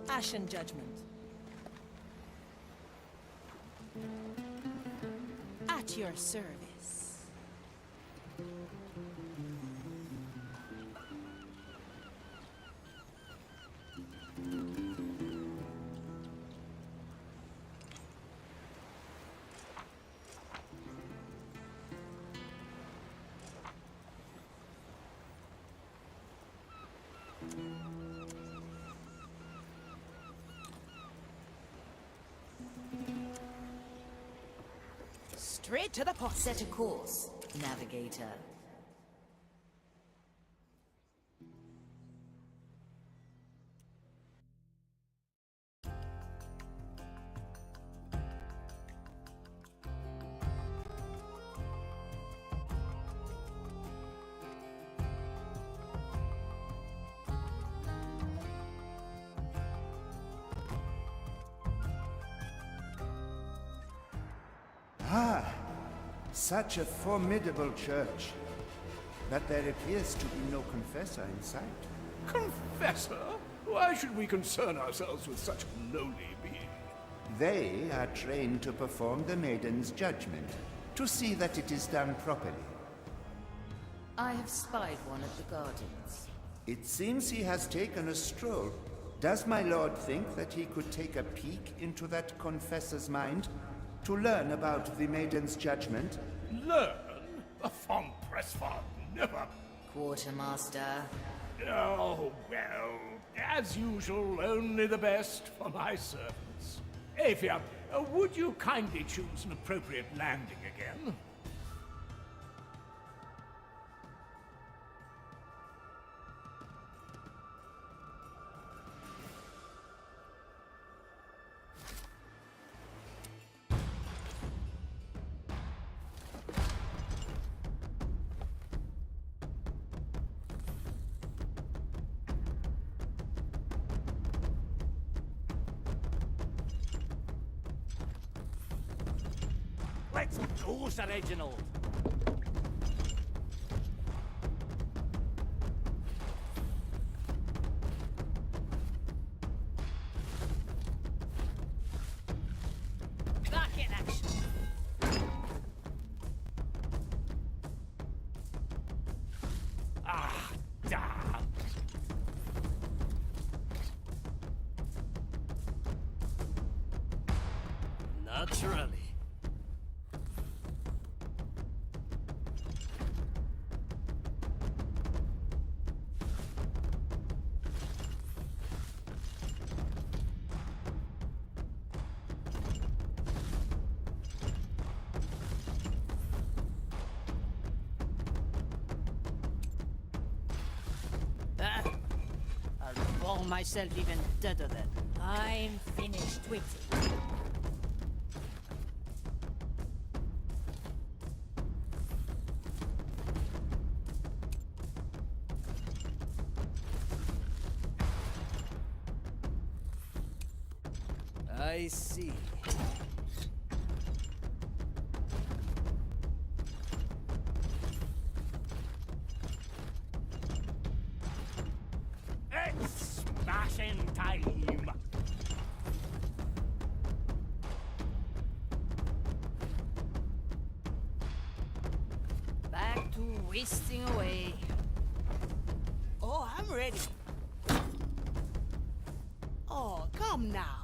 Ashen judgment. At your service. Straight to the point. Set a course, navigator. Ah, such a formidable church. But there appears to be no confessor in sight. Confessor? Why should we concern ourselves with such a lowly being? They are trained to perform the Maiden's judgment, to see that it is done properly. I have spied one at the gardens. It seems he has taken a stroll. Does my lord think that he could take a peek into that confessor's mind to learn about the Maiden's judgment? Learn? A vom Pressfahrt, never. Quartermaster. Oh, well, as usual, only the best for my servants. Aphia, would you kindly choose an appropriate landing again? Let's go, Sir Reginald. Back in action. Ah, damn. Naturally. I'll bore myself even deader then. I'm finished with it. I see. It's smashing time. Back to wasting away. Oh, I'm ready. Oh, come now.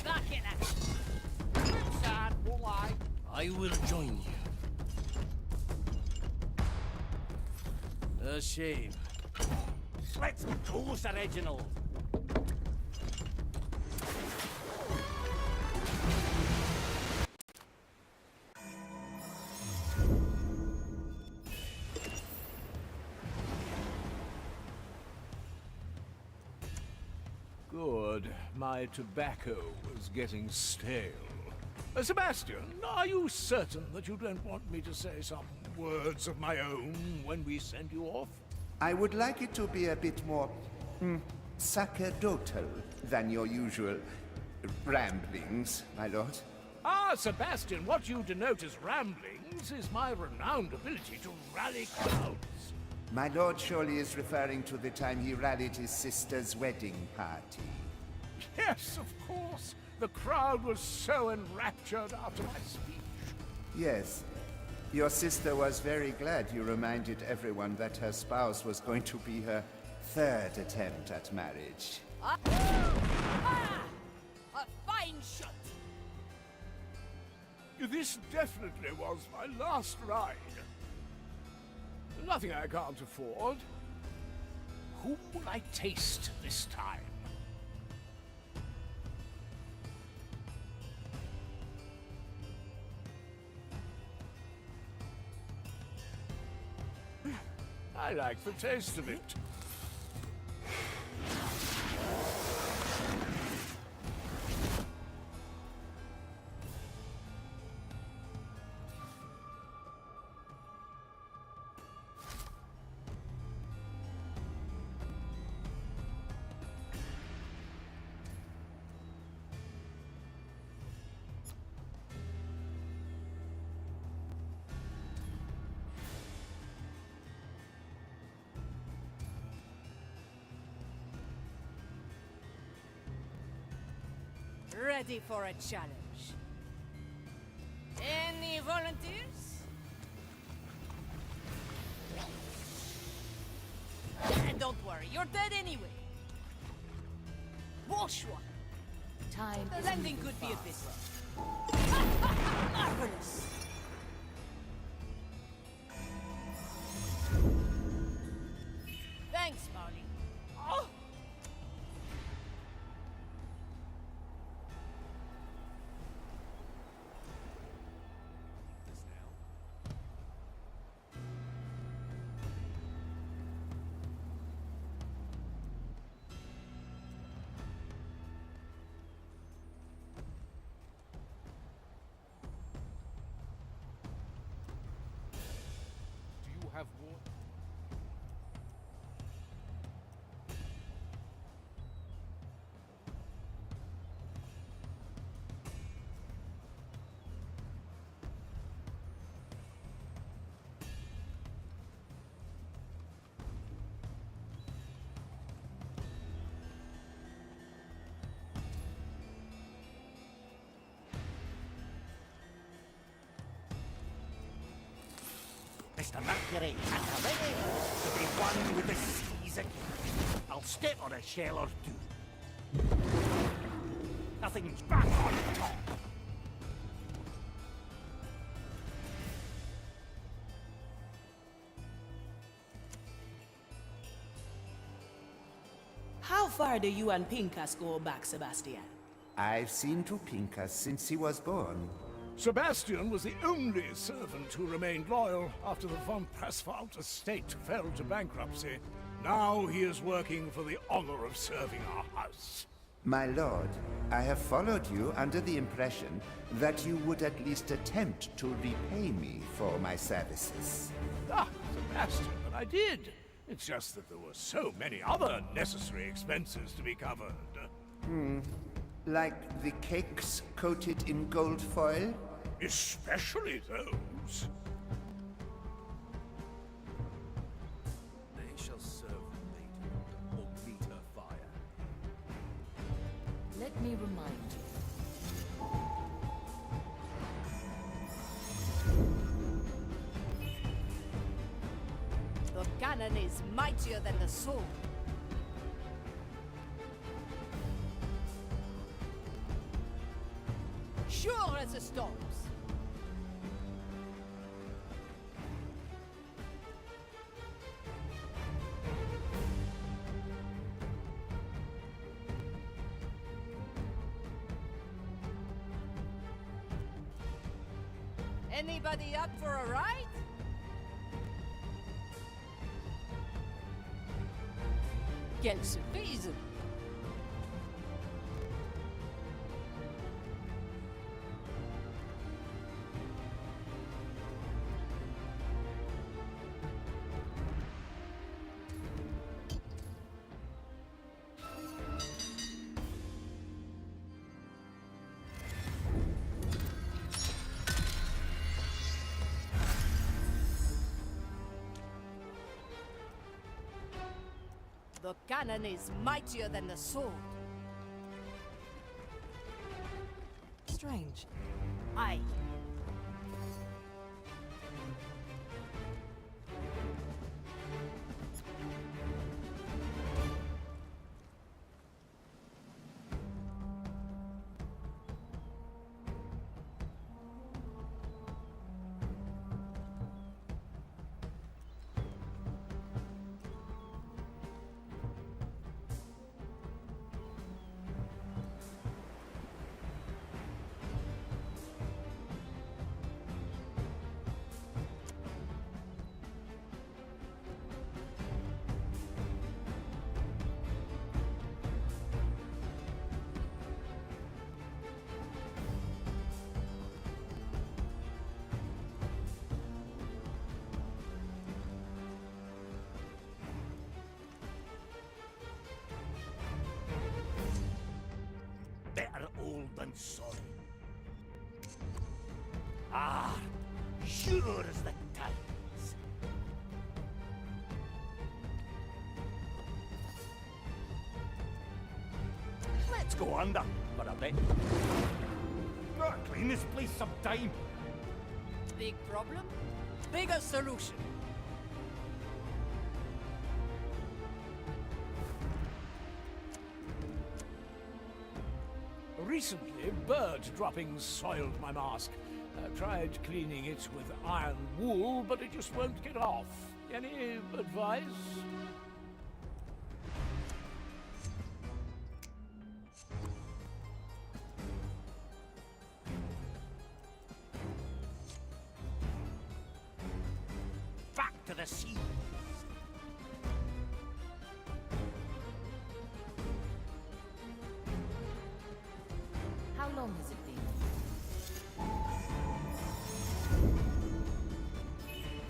Back in action. Good shot, will I? I will join you. A shame. Let's go, Sir Reginald. Good. My tobacco was getting stale. Sebastian, are you certain that you don't want me to say some words of my own when we send you off? I would like it to be a bit more sacerdotal than your usual ramblings, my lord. Ah, Sebastian, what you denote as ramblings is my renowned ability to rally crowds. My lord surely is referring to the time he rallied his sister's wedding party. Yes, of course. The crowd was so enraptured after my speech. Yes. Your sister was very glad you reminded everyone that her spouse was going to be her third attempt at marriage. A fine shot. This definitely was my last ride. Nothing I can't afford. Whom will I taste this time? I like the taste of it. Ready for a challenge. Any volunteers? Don't worry, you're dead anyway. Wash one. Time The is landing moving could be a bit fast. rough. Marvelous. Mr. Mercury, and I'm ready to be one with the seas again. I'll step on a shell or two. Nothing's back on top. How far do you and Pincus go back, Sebastian? I've seen to Pincus since he was born. Sebastian was the only servant who remained loyal after the von Presswald estate fell to bankruptcy. Now he is working for the honor of serving our house. My lord, I have followed you under the impression that you would at least attempt to repay me for my services. Ah, Sebastian, but I did. It's just that there were so many other necessary expenses to be covered. Like the cakes coated in gold foil? Especially those. They shall serve the maiden, or meet her fire. Let me remind you. The cannon is mightier than the sword. Sure as the storms. Anybody up for a ride? Quelle surprise! The cannon is mightier than the sword. Strange. Aye. Better old than sorry. Ah, sure as the tides. Let's go under for a bit. Clean this place some time. Big problem? Bigger solution. Recently, bird droppings soiled my mask. I tried cleaning it with iron wool, but it just won't get off. Any advice? Back to the sea. How long has it been?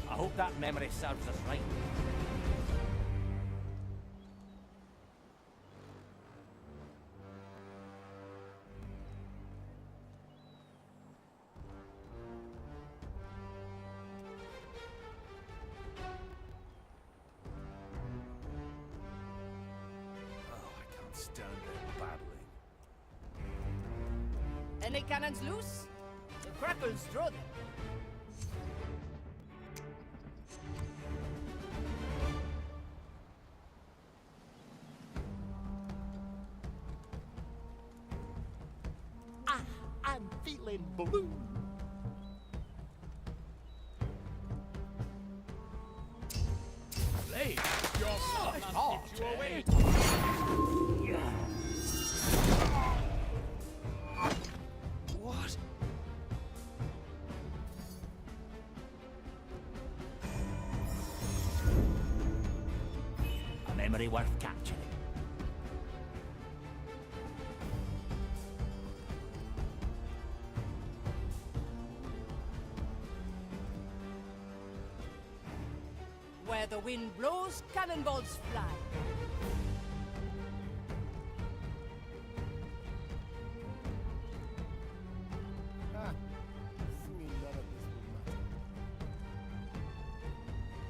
I hope that memory serves us right. Stand there battling. Any cannons loose? The crackles draw them. I'm feeling blue. Hey, your son hot, you away. What? A memory worth capturing. Where the wind blows, cannonballs fly.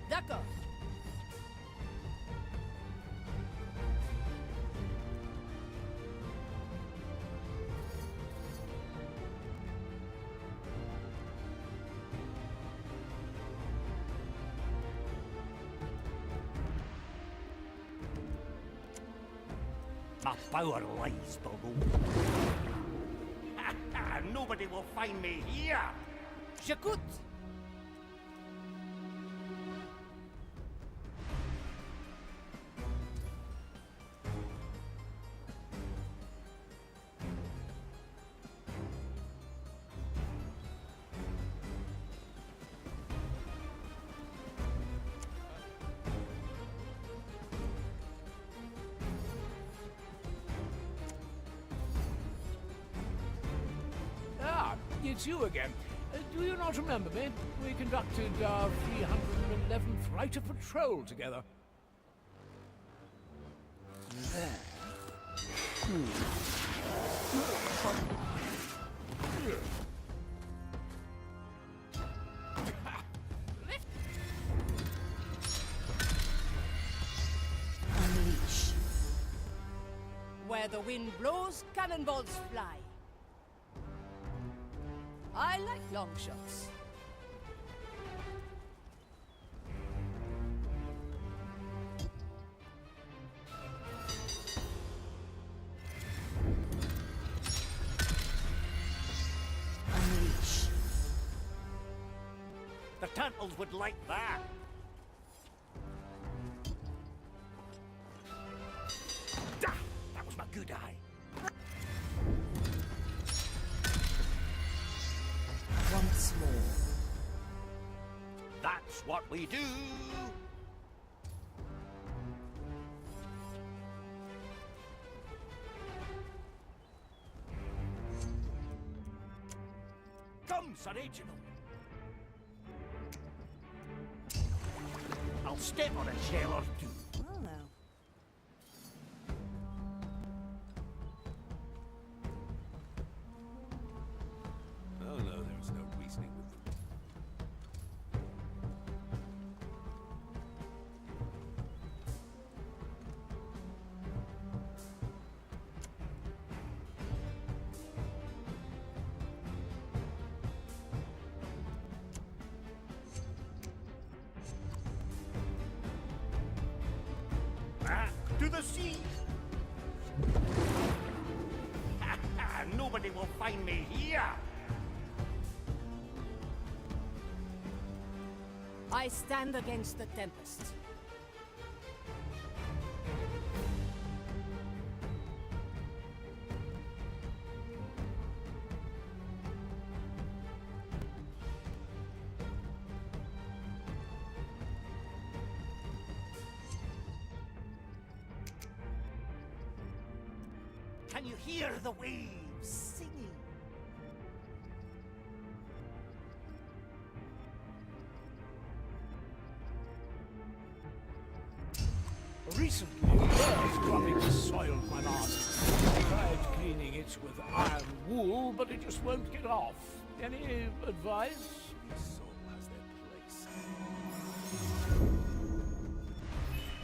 D'accord. My power lies below. Nobody will find me here. J'écoute. Ah, it's you again. Do you not remember me? We conducted our 311th Rite of Patrol together. Unleash. Where the wind blows, cannonballs fly. I like long shots. Unleash. The turtles would like that. That was my good eye. Once more. That's what we do. Come, Sir Reginald. I'll step on a shell or two. Well now. Oh no, there is no reasoning with them. Back to the sea. Nobody will find me here. I stand against the tempest. Can you hear the waves singing? Recently, birds dropping soiled my mask. I tried cleaning it with iron wool, but it just won't get off. Any advice? Each soul has their place.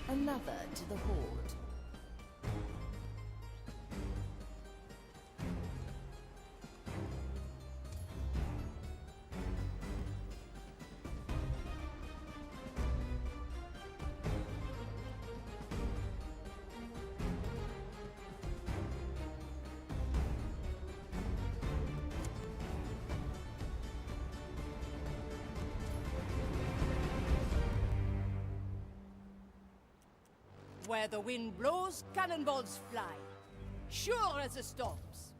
Another to the Horde. Where the wind blows, cannonballs fly. Sure as the storms.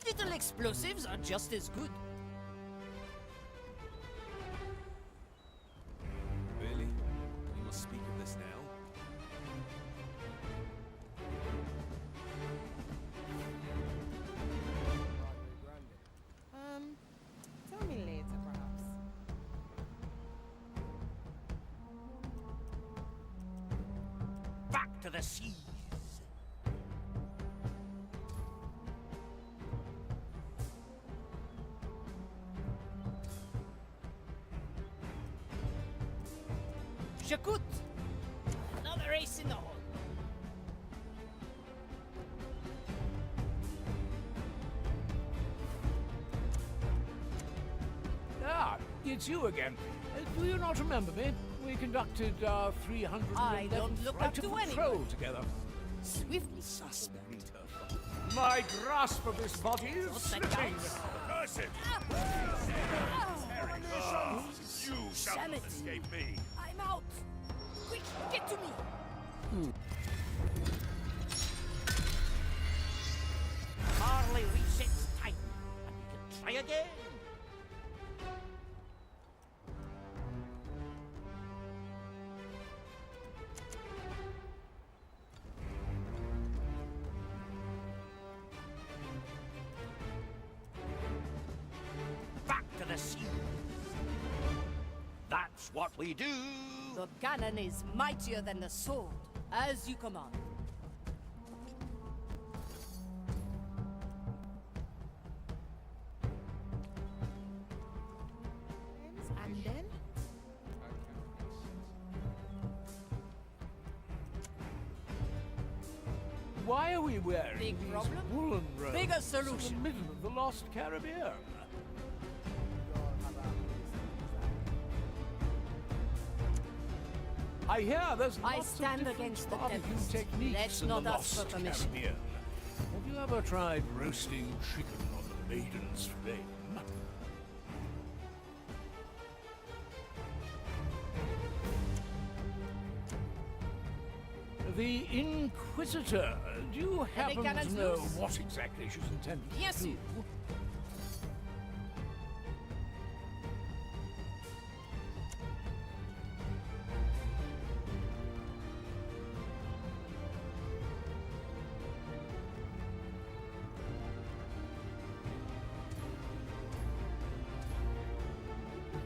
Little explosives are just as good. Really? You must speak of this now? Tell me later, perhaps. Back to the seas. Shakut! Another ace in the hole. Ah, it's you again. Do you not remember me? We conducted our 311th I don't look flight up of to patrol anyone. together. Swiftly suspect. My grasp of this body is Not the slipping. doubts. Curse it! You shall not Sanity. escape me. I'm out. Quick, get to me. Harley resets time, and we can try again. Back to the sea. That's what we do. The cannon is mightier than the sword, as you command. And then? Why are we wearing Big these problem? woolen robes Bigger in solution. the middle of the lost Caribbean? I hear there's I lots stand of different against the barbecue tempest. techniques Let's in the not ask for lost permission. Caribbean. Have you ever tried roasting chicken on the Maiden's Flame? The Inquisitor. Do you happen to cannons know loose? what exactly she's intended to Yes, do? you.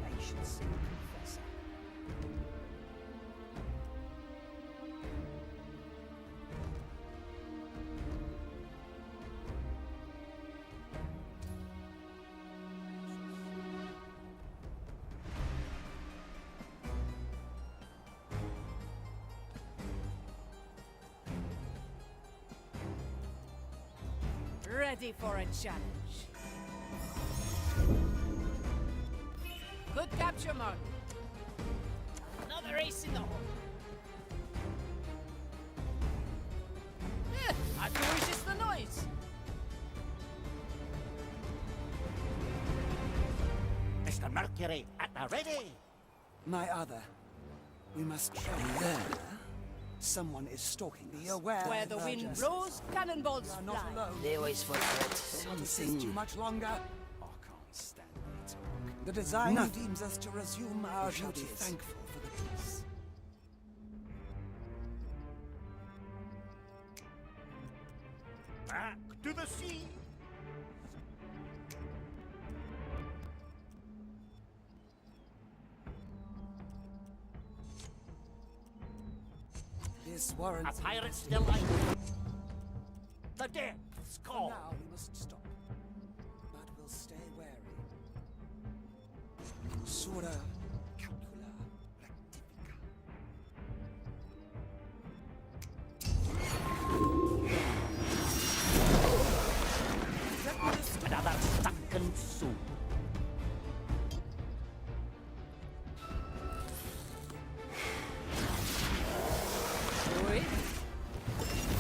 Patience, Professor. Ready for a challenge. Good capture, Mark. Another ace in the hole. Hard to resist the noise. Mr. Mercury at the ready. My other. We must try. There. Someone is stalking us. Be aware. Where the wind Burgess. blows, cannonballs We are fly. not alone. They always forget Don't insist too much longer. I can't stand it. The designer deems us to resume our duties. Be thankful for the peace. Back to the sea. This warrants A pirate still alive. The depths For call. now, we must stop. But we'll stay wary. Sura calcula rectifica. Another sunken soul.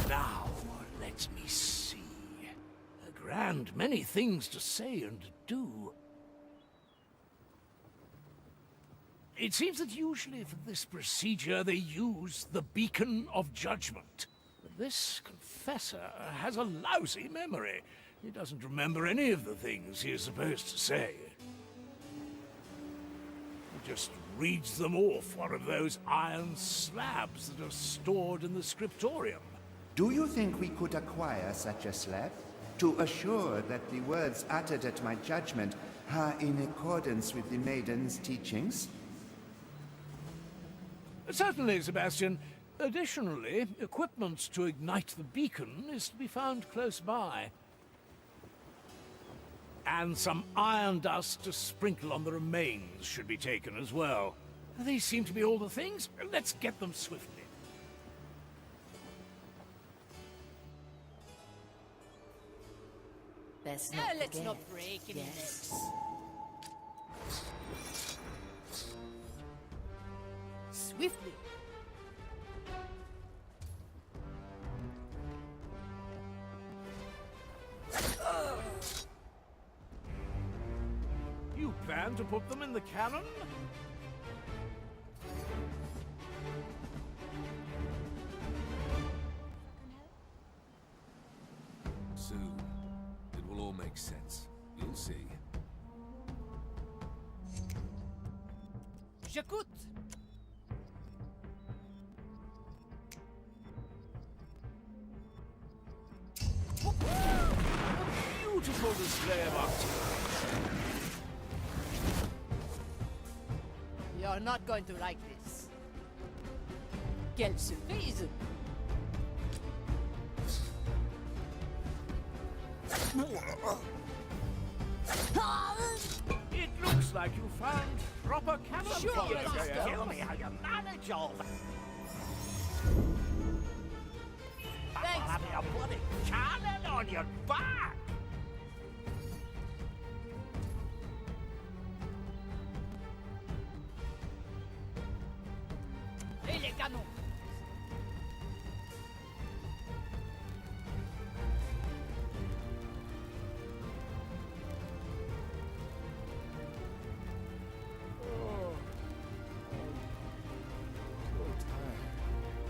Now, let me see. A grand many things to say and do. It seems that usually for this procedure they use the Beacon of Judgment. But this confessor has a lousy memory. He doesn't remember any of the things he is supposed to say. He just reads them off one of those iron slabs that are stored in the scriptorium. Do you think we could acquire such a slab? To assure that the words uttered at my judgment are in accordance with the maiden's teachings? Certainly, Sebastian. Additionally, equipment to ignite the beacon is to be found close by. And some iron dust to sprinkle on the remains should be taken as well. These seem to be all the things. Let's get them swiftly. Best No, not let's forget. not break any necks. Swiftly. You plan to put them in the cannon? Soon, it will all make sense. You'll see. J'écoute. Beautiful display of art. You're not going to like this. Quelle surprise! It looks like you found proper cannon Sure, fodder. Master. Tell me how you manage all that. Thanks. I'll have a bloody cannon on your back. Et les canons!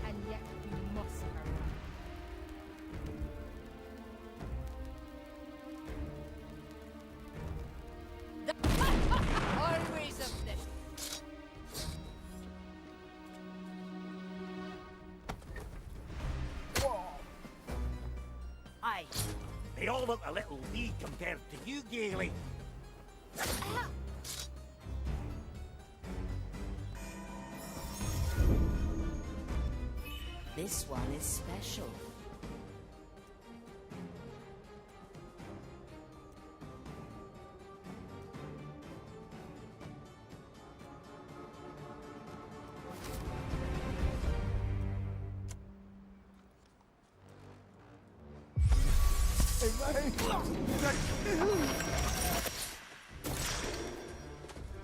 And yet you must hurry. Always a pleasure. Aye. They all look a little wee compared to you, Gailey. This one is special.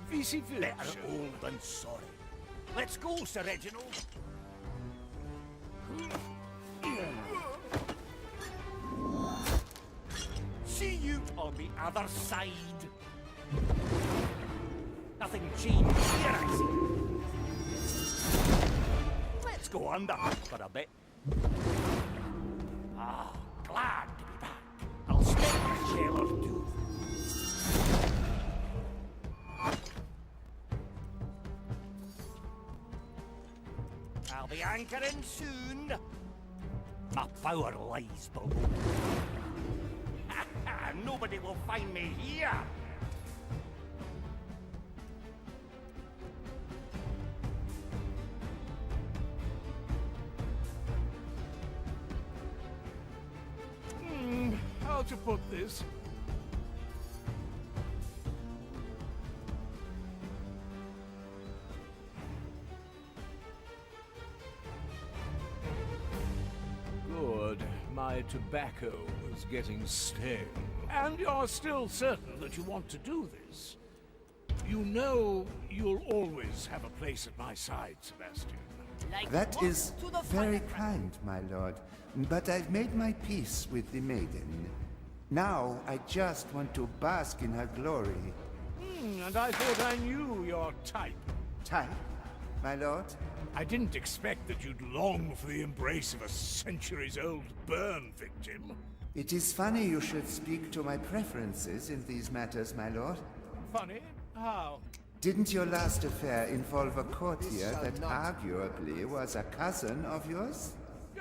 Vici Better old than sorry. Let's go, Sir Reginald. See you on the other side. Nothing changed here, I see. Let's go under for a bit. Ah, glad to be back. I'll step a shell or two. I'll be anchoring soon. My power lies below. Nobody will find me here. How to put this? Good. My tobacco was getting stale. And you're still certain that you want to do this? You know you'll always have a place at my side, Sebastian. That is very kind, my lord. But I've made my peace with the maiden. Now I just want to bask in her glory. And I thought I knew your type. Type, my lord? I didn't expect that you'd long for the embrace of a centuries-old burn victim. It is funny you should speak to my preferences in these matters, my lord. Funny? How? Didn't your last affair involve a courtier that arguably was a cousin of yours?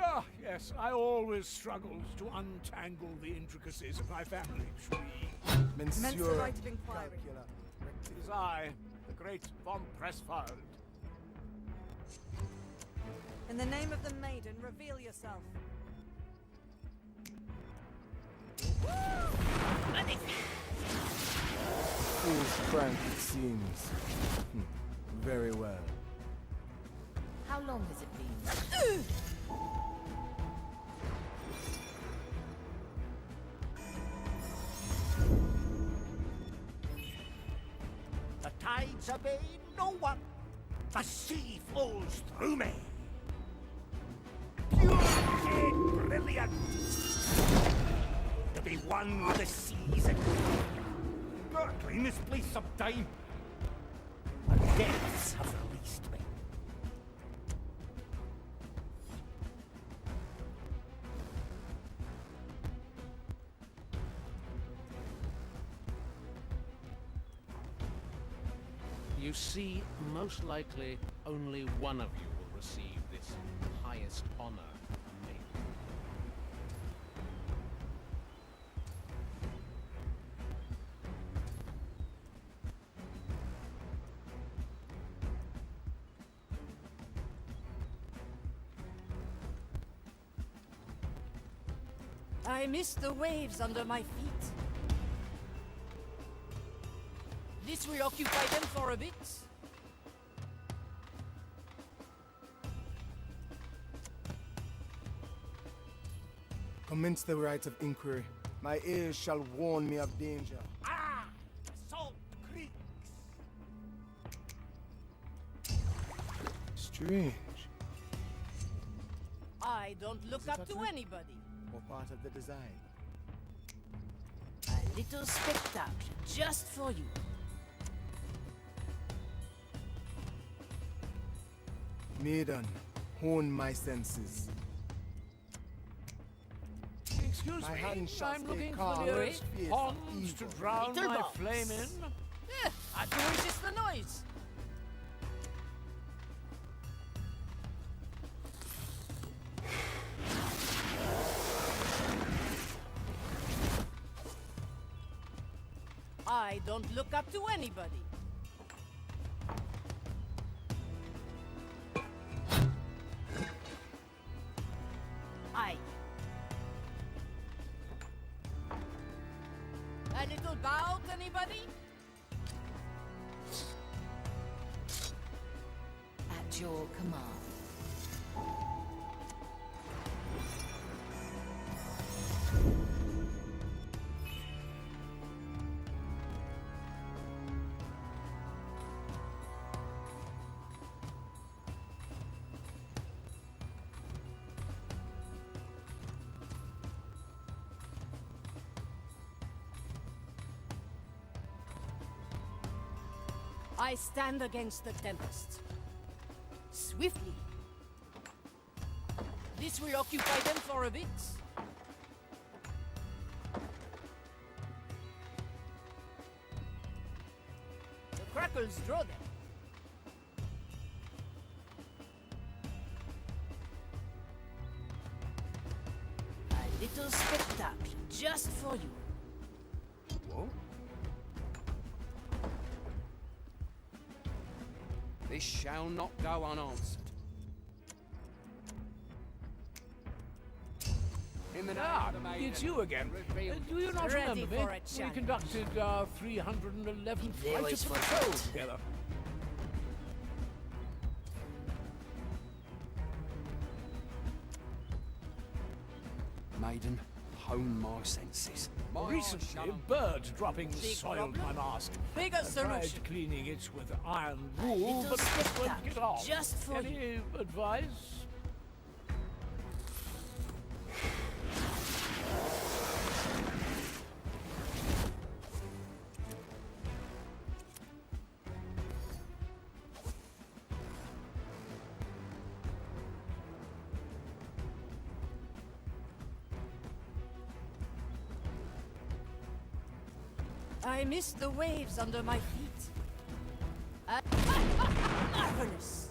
Ah, yes, I always struggled to untangle the intricacies of my family tree. Monsieur right of inquiry. It is I, the great von Pressfeld. In the name of the maiden, reveal yourself. Fool's prank, it seems. Very well. How long has it been? The tides obey no one. The sea flows through me. Pure and brilliant. To be one with the seas and gurgling this place of time. The depths have released me. You see, most likely, only one of you will receive this highest honor from me. I miss the waves under my feet. This will occupy them for a bit. Commence the rites of inquiry. My ears shall warn me of danger. Ah! Salt creeks! Strange. I don't look up to anybody. Or part of the design. A little spectacle just for you. Maiden, hone my senses. Excuse My me, hand shall I'm stay looking for calm the in nearest face of ponds to evil. drown Little my box. flame in. I can resist the noise. I don't look up to anybody. Aye. A little bout, anybody? At your command. I stand against the tempest. Swiftly. This will occupy them for a bit. The crackles draw them. A little spectacle just for you. What? This shall not go unanswered. In the name Ah, of the maiden, it's you again. reveal Do you not Ready remember for me? a We challenge. conducted our 311th They flight always of forget. patrol together. Maiden, hone my senses. My Recently, eyes a bird dropping Big soiled my problem? mask. Bigger I tried solution. cleaning it with iron wool, little but it just won't spectacle get off. just for Any advice? I miss the waves under my feet. Marvelous!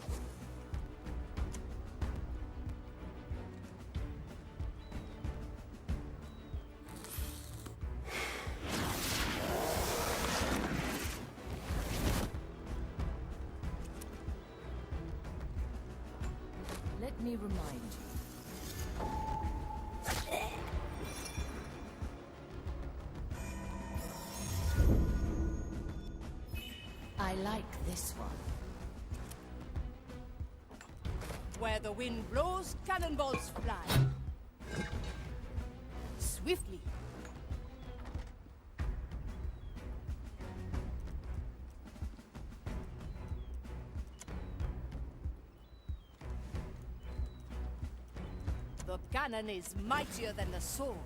Let me remind you. I like this one. Where the wind blows, cannonballs fly. Swiftly. The cannon is mightier than the sword.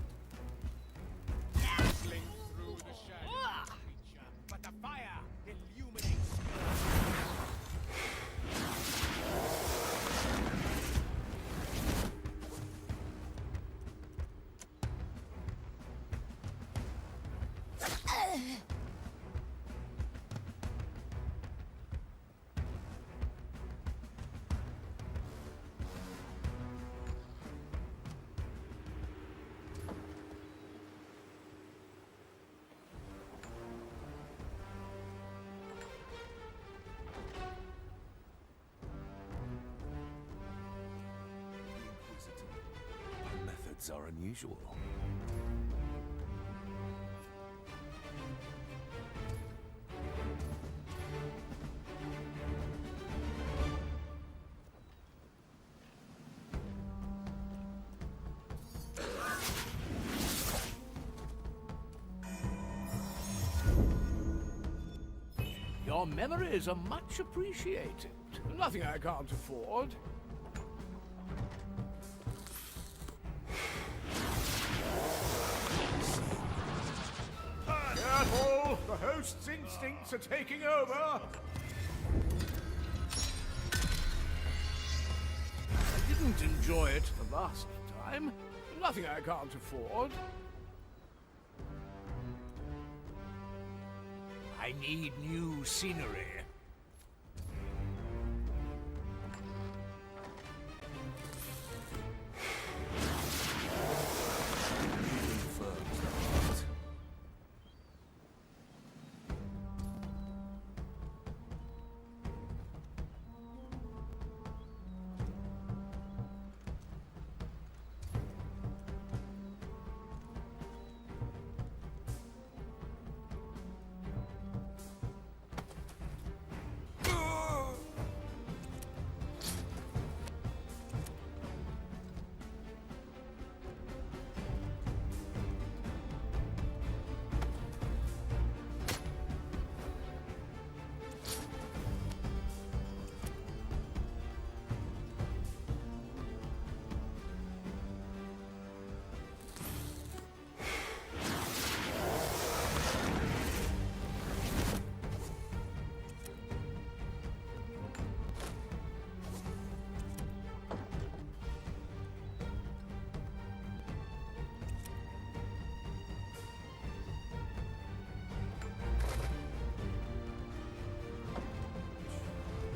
Dazzling through the shadow, creature, but the fire illuminates. Her methods are unusual. Your memories are much appreciated. Nothing I can't afford. Careful! The host's instincts are taking over! I didn't enjoy it the last time. Nothing I can't afford. I need new scenery.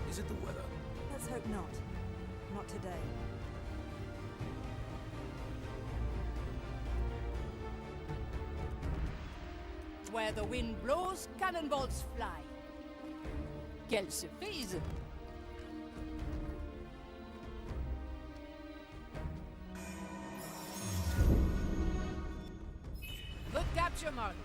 Is it the weather? Let's hope not. Not today. Where the wind blows, cannonballs fly. Quelle surprise! Good capture, Mark.